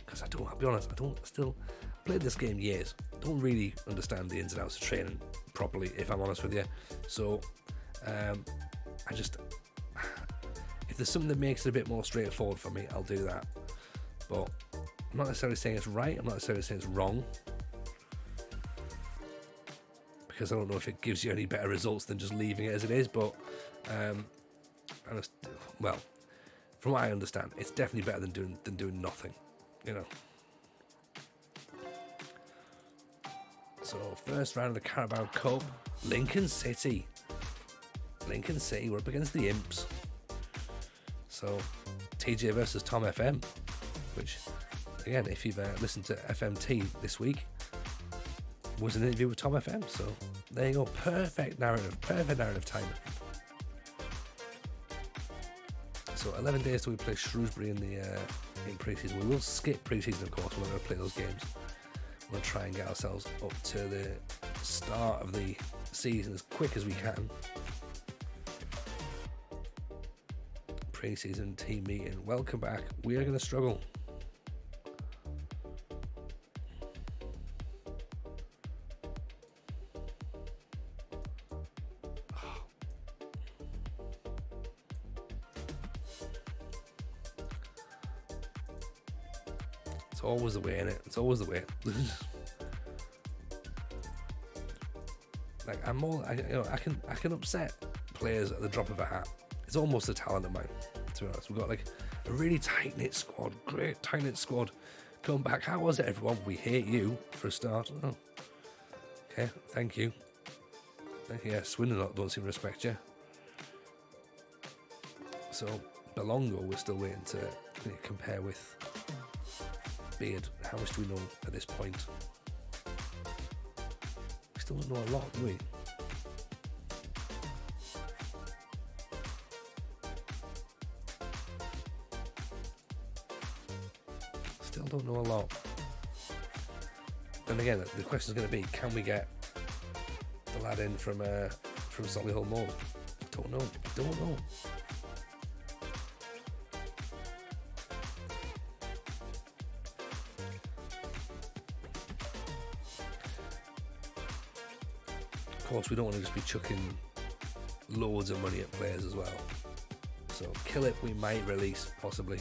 Because I'll be honest, I played this game years. Don't really understand the ins and outs of training properly, if I'm honest with you. So, if there's something that makes it a bit more straightforward for me, I'll do that. But I'm not necessarily saying it's right. I'm not necessarily saying it's wrong. Because I don't know if it gives you any better results than just leaving it as it is, but from what I understand, it's definitely better than doing nothing, you know. So first round of the Carabao Cup, Lincoln City, we're up against the Imps. So TJ versus Tom FM, which again, if you've listened to FMT this week, was an interview with Tom FM, so there you go. Perfect narrative timing. So 11 days till we play Shrewsbury in pre-season. We will skip pre-season, of course. We're not going to play those games. We're going to try and get ourselves up to the start of the season as quick as we can. pre-season team meeting. Welcome back. We are going to struggle. It's always the way, innit? It's always the way. Like I can upset players at the drop of a hat. It's almost a talent of mine, to be honest. We've got like a really tight-knit squad, great tight-knit squad. Come back. How was it, everyone? We hate you for a start. Oh. Okay, thank you. Yeah, Swindon don't seem to respect you. So Belongo, we're still waiting to compare with. Beard, how much do we know at this point? We still don't know a lot, do we? Still don't know a lot. And again, the question is going to be: can we get the lad in from Solihull Moors? Don't know. Don't know. Of course, we don't want to just be chucking loads of money at players as well. So Killip we might release, possibly.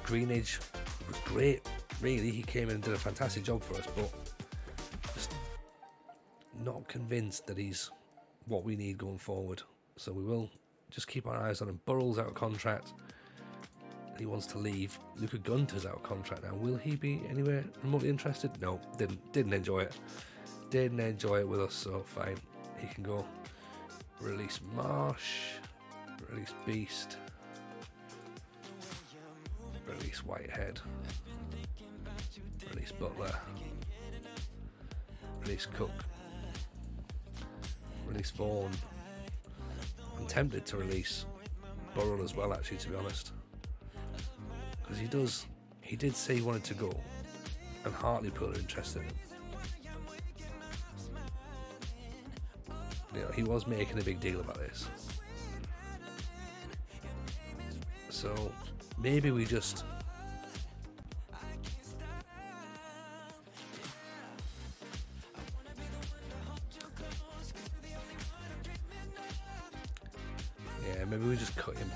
Greenidge was great, really. He came in and did a fantastic job for us, but just not convinced that he's what we need going forward. So we will just keep our eyes on him. Burrell's out of contract. He wants to leave. Luca Gunter's out of contract now. Will he be anywhere remotely interested? No, didn't enjoy it. Didn't enjoy it with us, so fine. He can go. Release Marsh. Release Beast. Release Whitehead. Release Butler. Release Cook. Release Vaughan. I'm tempted to release Burrell as well, actually, to be honest. Because he did say he wanted to go. And Hartlepool are interested in him. You know, he was making a big deal about this. So maybe we just maybe we just cut him.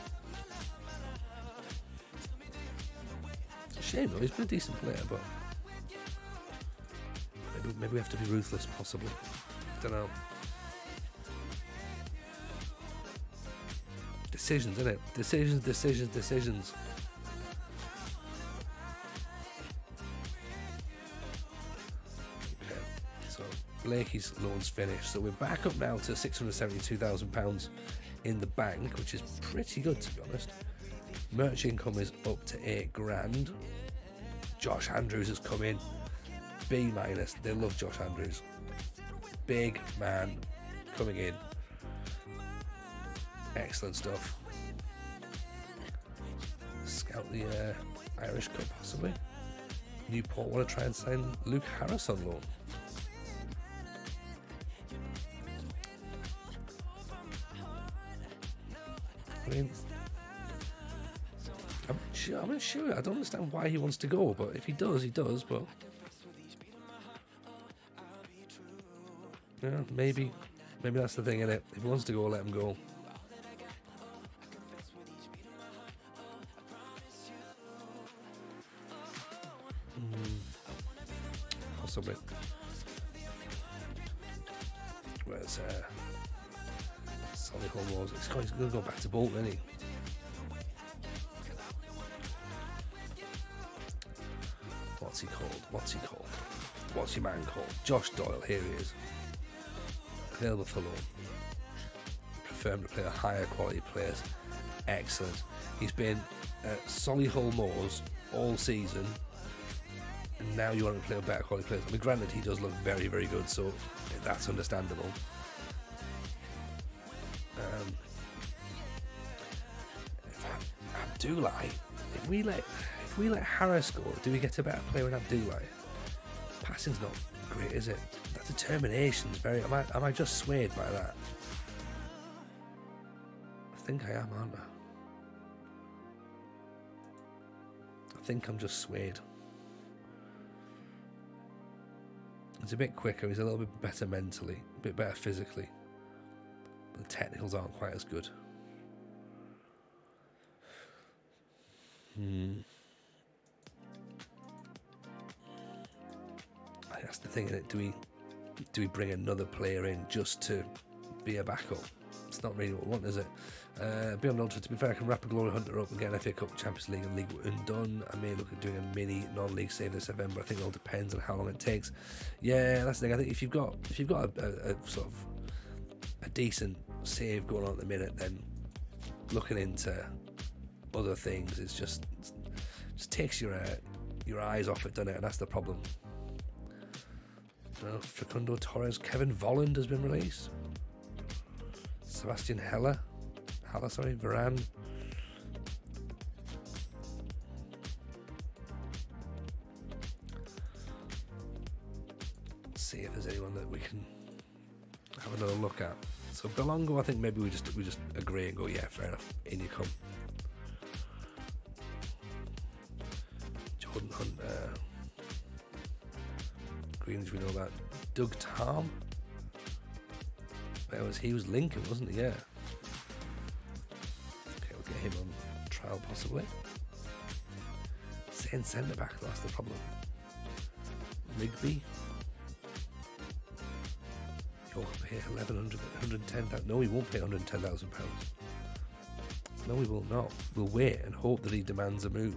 It's a shame though, he's been a decent player, but maybe we have to be ruthless, possibly. Don't know. Decisions, innit? Decisions. Okay, so Blakey's loan's finished. So we're back up now to £672,000 in the bank, which is pretty good, to be honest. Merch income is up to £8,000. Josh Andrews has come in. B-. They love Josh Andrews. Big man coming in. Excellent stuff. Scout the Irish Cup, possibly. Newport want to try and sign Luke Harris on loan. I mean, I'm not sure. I don't understand why he wants to go, but if he does, he does. But yeah, maybe that's the thing, innit? If he wants to go, let him go. Possibly. Where's Solihull Moors? He's going to go back to Bolton, isn't he? What's he called? What's your man called? Josh Doyle. Here he is. Available for loan. Prefer him to play a higher quality players. Excellent. He's been at Solihull Moors all season. And now you want to play a better quality players. I mean, granted, he does look very, very good, so that's understandable. Abdoulaye, if we let Harris go, do we get a better player than Abdoulaye? Passing's not great, is it? That determination's very. Am I just swayed by that? I think I am, aren't I? think I'm just swayed. He's a bit quicker, he's a little bit better mentally, a bit better physically. But the technicals aren't quite as good. That's the thing, isn't it? Do we bring another player in just to be a backup? It's not really what we want, is it? Beyond Ultra, to be fair, I can wrap a Glory Hunter up and get an FA Cup, Champions League and League undone. I may look at doing a mini non-league save this November. I think it all depends on how long it takes. Yeah, that's the thing. I think if you've got a sort of a decent save going on at the minute, then looking into other things is just takes your eyes off it, doesn't it? And that's the problem. Facundo Torres, Kevin Volland has been released. Sebastian Haller, Varane. See if there's anyone that we can have another look at. So Belongo, I think maybe we just agree and go, yeah, fair enough, in you come. Jordan Hunt, Greens we know about. Doug Tarm. He was Lincoln, wasn't he? Yeah. Okay, we'll get him on trial possibly. Saying centre back, that's the problem. Rigby. You'll pay 110,000. No, he won't pay £110,000. No, we will not. We'll wait and hope that he demands a move.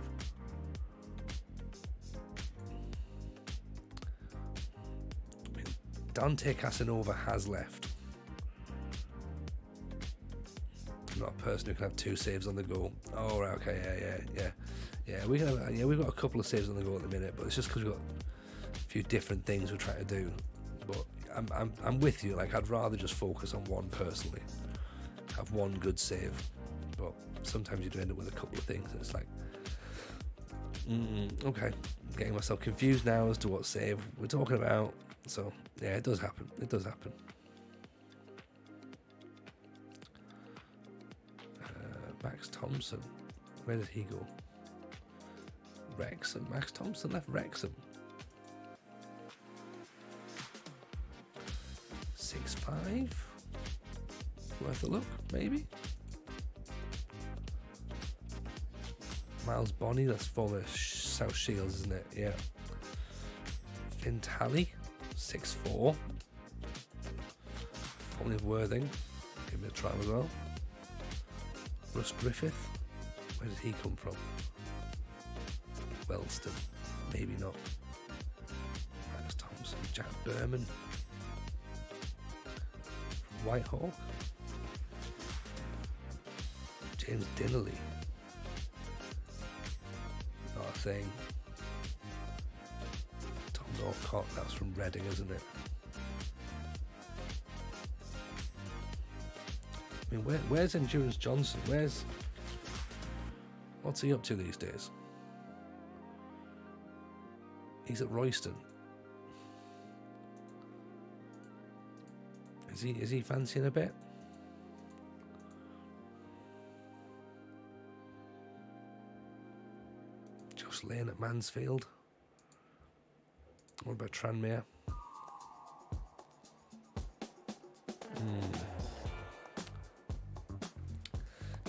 I mean, Dante Casanova has left. I'm not a person who can have 2 saves on the go. Oh, right, okay, yeah. We've got a couple of saves on the go at the minute, but it's just because we've got a few different things we're trying to do. But I'm with you. Like, I'd rather just focus on one personally, have one good save. But sometimes you do end up with a couple of things, and it's like, okay, I'm getting myself confused now as to what save we're talking about. So yeah, it does happen. Max Thompson, where did he go? Wrexham. Max Thompson left Wrexham. 6'5", worth a look, maybe. Miles Bonney, that's former South Shields, isn't it? Yeah. Finn Talley, 6'4", formerly of Worthing. Give me a try as well. Russ Griffith, where did he come from? Wellston, maybe not. Max Thompson, Jack Berman, Whitehawk, James Dinnerly, not a thing. Tom Northcott, that's from Reading, isn't it? I mean, where's Endurance Johnson? What's he up to these days? He's at Royston. Is he fancying a bit? Josh Lane at Mansfield. What about Tranmere?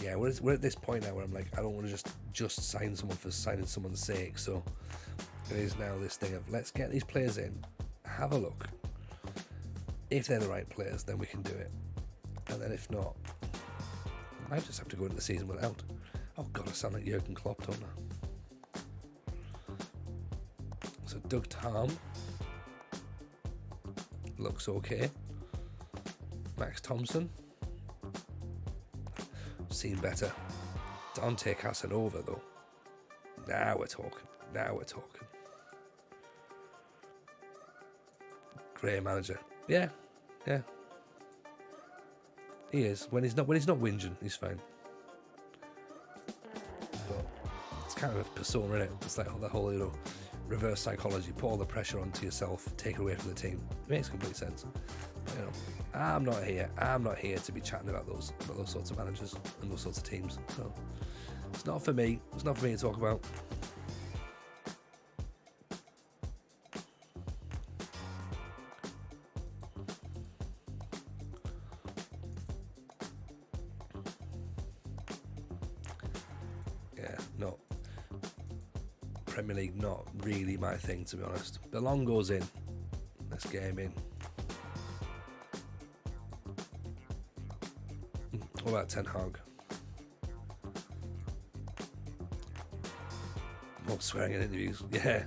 Yeah, we're at this point now where I'm like, I don't want to just sign someone for signing someone's sake. So it is now this thing of, let's get these players in, have a look. If they're the right players, then we can do it. And then if not, I might just have to go into the season without. Oh God, I sound like Jurgen Klopp, don't I? So Doug Tarm looks okay. Max Thompson, seen better. Dante Casanova though. Now we're talking. Great manager. Yeah. He is. When he's not whinging, he's fine. But it's kind of a persona, isn't it? It's like the whole, reverse psychology. Put all the pressure onto yourself, take it away from the team. It makes complete sense. But, I'm not here to be chatting about those sorts of managers and those sorts of teams. So it's not for me. It's not for me to talk about. not Premier League, not really my thing, to be honest. Belong goes in. Let's get him in. What about Ten Hag? More swearing in interviews. Yeah.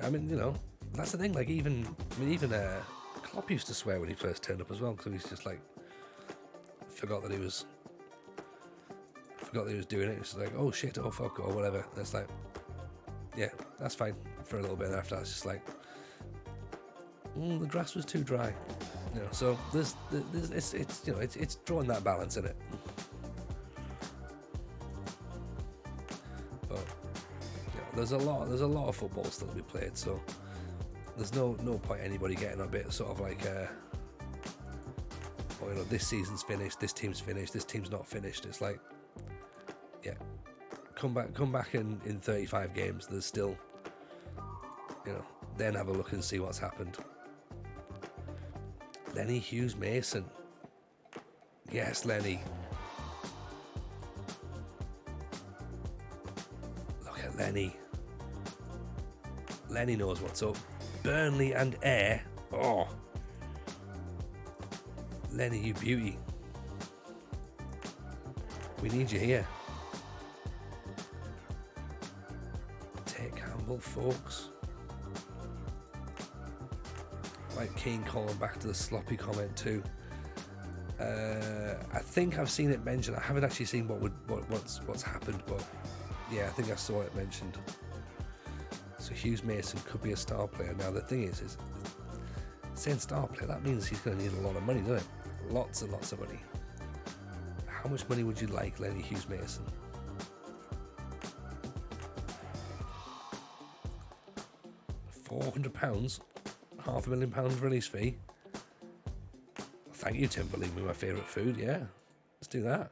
I mean, you know, that's the thing. Like, even Klopp used to swear when he first turned up as well, because he's just like forgot that he was doing it. It's like, oh shit, oh fuck, or whatever. And it's like, yeah, that's fine for a little bit. After that, it's just like, the grass was too dry. You know, so there's it's you know, it's drawing that balance in it. But you know, there's a lot of football still to be played, so there's no point anybody getting a bit sort of like oh, you know, this season's finished, this team's finished, this team's not finished. It's like, yeah, come back in 35 games, there's still, you know, then have a look and see what's happened. Lenny Hughes Mason. Yes, Lenny. Look at Lenny. Lenny knows what's up. Burnley and Ayr. Oh. Lenny, you beauty. We need you here. Take Campbell, folks. Like Keane calling back to the sloppy comment too. I think I've seen it mentioned. I haven't actually seen what's happened, but yeah, I think I saw it mentioned. So Hughes Mason could be a star player. Now the thing is saying star player, that means he's going to need a lot of money, doesn't it? Lots and lots of money. How much money would you like, Lenny Hughes Mason? £400? £500,000 release fee. Thank you, Tim, for leaving me my favourite food. Yeah, let's do that.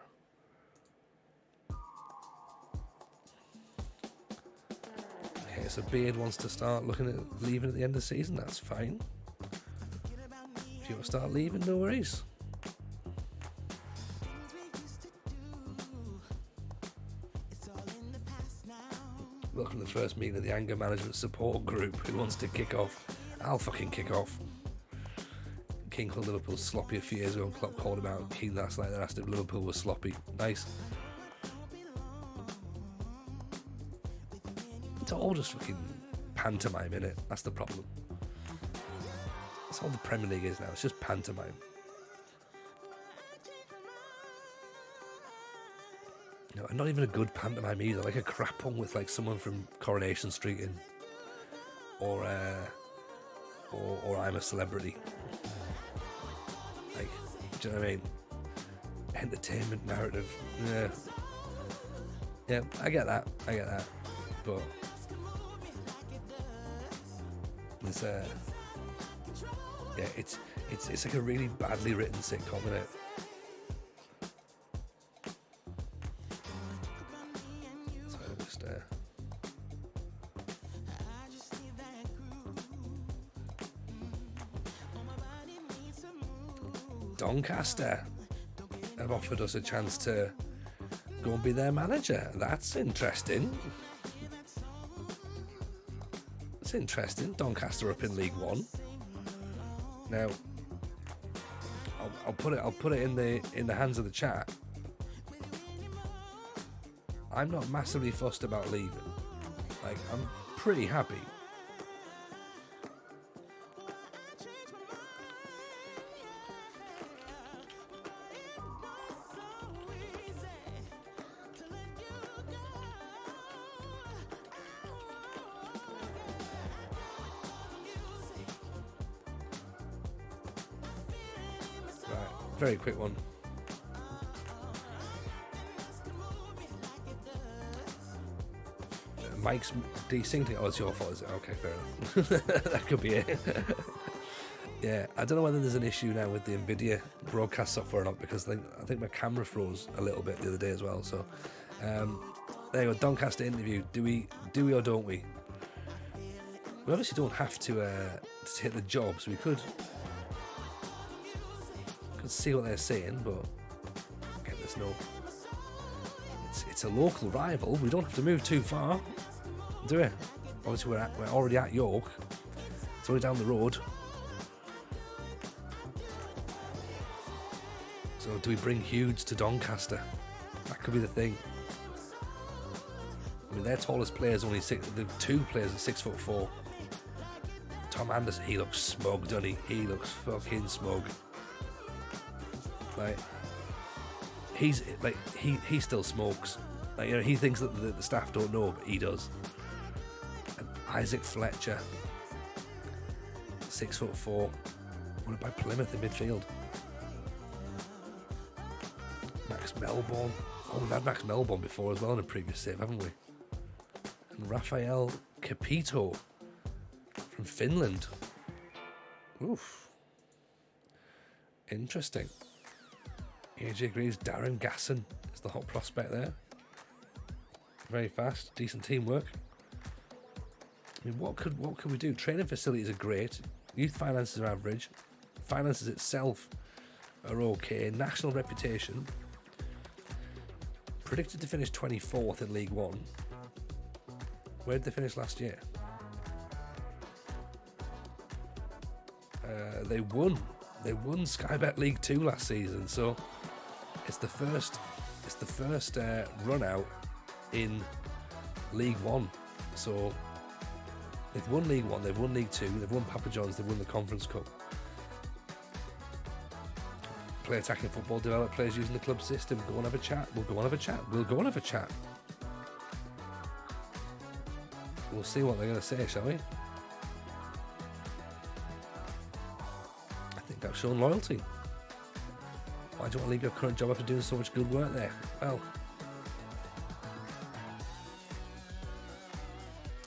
Okay, so Beard wants to start looking at leaving at the end of the season. That's fine. If you want to start leaving, no worries. Welcome to the first meeting of the anger management support group. Who wants to kick off? I'll fucking kick off. King called Liverpool sloppy a few years ago, and Klopp called him out. King last night and asked if Liverpool was sloppy. Nice. It's all just fucking pantomime, innit? That's the problem. That's all the Premier League is now. It's just pantomime. No, and not even a good pantomime either. Like a crap one with like someone from Coronation Street in, or I'm a Celebrity. Like, do you know what I mean? Entertainment narrative. Yeah, I get that. But there's yeah, it's like a really badly written sitcom, isn't it? So just Doncaster have offered us a chance to go and be their manager. That's interesting. It's interesting. Doncaster up in League One. Now, I'll put it in the hands of the chat. I'm not massively fussed about leaving. Like, I'm pretty happy. Very quick one. Mike's desyncing. Oh, it's your fault, is it? Okay, fair enough. That could be it. Yeah, I don't know whether there's an issue now with the NVIDIA broadcast software or not, because I think my camera froze a little bit the other day as well. So, there you go. Doncaster interview. Do we or don't we? We obviously don't have to hit the job, so we could see what they're saying, but again, there's it's a local rival. We don't have to move too far, do we? Obviously, we're already at York. It's only down the road. So do we bring Hughes to Doncaster? That could be the thing. I mean, their tallest player is only the two players are 6'4". Tom Anderson, he looks smug, doesn't he? He looks fucking smug. Like, he still smokes. Like, you know, he thinks that the staff don't know, but he does. And Isaac Fletcher, 6'4", wanted by Plymouth in midfield. Max Melbourne. Oh, we've had Max Melbourne before as well in a previous save, haven't we? And Rafael Capito from Finland. Oof. Interesting. AJ agrees Darren Gasson is the hot prospect there. Very fast, decent teamwork. I mean, what could we do? Training facilities are great. Youth finances are average. Finances itself are okay. National reputation. Predicted to finish 24th in League One. Where did they finish last year? They won. They won Sky Bet League 2 last season, so it's the first run out in League One. So they've won League One, they've won League Two, they've won Papa John's, they've won the Conference Cup. Play attacking football, develop players using the club system. Go and have a chat. We'll go and have a chat. We'll go and have a chat. We'll see what they're going to say, shall we? I think that's shown loyalty. Why do you want to leave your current job after doing so much good work there? Well,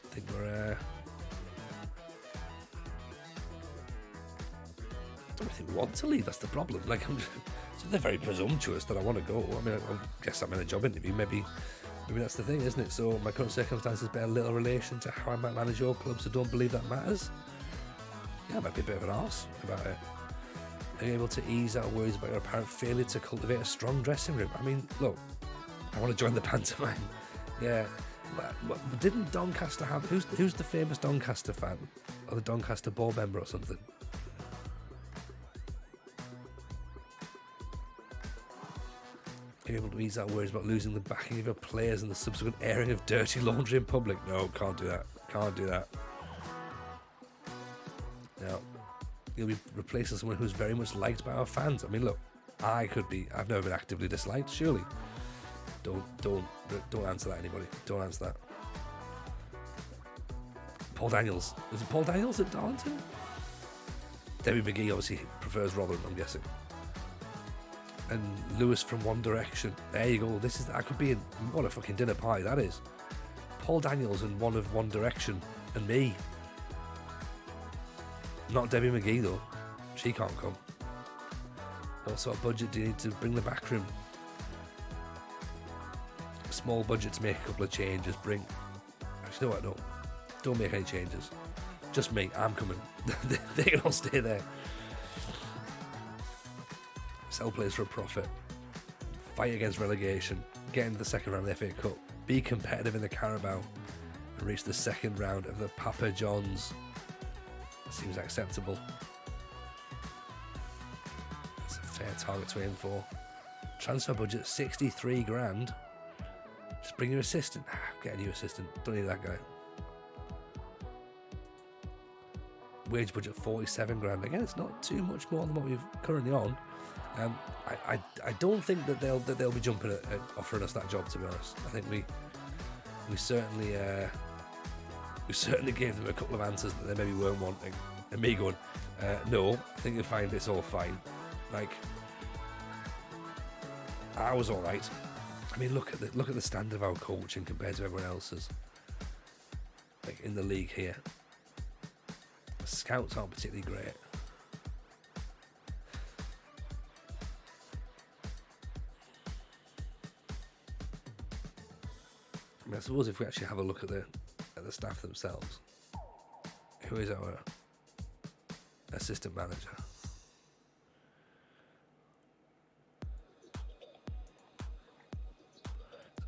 I think we're... I don't think we want to leave, that's the problem. Like, so they're very presumptuous that I want to go. I mean, I guess I'm in a job interview. Maybe that's the thing, isn't it? So my current circumstances bear little relation to how I might manage your club, so don't believe that matters. Yeah, I might be a bit of an arse about it. Are you able to ease our worries about your apparent failure to cultivate a strong dressing room? I mean, look, I want to join the pantomime. Yeah. But didn't Doncaster have... Who's the famous Doncaster fan? Or the Doncaster board member or something? Are you able to ease our worries about losing the backing of your players and the subsequent airing of dirty laundry in public? No, can't do that. Can't do that. No. You'll be replacing someone who's very much liked by our fans. I mean, look, I've never been actively disliked, surely. Don't answer that, anybody. Don't answer that. Paul Daniels. Is it Paul Daniels at Darlington? Debbie McGee obviously prefers Rotherham, I'm guessing. And Lewis from One Direction. There you go. That could be what a fucking dinner party that is. Paul Daniels and one of One Direction and me. Not Debbie McGee though. She can't come. What sort of budget do you need to bring the back room? A small budget to make a couple of changes. Actually, no, what? No. Don't make any changes. Just me. I'm coming. They can all stay there. Sell players for a profit. Fight against relegation. Get into the second round of the FA Cup. Be competitive in the Carabao. And reach the second round of the Papa John's. Seems acceptable. It's a fair target to aim for. Transfer budget 63 grand. Just bring your assistant. Get a new assistant. Don't need that guy. Wage budget 47 grand. Again, it's not too much more than what we're currently on. I don't think that they'll be jumping at offering us that job, to be honest. I think we certainly gave them a couple of answers that they maybe weren't wanting, and me going, no, I think you'll find it's all fine. Like, I was all right. I mean, look at the standard of our coaching compared to everyone else's. Like in the league here, the scouts aren't particularly great. I mean, I suppose if we actually have a look at the staff themselves, who is our assistant manager?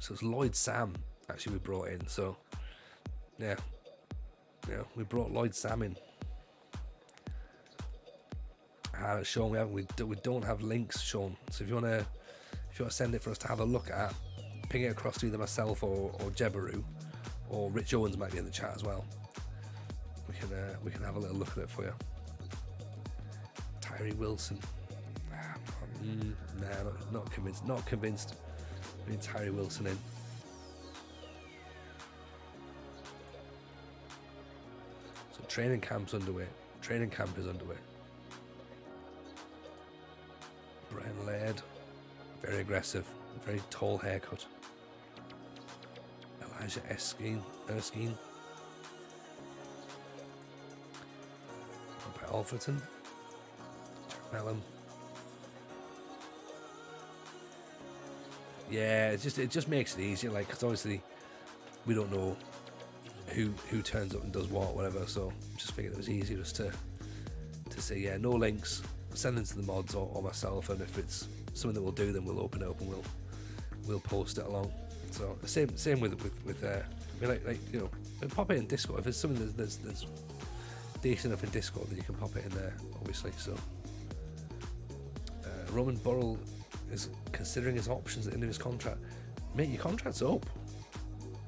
So it's Lloyd Sam actually we brought in. So yeah, we brought Lloyd Sam in. And Sean, we don't have links, Sean. So if you wanna send it for us to have a look at, ping it across to either myself or Jebaru, or Rich Owens might be in the chat as well. We can have a little look at it for you. Tyree Wilson. Nah, not convinced. Not convinced. We need Tyree Wilson in. So training camp's underway. Training camp is underway. Brian Laird, very aggressive, very tall haircut. Elijah Erskine. Robert Alfreton. Jack Mellon. Yeah, it just makes it easier, like, because obviously we don't know who turns up and does what, whatever. So just figured it was easier just to say, yeah, no links, send them to the mods or myself, and if it's something that we'll do, then we'll open it up and we'll post it along. So the same with I mean, like you know, pop it in Discord if it's something that's decent enough in Discord, then you can pop it in there, obviously. So Roman Burrell is considering his options at the end of his contract. Mate, your contract's up.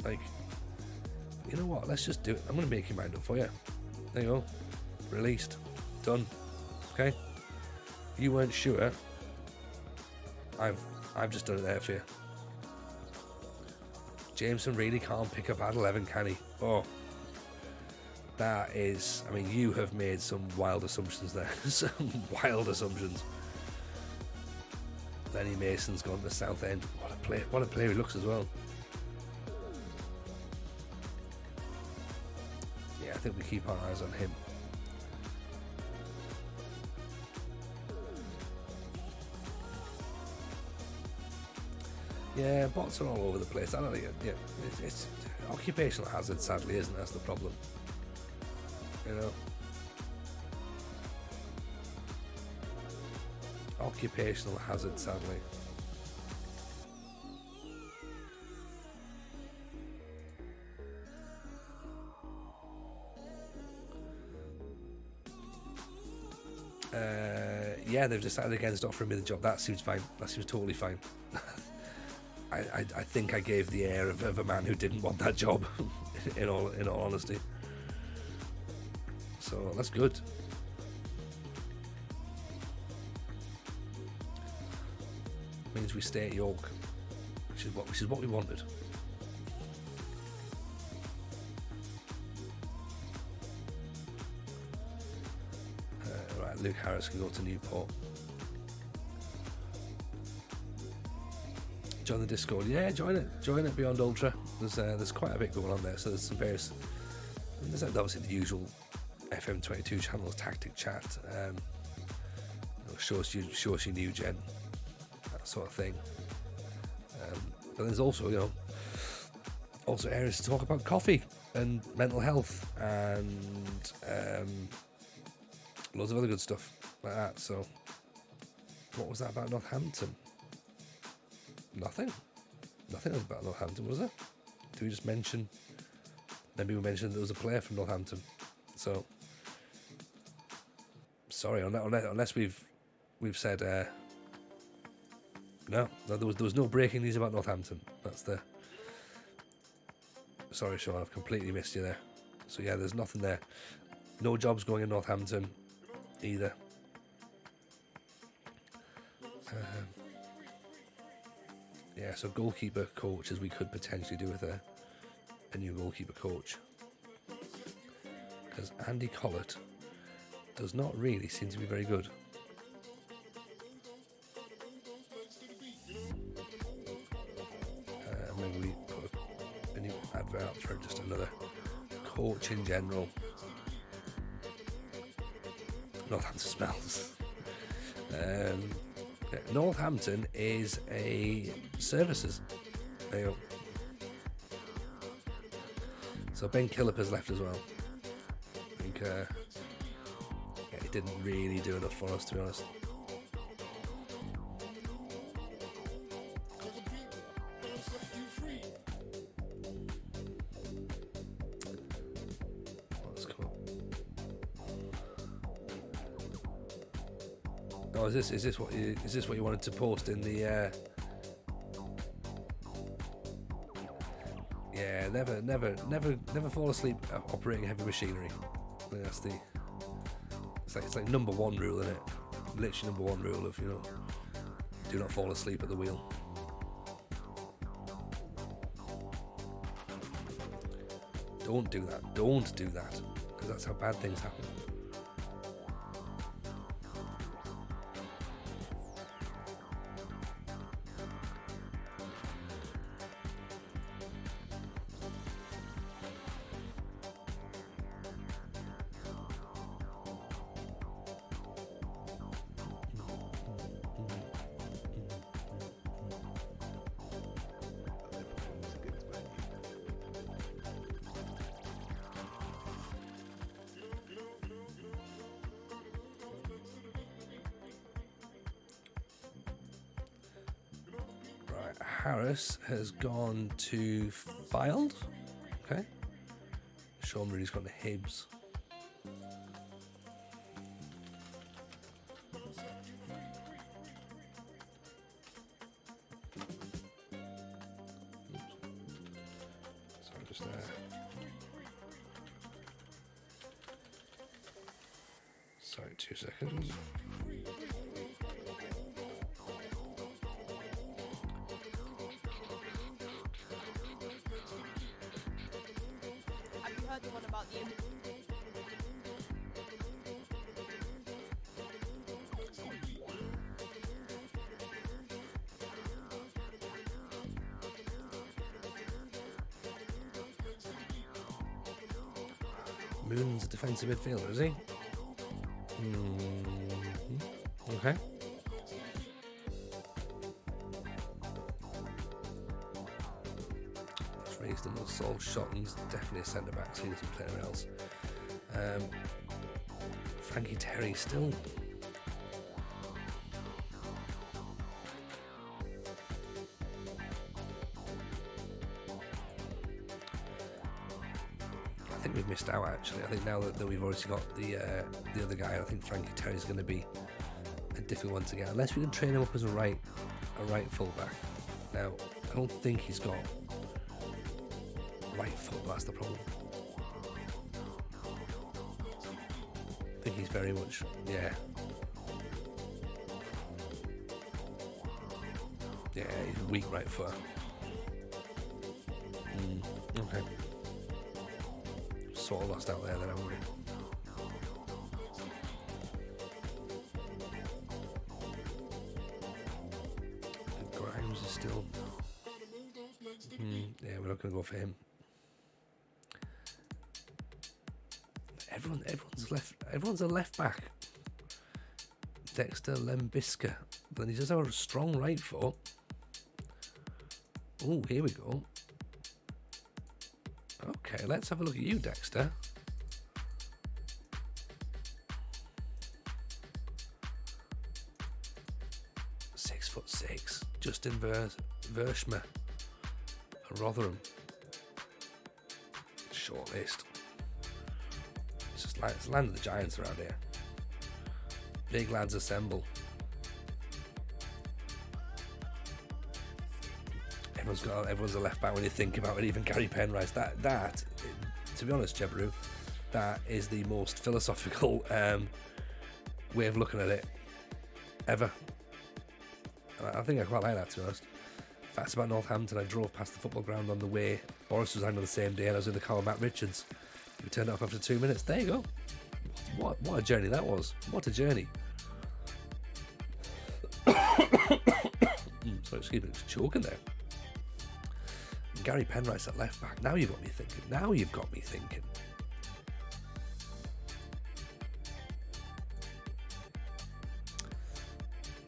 Like, you know what? Let's just do it. I'm going to make your mind up for you. There you go. Released. Done. Okay. You weren't sure. I've just done it there for you. Jameson really can't pick up at 11, can he? Oh, that is. I mean, you have made some wild assumptions there. Some wild assumptions. Lenny Mason's gone to the South End. What a player he looks as well. Yeah, I think we keep our eyes on him. Yeah, bots are all over the place. I don't think it's occupational hazard, sadly, isn't it? That's the problem. You know, occupational hazard, sadly. Yeah, they've decided against offering me the job. That seems fine. That seems totally fine. I think I gave the air of a man who didn't want that job, in all honesty. So that's good. Means we stay at York, which is what we wanted. Right, Luke Harris can go to Newport. Join the Discord. Yeah, join it. Beyond Ultra. There's quite a bit going on there. So there's some various. There's obviously the usual FM22 channels, tactic chat, shows you new gen, that sort of thing. But there's also also areas to talk about coffee and mental health and loads of other good stuff like that. So what was that about Northampton? Nothing about Northampton, was it? Did we just mention? Maybe we mentioned there was a player from Northampton. So sorry, unless we've said no. There was no breaking news about Northampton. That's the. Sorry, Sean, I've completely missed you there. So yeah, there's nothing there. No jobs going in Northampton either. Yeah, so goalkeeper coaches we could potentially do with a new goalkeeper coach, because Andy Collett does not really seem to be very good. Maybe we put a new advert out for just another coach in general. Northampton smells. Northampton is a services. There you go. So Ben Killip has left as well. I think he didn't really do enough for us, to be honest. Oh, is this what you wanted to post in the? Yeah, never fall asleep operating heavy machinery. I think that's it's like number one rule, isn't it? Literally number one rule of do not fall asleep at the wheel. Don't do that. Don't do that, because that's how bad things happen. Harris has gone to Fylde. Okay. Sean Rooney's gone to Hibs. Sorry, just sorry, 2 seconds. The one about the Moon's a defensive midfielder, is he? Okay. Raised him on Saul Shotton's definitely a centre back, seen some player else. Frankie Terry still. I think we've missed out actually. I think now that we've already got the other guy, I think Frankie Terry's going to be a difficult one to get, unless we can train him up as a right fullback. Now, I don't think he's got right foot, that's the problem. I think he's very much, yeah, he's a weak right foot. Okay. Sort of lost out there then, haven't we? Grimes is still. Yeah, we're not going to go for him. Everyone's a left back. Dexter Lembisca. But then he does have a strong right foot. Oh, here we go. Okay, let's have a look at you, Dexter. .6'6". Justin Verschmer. Rotherham. Short list. It's land of the giants around here. Big lads assemble. Everyone's a left back when you think about it. Even Gary Penrice. That, to be honest, Jebaru, that is the most philosophical way of looking at it ever. I think I quite like that, to be honest. Facts about Northampton: I drove past the football ground on the way. Boris was on the same day, and I was in the car with Matt Richards. We turned it off after 2 minutes. There you go. What a journey that was. What a journey. Sorry, excuse me, just choking there. And Gary Penrice at left back. Now you've got me thinking.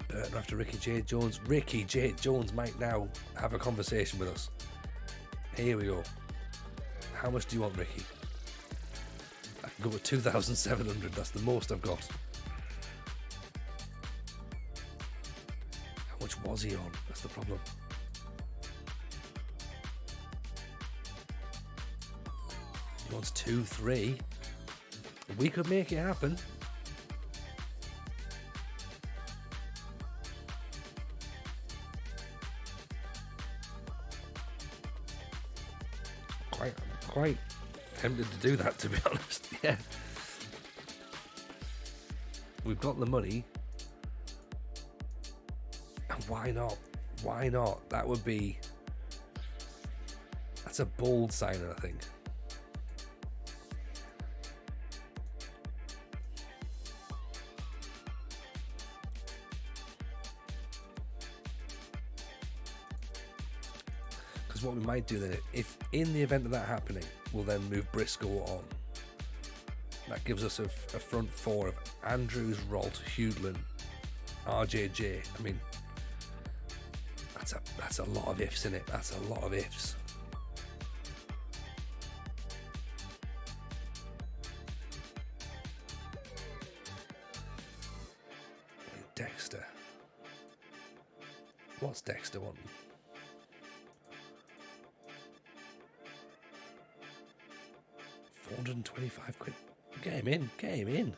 Burton after Ricky J. Jones. Ricky J. Jones might now have a conversation with us. Here we go. How much do you want, Ricky? I can go with 2,700. That's the most I've got. How much was he on? That's the problem. He wants 2-3. We could make it happen. quite tempted to do that, to be honest. Yeah. We've got the money. And why not? Why not? That's a bold signing, I think. Because what we might do then, if in the event of that happening, we'll then move Briscoe on. That gives us a front four of Andrews, Rolt, Hughlin, RJJ. I mean, that's a lot of ifs in it. That's a lot of ifs. Dexter. What's Dexter wanting? £425. Get him in. Get him in.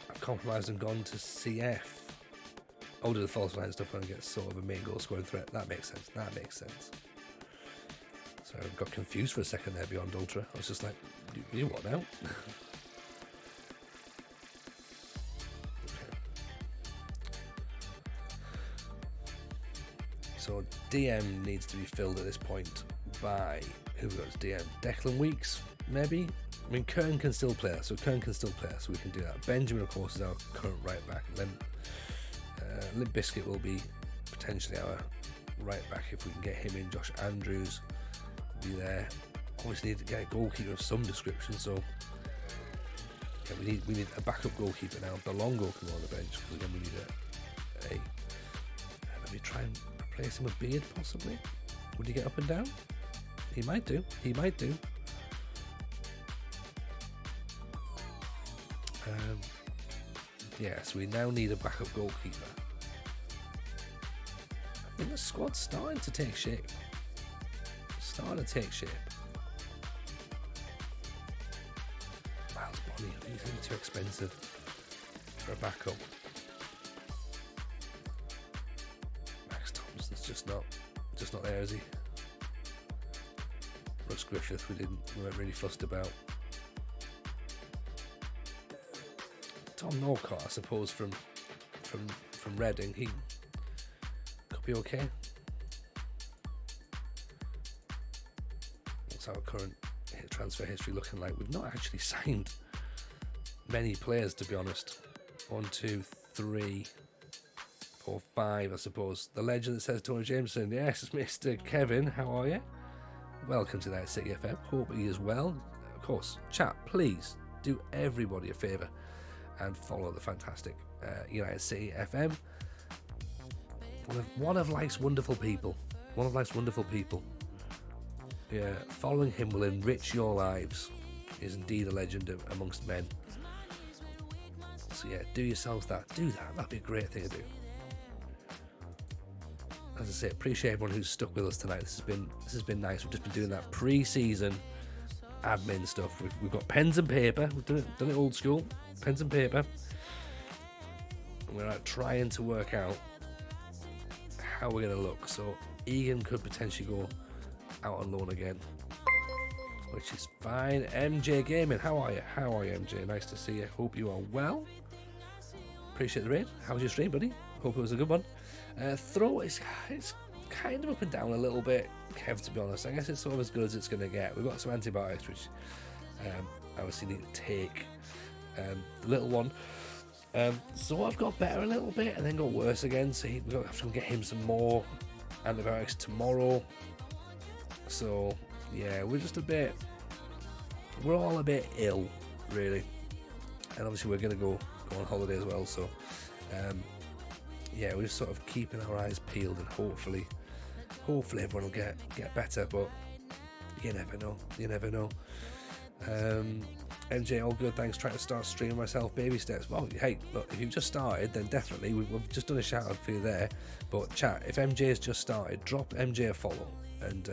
I've compromised and gone to CF. I'll do the false line stuff when I get sort of a main goal scoring threat. That makes sense. That makes sense. So I got confused for a second there beyond Ultra. I was just like, you what now? So DM needs to be filled at this point by, who goes DM? Declan Weeks, maybe? I mean, Kern can still play, so we can do that. Benjamin, of course, is our current right back. Limp Biscuit will be potentially our right back if we can get him in. Josh Andrews will be there. Obviously need to get a goalkeeper of some description, so yeah, we need a backup goalkeeper now. Belongo can go on the bench, because again we need maybe try and replace him with Beard, possibly. Would he get up and down? He might do. Yeah, so we now need a backup goalkeeper. I think the squad's starting to take shape. Miles Bonny, he's really too expensive for a backup. Max Thompson's just not there, is he? Russ Griffith, we weren't really fussed about. Tom Norcott, I suppose, from Reading, he could be okay. What's our current transfer history looking like? We've not actually signed many players, to be honest. 1, 2, 3, 4, 5, I suppose. The legend that says Tony Jameson. Yes, Mr. Kevin, how are you? Welcome to United City FM. Hope he is well. Of course, chat, please do everybody a favour and follow the fantastic United City FM. One of life's wonderful people. Yeah, following him will enrich your lives. He is indeed a legend amongst men. So yeah, do yourselves that. Do that. That'd be a great thing to do. As I say, appreciate everyone who's stuck with us tonight. This has been nice. We've just been doing that pre-season admin stuff. We've got pens and paper. We've done it old school. Pens and paper. And we're trying to work out how we're going to look. So Egan could potentially go out on loan again, which is fine. MJ Gaming, how are you, MJ? Nice to see you. Hope you are well. Appreciate the raid. How was your stream, buddy? Hope it was a good one. Throw it's kind of up and down a little bit, Kev, to be honest. I guess it's sort of as good as it's going to get. We've got some antibiotics, which I obviously need to take. The little one. So I've got better a little bit and then got worse again. So we're going to have to get him some more antibiotics tomorrow. So yeah, we're all a bit ill, really. And obviously we're going to go on holiday as well. So yeah, we're just sort of keeping our eyes peeled, and hopefully everyone will get better. But you never know. MJ, all good, thanks. Trying to start streaming myself, baby steps. Well, hey, look, if you've just started, then definitely we've just done a shout out for you there. But chat, if MJ has just started, drop MJ a follow and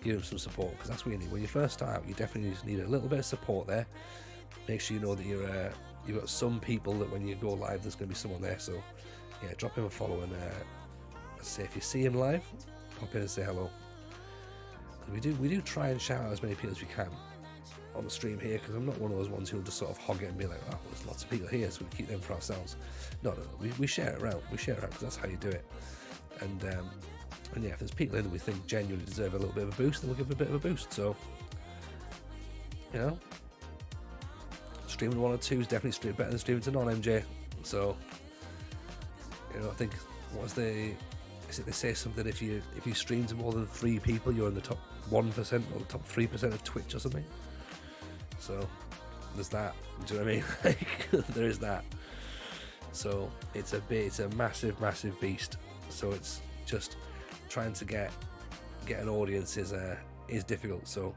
give him some support, because that's what you need. When you first start out, you definitely just need a little bit of support there. Make sure you know that you've got some people that when you go live, there's going to be someone there. So yeah, drop him a follow, and say if you see him live, pop in and say hello. We do try and shout out as many people as we can on the stream here, because I'm not one of those ones who'll just sort of hog it and be like, oh, there's lots of people here, so we keep them for ourselves. No, we share it around. We share it around because that's how you do it. And yeah, if there's people in that we think genuinely deserve a little bit of a boost, then we'll give them a bit of a boost. So, you know, streaming 1 or 2 is definitely better than streaming to non-MJ. So, you know, I think they say something, if you stream to more than 3 people, you're in the top 1% or the top 3% of Twitch or something. So there's that. Do you know what I mean? Like, there is that. So it's a massive beast. So it's just trying to get an audience is difficult. So,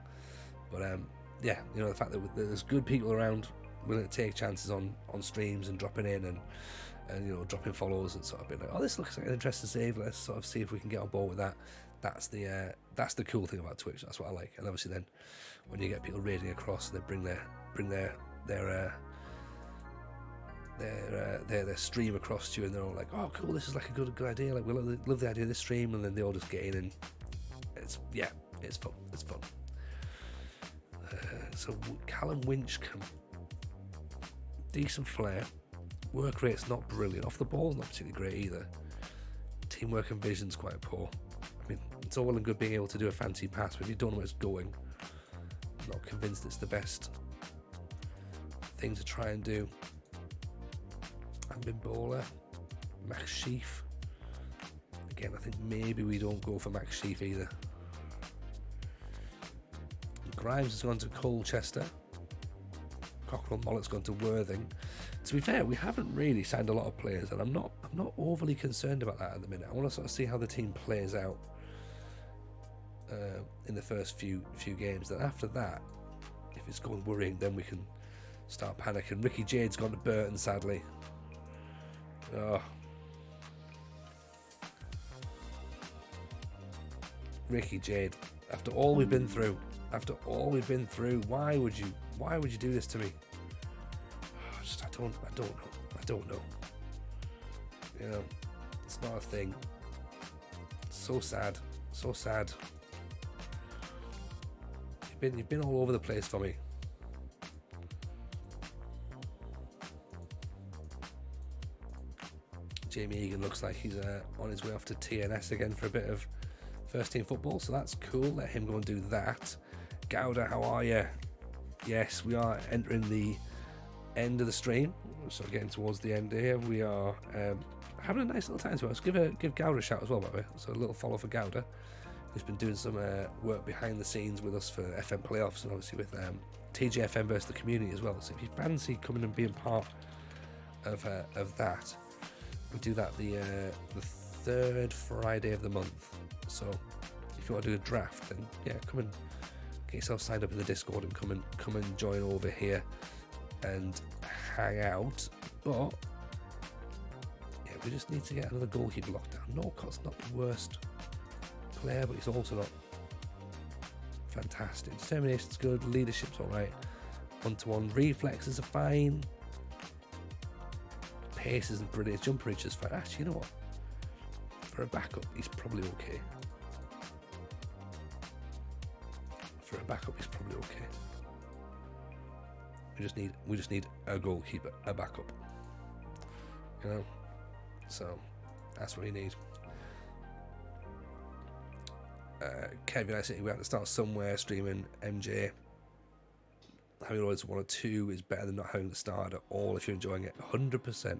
but yeah, you know, the fact that there's good people around willing to take chances on streams and dropping in and you know, dropping follows and sort of being like, oh, this looks like an interesting save, let's sort of see if we can get on board with that. That's the cool thing about Twitch. That's what I like. And obviously then when you get people raiding across, they bring their stream across to you, and they're all like, oh cool, this is like a good idea, like we love the idea of this stream, and then they all just get in, and it's fun. So Callum Winch decent flair, work rate's not brilliant, off the ball's not particularly great either, teamwork and vision's quite poor. I mean, it's all well and good being able to do a fancy pass, but if you don't know where it's going, I'm not convinced it's the best thing to try and do. Ambin Bowler, Max Sheaf. Again, I think maybe we don't go for Max Sheaf either. Grimes has gone to Colchester. Cockerell Mollett's gone to Worthing. To be fair, we haven't really signed a lot of players, and I'm not overly concerned about that at the minute. I want to sort of see how the team plays out in the first few games. Then after that, if it's going worrying, then we can start panicking. Ricky Jade's gone to Burton, sadly. Oh. Ricky Jade, after all we've been through, why would you do this to me? I don't know. You know, it's not a thing. So sad. You've been all over the place for me. Jamie Egan looks like he's on his way off to TNS again for a bit of first team football, so that's cool. Let him go and do that. Gouda, how are you? Yes, we are entering the end of the stream, so getting towards the end here. We are having a nice little time to us. Give Gouda a shout as well, by the way. So a little follow for Gouda, who's been doing some work behind the scenes with us for FM playoffs, and obviously with TGFM versus the community as well. So if you fancy coming and being part of that, we do that the third Friday of the month. So if you want to do a draft, then yeah, come and get yourself signed up in the Discord and come and join over here and hang out. But yeah, we just need to get another goalkeeper locked down. Norcott's not the worst player, but he's also not fantastic. Determination's good, leadership's alright, 1-to-1 reflexes are fine, pace isn't brilliant, jump reach is fine. Actually, you know what, for a backup he's probably okay. We just need a goalkeeper, a backup, you know, so that's what we need. Kevin, I say we have to start somewhere. Streaming MJ, having always 1 or 2 is better than not having to start at all if you're enjoying it. 100%.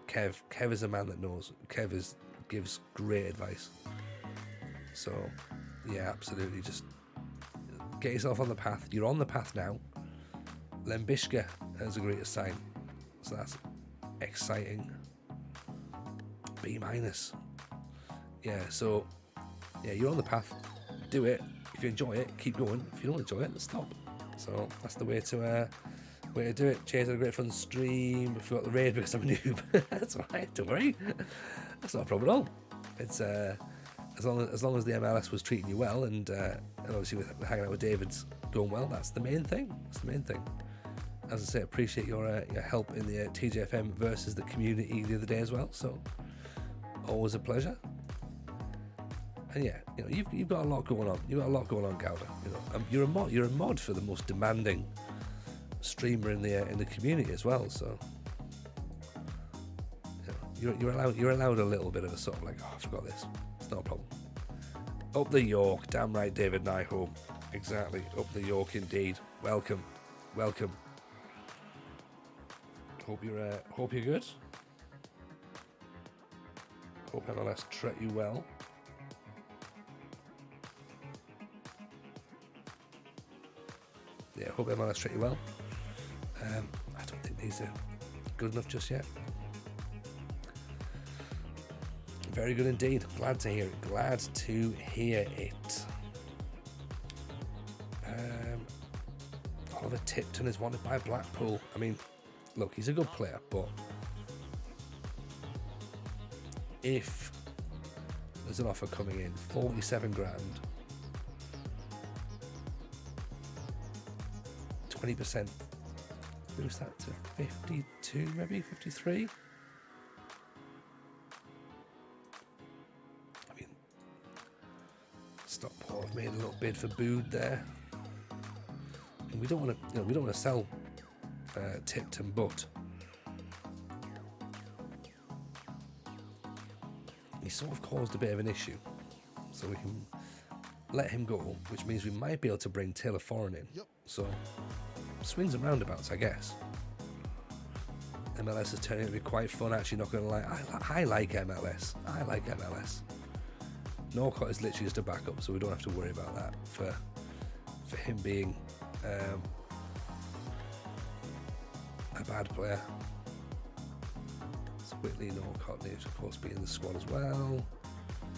Kev is a man that knows. Gives great advice. So yeah, absolutely, just get yourself on the path. You're on the path now. Lembishka has agreed to sign, so that's exciting. B-. Yeah, so yeah, you're on the path. Do it. If you enjoy it, keep going. If you don't enjoy it, stop. So that's the way to do it. Cheers, had a great fun stream. I forgot the raid because I'm a noob. That's alright, don't worry. That's not a problem at all. It's as long as the MLS was treating you well, and obviously with hanging out with David's going well, that's the main thing. As I say, appreciate your help in the TGFM versus the community the other day as well. So always a pleasure. And yeah, you know, you've got a lot going on. You've got a lot going on, Gouda. You know, you're a mod for the most demanding streamer in the community as well. So you know, you're allowed a little bit of a sort of like, oh, I forgot this. It's not a problem. Up the York, damn right, David Nyholm. Exactly, up the York indeed. Welcome, welcome. Hope you're good. Hope MLS treat you well. Yeah, hope MLS treat you well. I don't think these are good enough just yet. Very good indeed. Glad to hear it. Glad to hear it. Oliver Tipton is wanted by Blackpool. I mean, look, he's a good player, but if there's an offer coming in, 47 grand, 20%, boost that to 52, maybe 53. I mean, Stockport have made a little bid for Bood there, and we don't want to, we don't want to sell Tipton, but he sort of caused a bit of an issue, so we can let him go, which means we might be able to bring Taylor Foran in. Yep. So swings and roundabouts, I guess. MLS is turning out to be quite fun, actually, not going to lie. I like MLS. I like MLS. Norcott is literally just a backup, so we don't have to worry about that for him being a bad player. So Whitley, Norcott needs, of course, be in the squad as well.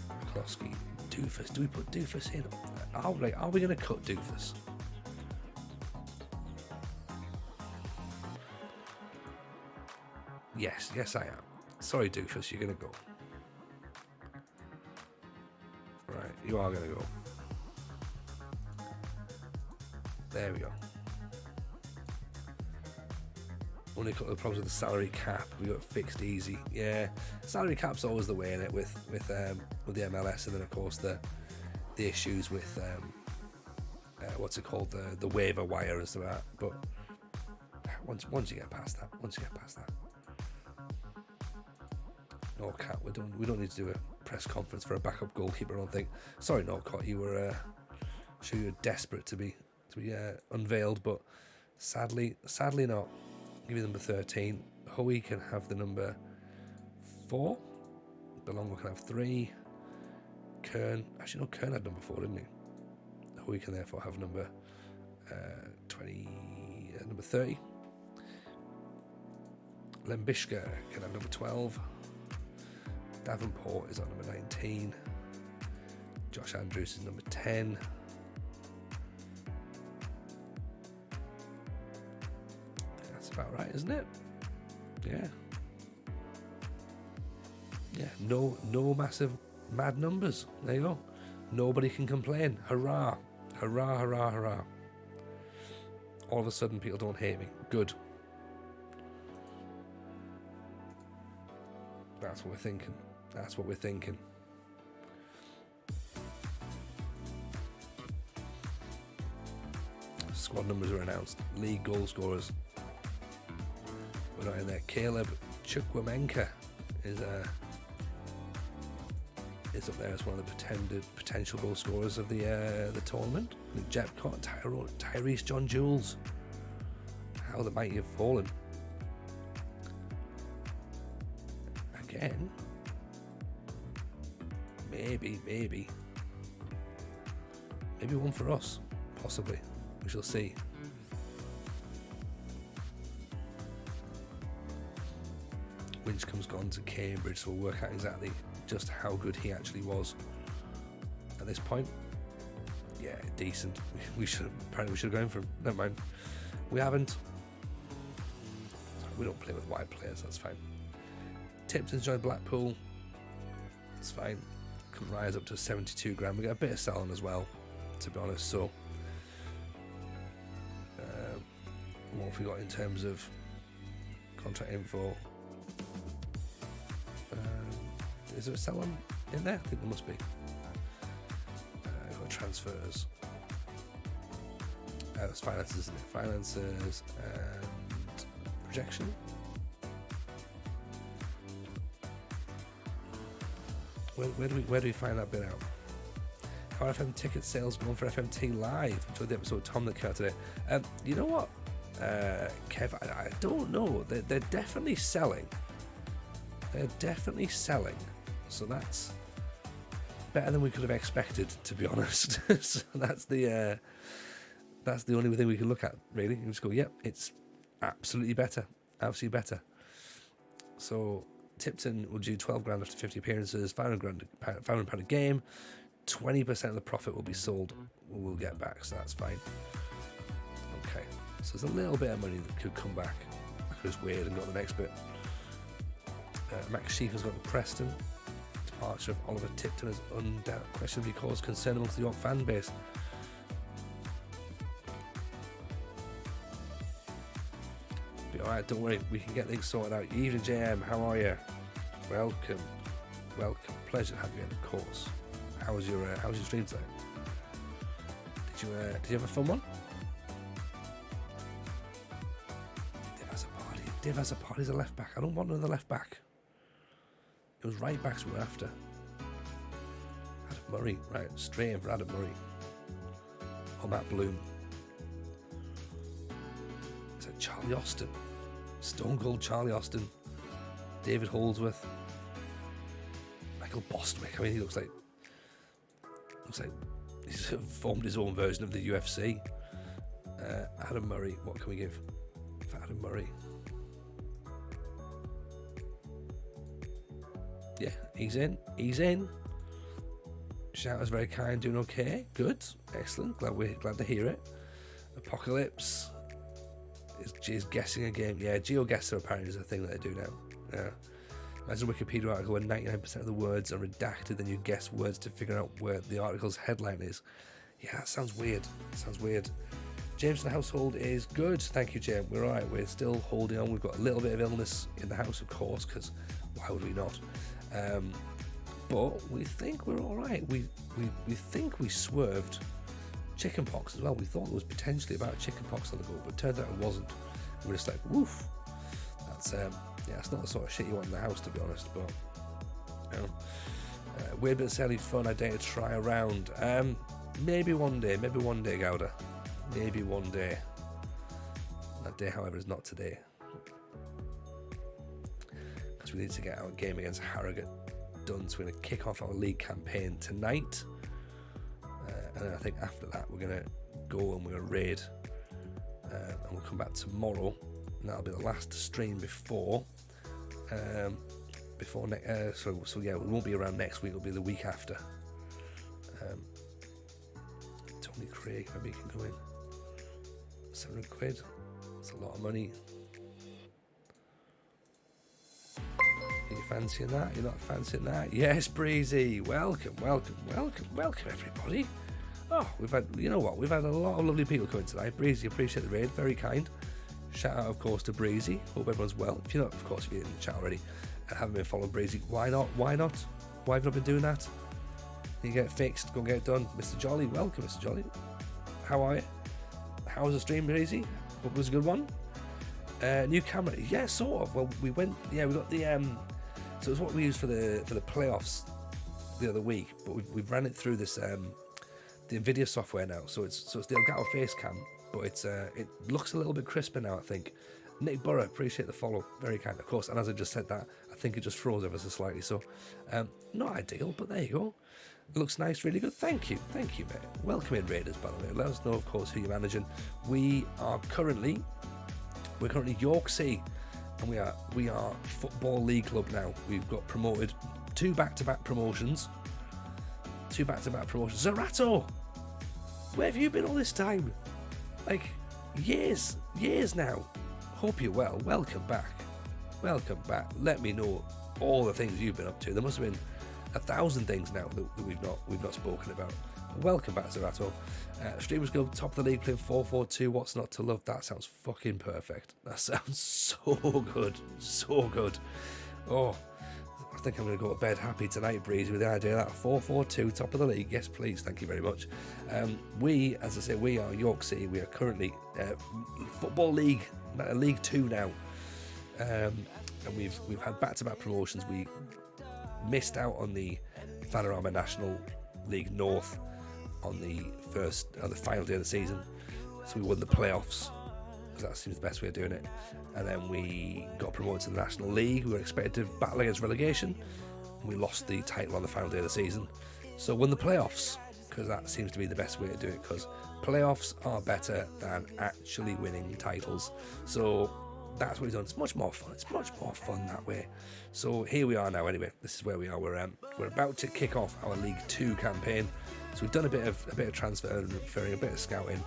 McCloskey, Doofus. Do we put Doofus in? Are we going to cut Doofus? Yes, I am. Sorry, Doofus, you're going to go. Right, you are going to go. There we go. Only a couple of problems with the salary cap. We got fixed easy. Yeah, salary cap's always the way in it with the MLS, and then of course the issues with what's it called, the waiver wire and stuff like that. But once you get past that, no cap. We don't need to do a press conference for a backup goalkeeper. I don't think. Sorry, Norcott, you were sure you were desperate to be unveiled, but sadly not. Give you number 13. Hoey can have the number 4. Belongo can have 3. Kern, actually no, Kern had number 4, didn't he? Hoey can therefore have number 30. Lembishka can have number 12. Davenport is on number 19. Josh Andrews is number 10. That's about right, isn't it? Yeah. Yeah, no massive mad numbers. There you go. Nobody can complain. Hurrah. Hurrah, hurrah, hurrah. All of a sudden people don't hate me. Good. That's what we're thinking. Squad numbers are announced. League goal scorers. We're not in there. Caleb Chukwuemeka is up there as one of the potential goal scorers of the tournament. Jepcott, Tyrese John Jules. How the mighty have fallen. Again. Maybe one for us, possibly. We shall see. Winchcomb's gone to Cambridge, so we'll work out exactly just how good he actually was at this point. Yeah, decent. We should have gone for him. Never mind. We haven't. We don't play with wide players. That's fine. Tipton's joined Blackpool. It's fine. Can rise up to 72 grand. We get a bit of selling as well, to be honest. So, what have we got in terms of contract info? Is there a sell-on in there? I think there must be. transfers. It's finances, isn't it? Finances and projection. Where do we find that bit out? How are FM ticket sales going for FMT Live? Enjoyed the episode of Tom that came out today. You know what, Kev? I don't know. They're definitely selling. They're definitely selling. So that's better than we could have expected, to be honest. So that's the only thing we can look at, really. You just go, yep, it's absolutely better. Absolutely better. So Tipton will do 12 grand after 50 appearances, £500 a game. 20% of the profit will be sold. We'll get back, so that's fine. Okay, so there's a little bit of money that could come back. I could just wait and got the next bit. Max Sheaf has got to Preston. Departure of Oliver Tipton has unquestionably caused concern amongst the York fan base. Be alright, don't worry, we can get things sorted out. Evening JM, how are you? Welcome. Pleasure to have you in, of course. How was your stream today? Did you have a fun one? Div has a party as a left back. I don't want another left back. It was right backs we were after. Adam Murray, right, straight in for Adam Murray. Or Matt Bloom. Is it Charlie Austin? Stone Cold Charlie Austin. David Holdsworth. Michael Bostwick. I mean, he looks like he's formed his own version of the UFC. Adam Murray. What can we give for Adam Murray? Yeah, he's in. Shout is very kind, doing okay. Good, excellent. Glad to hear it. Apocalypse is guessing a game. Yeah, GeoGuessr apparently is a thing that they do now. Yeah. Imagine a Wikipedia article where 99% of the words are redacted, then you guess words to figure out where the article's headline is. Yeah, that sounds weird. James and the household is good. Thank you, James. We're alright. We're still holding on. We've got a little bit of illness in the house, of course, because why would we not? But we think we're alright. We think we swerved chickenpox as well. We thought it was potentially about chickenpox on the go, but it turned out it wasn't. We're just like, woof. That's it's not the sort of shit you want in the house, to be honest. But you know, weird but certainly fun. I dare to try around. Maybe one day, Gouda. Maybe one day. That day, however, is not today, because we need to get our game against Harrogate done. So we're going to kick off our league campaign tonight, and then I think after that we're going to go and we're going to raid, and we'll come back tomorrow, and that'll be the last stream before next. So yeah, we won't be around next week. It'll be the week after. Tony Craig, maybe he can go in. £700. That's a lot of money. Are you fancying that? You're not fancying that? Yes, Breezy. Welcome, everybody. Oh, we've had a lot of lovely people coming tonight. Breezy, appreciate the raid, very kind. Shout out, of course, to Breezy. Hope everyone's well. If you're not, of course, if you're in the chat already and haven't been following Breezy, why not? Why have you not been doing that? You get it fixed, go get it done. Mr. Jolly, welcome, Mr. Jolly. How are you? How was the stream, Breezy? Hope it was a good one. New camera, yeah, sort of. Well, we got the so it was what we used for the playoffs the other week, but we've ran it through this the Nvidia software now. So it's the Elgato face cam, but it looks a little bit crisper now, I think. Nick Burrow, appreciate the follow, very kind, of course. And as I just said that, I think it just froze ever so slightly. So not ideal, but there you go. It looks nice, really good. Thank you, mate. Welcome in, Raiders, by the way. Let us know, of course, who you're managing. We're currently Yorksea, and we are Football League Club now. We've got promoted, two back-to-back promotions. Zerato, where have you been all this time? Like years now. Hope you're well. Welcome back. Let me know all the things you've been up to. There must have been 1,000 things now that we've not spoken about. Welcome back, Zerato. Streamers Guild, top of the league, playing 4-4-2. What's not to love? That sounds fucking perfect. That sounds so good. Oh, think I'm going to go to bed happy tonight, Breezy, with the idea that 4-4-2, top of the league. Yes, please. Thank you very much. We, as I say, we are York City. We are currently Football League, League 2 now. And we've had back-to-back promotions. We missed out on the Vanarama National League North on the final day of the season. So we won the playoffs, because that seems the best way of doing it. And then we got promoted to the National League. We were expected to battle against relegation. We lost the title on the final day of the season. So won the playoffs, because that seems to be the best way to do it, because playoffs are better than actually winning titles. So that's what he's done. It's much more fun. It's much more fun that way. So here we are now anyway. This is where we are. We're about to kick off our League 2 campaign. So we've done a bit of transferring, a bit of scouting.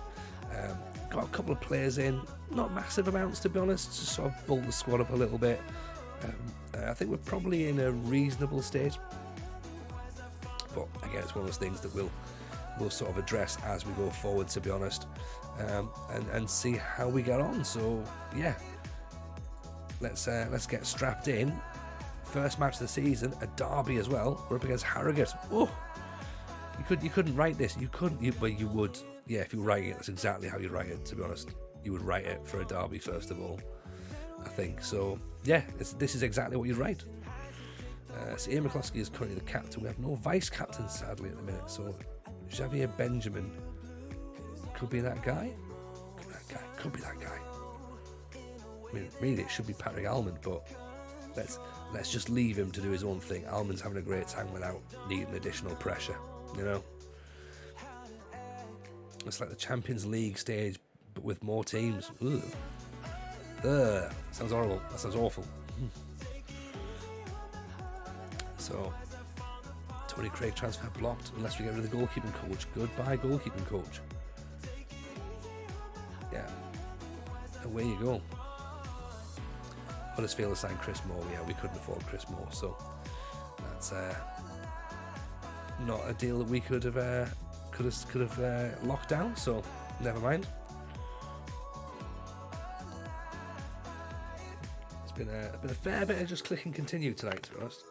Got a couple of players in, not massive amounts to be honest, just sort of bulk the squad up a little bit. I think we're probably in a reasonable state, but again, it's one of those things that we'll sort of address as we go forward, to be honest, and see how we get on. So yeah, let's get strapped in. First match of the season, a derby as well. We're up against Harrogate. Oh, you couldn't write this. You couldn't, but you would. Yeah, if you write it, that's exactly how you write it, to be honest. You would write it for a derby, first of all, I think. So, yeah, this is exactly what you'd write. So Ian McCloskey is currently the captain. We have no vice-captain, sadly, at the minute. So, Xavier Benjamin could be that guy. Could be that guy. I mean, really, it should be Patrick Almond, but let's just leave him to do his own thing. Almond's having a great time without needing additional pressure, you know? It's like the Champions League stage, but with more teams. Ugh. Sounds horrible. That sounds awful. So, Tony Craig transfer blocked unless we get rid of the goalkeeping coach. Goodbye, goalkeeping coach. Yeah. Away you go. Huddersfield signed Chris Moore. Yeah, we couldn't afford Chris Moore, so that's not a deal that we could have locked down, so never mind. It's been a fair bit of just click and continue tonight, to be honest.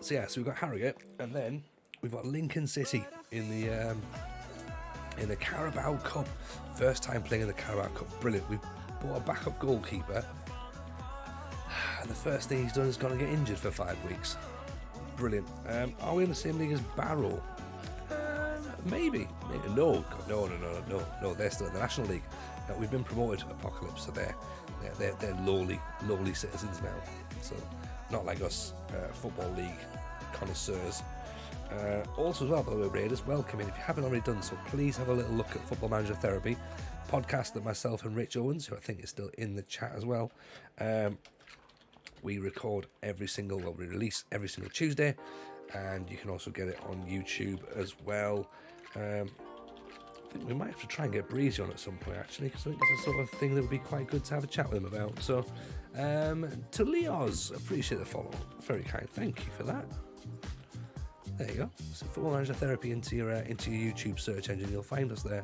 So yeah, so we've got Harrogate, and then we've got Lincoln City in the Carabao Cup. First time playing in the Carabao Cup. Brilliant. We've bought a backup goalkeeper, and the first thing he's done is gone and get injured for 5 weeks. Brilliant. Are we in the same league as Barrow? Maybe. No. They're still in the National League. We've been promoted to Apocalypse, so they're lowly citizens now. So not like us, Football League connoisseurs. Also as well, by the way, Raiders, welcome in. If you haven't already done so, please have a little look at Football Manager Therapy, podcast that myself and Rich Owens, who I think is still in the chat as well, we record we release every single Tuesday, and you can also get it on YouTube as well. I think we might have to try and get Breezy on at some point, actually, because I think it's a sort of thing that would be quite good to have a chat with him about. So, to Leoz, appreciate the follow. Very kind. Thank you for that. There you go. So Football Manager Therapy into your YouTube search engine, you'll find us there.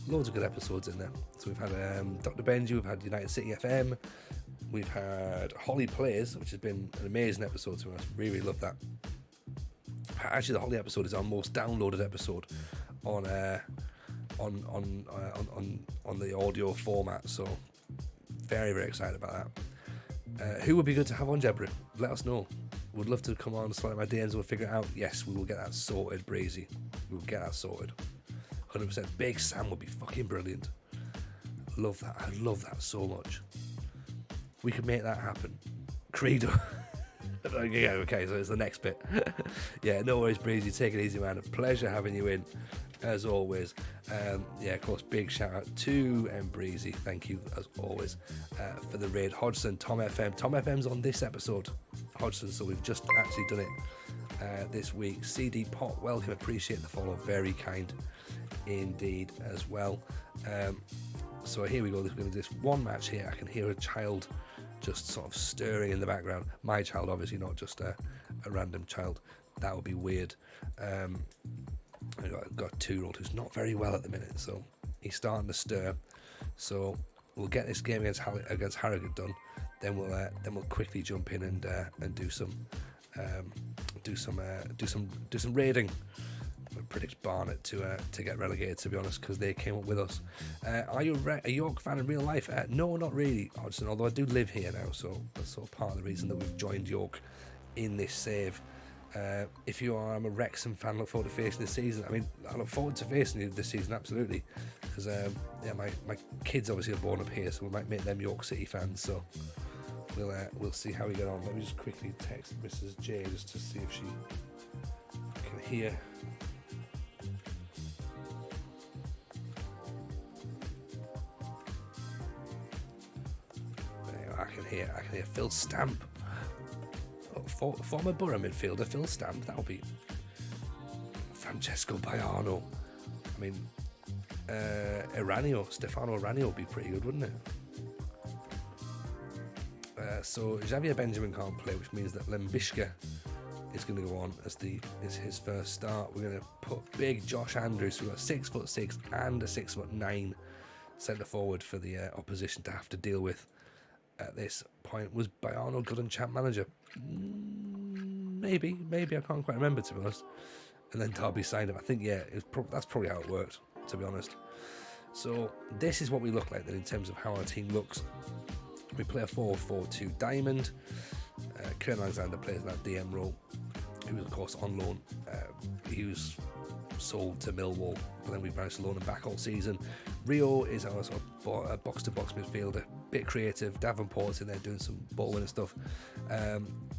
Loads of good episodes in there. So we've had Dr. Benji, we've had United City FM, we've had Holly Plays, which has been an amazing episode to us. Really love that. Actually, the Holly episode is our most downloaded episode on the audio format. So very, very excited about that. Who would be good to have on, Jebru? Let us know. Would love to come on, slide my DMs, and we'll figure it out. Yes, we will get that sorted, Breezy. We will get that sorted. 100%. Big Sam would be fucking brilliant. Love that. I love that so much. We could make that happen. Credo. Yeah, okay, so it's the next bit. Yeah, no worries, Breezy. Take it easy, man. A pleasure having you in, as always. Yeah, of course, big shout out to Breezy. Thank you, as always, for the raid. Hodgson, Tom FM. Tom FM's on this episode, Hodgson, so we've just actually done it this week. CD Pot, welcome. Appreciate the follow. Very kind indeed as well. So here we go. There's going to be this one match here. I can hear a child just sort of stirring in the background. My child, obviously, not just a random child. That would be weird. I've got 2-year-old who's not very well at the minute, so he's starting to stir. So we'll get this game against Harrogate done. Then we'll quickly jump in and do some raiding. I predict Barnet to get relegated, to be honest, because they came up with us. Are you a York fan in real life? No, not really, Hodgson, although I do live here now, so that's sort of part of the reason that we've joined York in this save. If you are, I'm a Wrexham fan, look forward to facing this season. I mean, I look forward to facing you this season, absolutely, because my kids obviously are born up here, so we might make them York City fans, so we'll see how we get on. Let me just quickly text Mrs. J just to see if she can hear. I can hear Phil Stamp. Former Borough midfielder Phil Stamp. That'll be Francesco Baiano. I mean, Stefano Iranio would be pretty good, wouldn't it? So Xavier Benjamin can't play, which means that Lembishka is going to go on as his first start. We're going to put big Josh Andrews, we've got 6'6" and a 6'9" centre forward for the opposition to have to deal with. At this point, was Baiano good and champ manager? Maybe I can't quite remember, to be honest. And then Derby signed him. I think that's probably how it worked, to be honest. So this is what we look like then in terms of how our team looks. We play a 4-4-2 diamond. Kieran Alexander plays in that DM role. He was of course on loan. He was sold to Millwall, but then we managed to loan him back all season. Rio is our sort of box-to-box midfielder, bit creative. Davenport's in there doing some ball-winning stuff.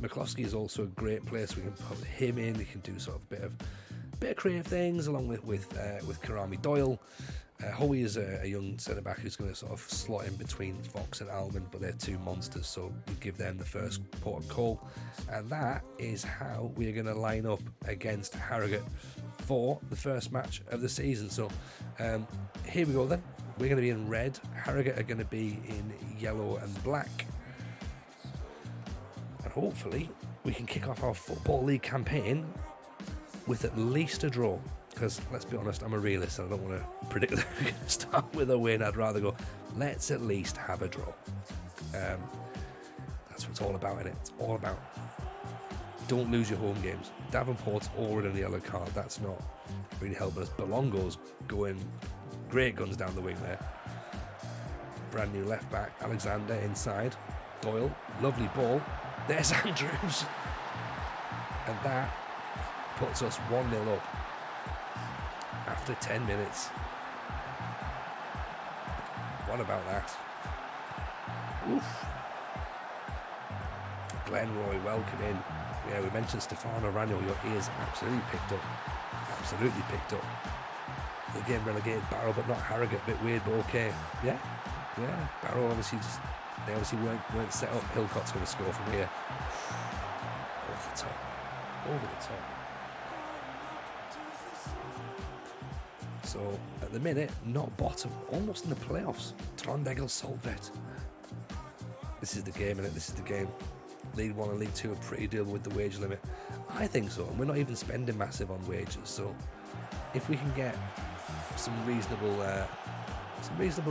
McCloskey is also a great player, so we can put him in. He can do sort of a bit of creative things along with Karami Doyle. Howie is a young centre-back who's going to sort of slot in between Fox and Almond, but they're two monsters, so we give them the first port of call. And that is how we're going to line up against Harrogate for the first match of the season. So here we go then. We're going to be in red. Harrogate are going to be in yellow and black. And hopefully we can kick off our Football League campaign with at least a draw. Because let's be honest, I'm a realist and I don't want to predict that we're going to start with a win. I'd rather go, let's at least have a draw. That's what it's all about, innit? It's all about don't lose your home games. Davenport's already on the yellow card. That's not really helping us. Belongo's going great guns down the wing there. Brand new left back, Alexander inside. Doyle, lovely ball. There's Andrews. And that puts us 1-0 up. After 10 minutes. What about that? Oof. Glenroy, welcome in. Yeah, we mentioned Stefano Raniel. Your ears absolutely picked up. Absolutely picked up. The game relegated Barrow, but not Harrogate. A bit weird, but okay. Yeah. Barrow obviously they obviously weren't set up. Hillcott's going to score from here. Over the top. So at the minute, not bottom, almost in the playoffs. Trondheim Solvet. This is the game, innit? This is the game. League 1 and League 2 are pretty deal with the wage limit. I think so, and we're not even spending massive on wages. So if we can get some reasonable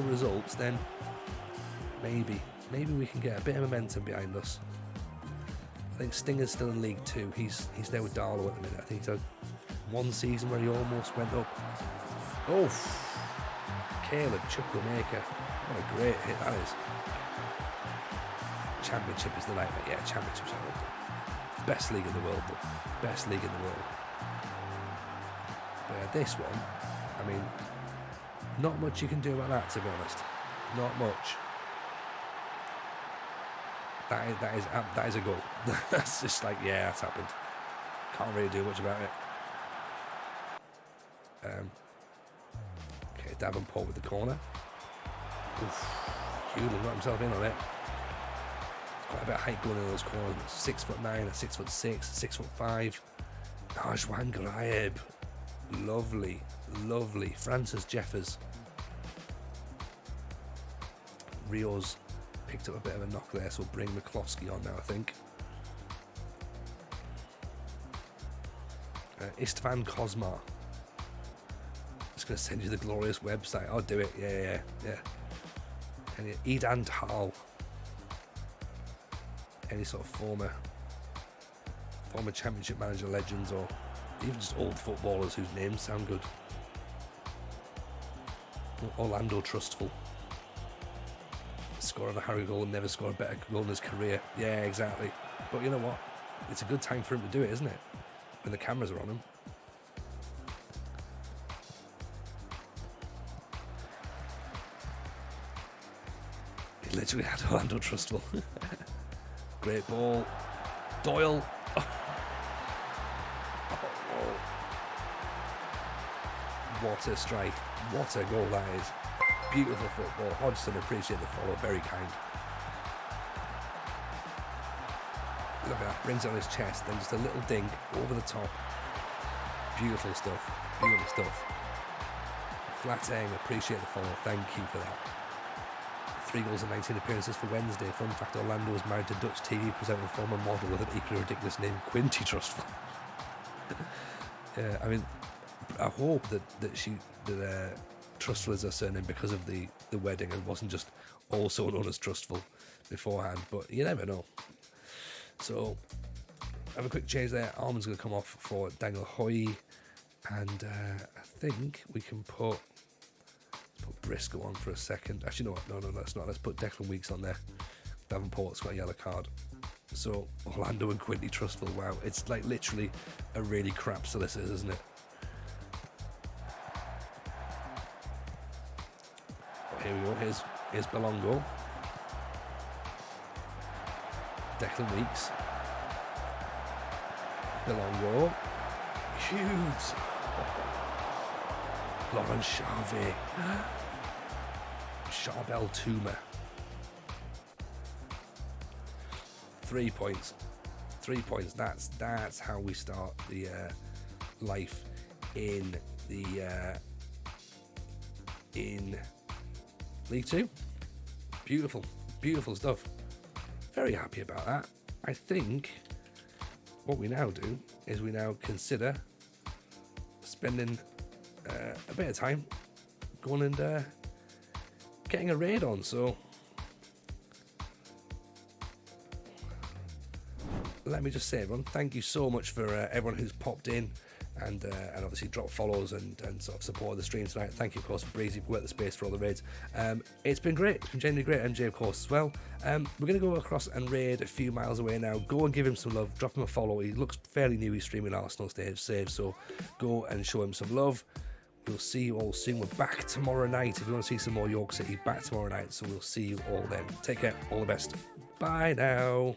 results, then maybe we can get a bit of momentum behind us. I think Stinger's still in League 2. He's there with Darlow at the minute. I think he's had one season where he almost went up. Oh, Caleb Chukwuemeka. What a great hit that is. Championship is the nightmare. Yeah, Championship's the best league in the world. The best league in the world. But this one, I mean, not much you can do about that, to be honest. Not much. That is a goal. That's just like, yeah, that's happened. Can't really do much about it. Okay, Davenport with the corner. Oof. Hewlin got himself in on it. Quite a bit of height going in those corners. 6'9", a 6'6", 6'5". Najwan Graeb. Lovely. Francis Jeffers. Rio's picked up a bit of a knock there, so we'll bring McCloskey on now, I think. Istvan Kozma. Just going to send you the glorious website. I'll do it. Yeah. And Edan Tal. Any sort of former Championship Manager legends, or even just old footballers whose names sound good. Orlando Trustful. Scored a Harry goal and never scored a better goal in his career. Yeah, exactly. But you know what? It's a good time for him to do it, isn't it? When the cameras are on him. He literally had Orlando Trustful. Great ball. Doyle. Oh. What a strike. What a goal that is. Beautiful football. Hodgson, appreciate the follow. Very kind. Look at that. Brings it on his chest. Then just a little dink over the top. Beautiful stuff. Beautiful stuff. Flateng, appreciate the follow. Thank you for that. 3 goals and 19 appearances for Wednesday. Fun fact, Orlando was married to Dutch TV presenter and former model with an equally ridiculous name, Quinty Trustful. Yeah, I mean, I hope that Trustful is her surname because of the wedding and wasn't just also known as Trustful beforehand, but you never know. So, have a quick change there. Arman's going to come off for Daniel Hoy, and I think we can put Briscoe on for a second. Actually, no, let's not. Let's put Declan Weeks on there. Davenport's got a yellow card. So, Orlando and Quinty Trustful, wow. It's like literally a really crap solicitors, isn't it? Oh, here we go. Here's Belongo. Declan Weeks. Belongo. Huge. Laurent Charvet. Charbel Touma. 3 points. 3 points. That's how we start the life in the in League Two. Beautiful stuff. Very happy about that. I think what we now do is we now consider spending a bit of time going and getting a raid on. So let me just say, everyone, thank you so much for everyone who's popped in and obviously dropped follows and sort of supported the stream tonight. Thank you, of course, Breezy for the space for all the raids. It's been great. It's been genuinely great. MJ, of course, as well. We're going to go across and raid a few miles away now. Go and give him some love. Drop him a follow. He looks fairly new. He's streaming Arsenal saves, so go and show him some love. We'll see you all soon. We're back tomorrow night. If you want to see some more York City, back tomorrow night. So we'll see you all then. Take care. All the best. Bye now.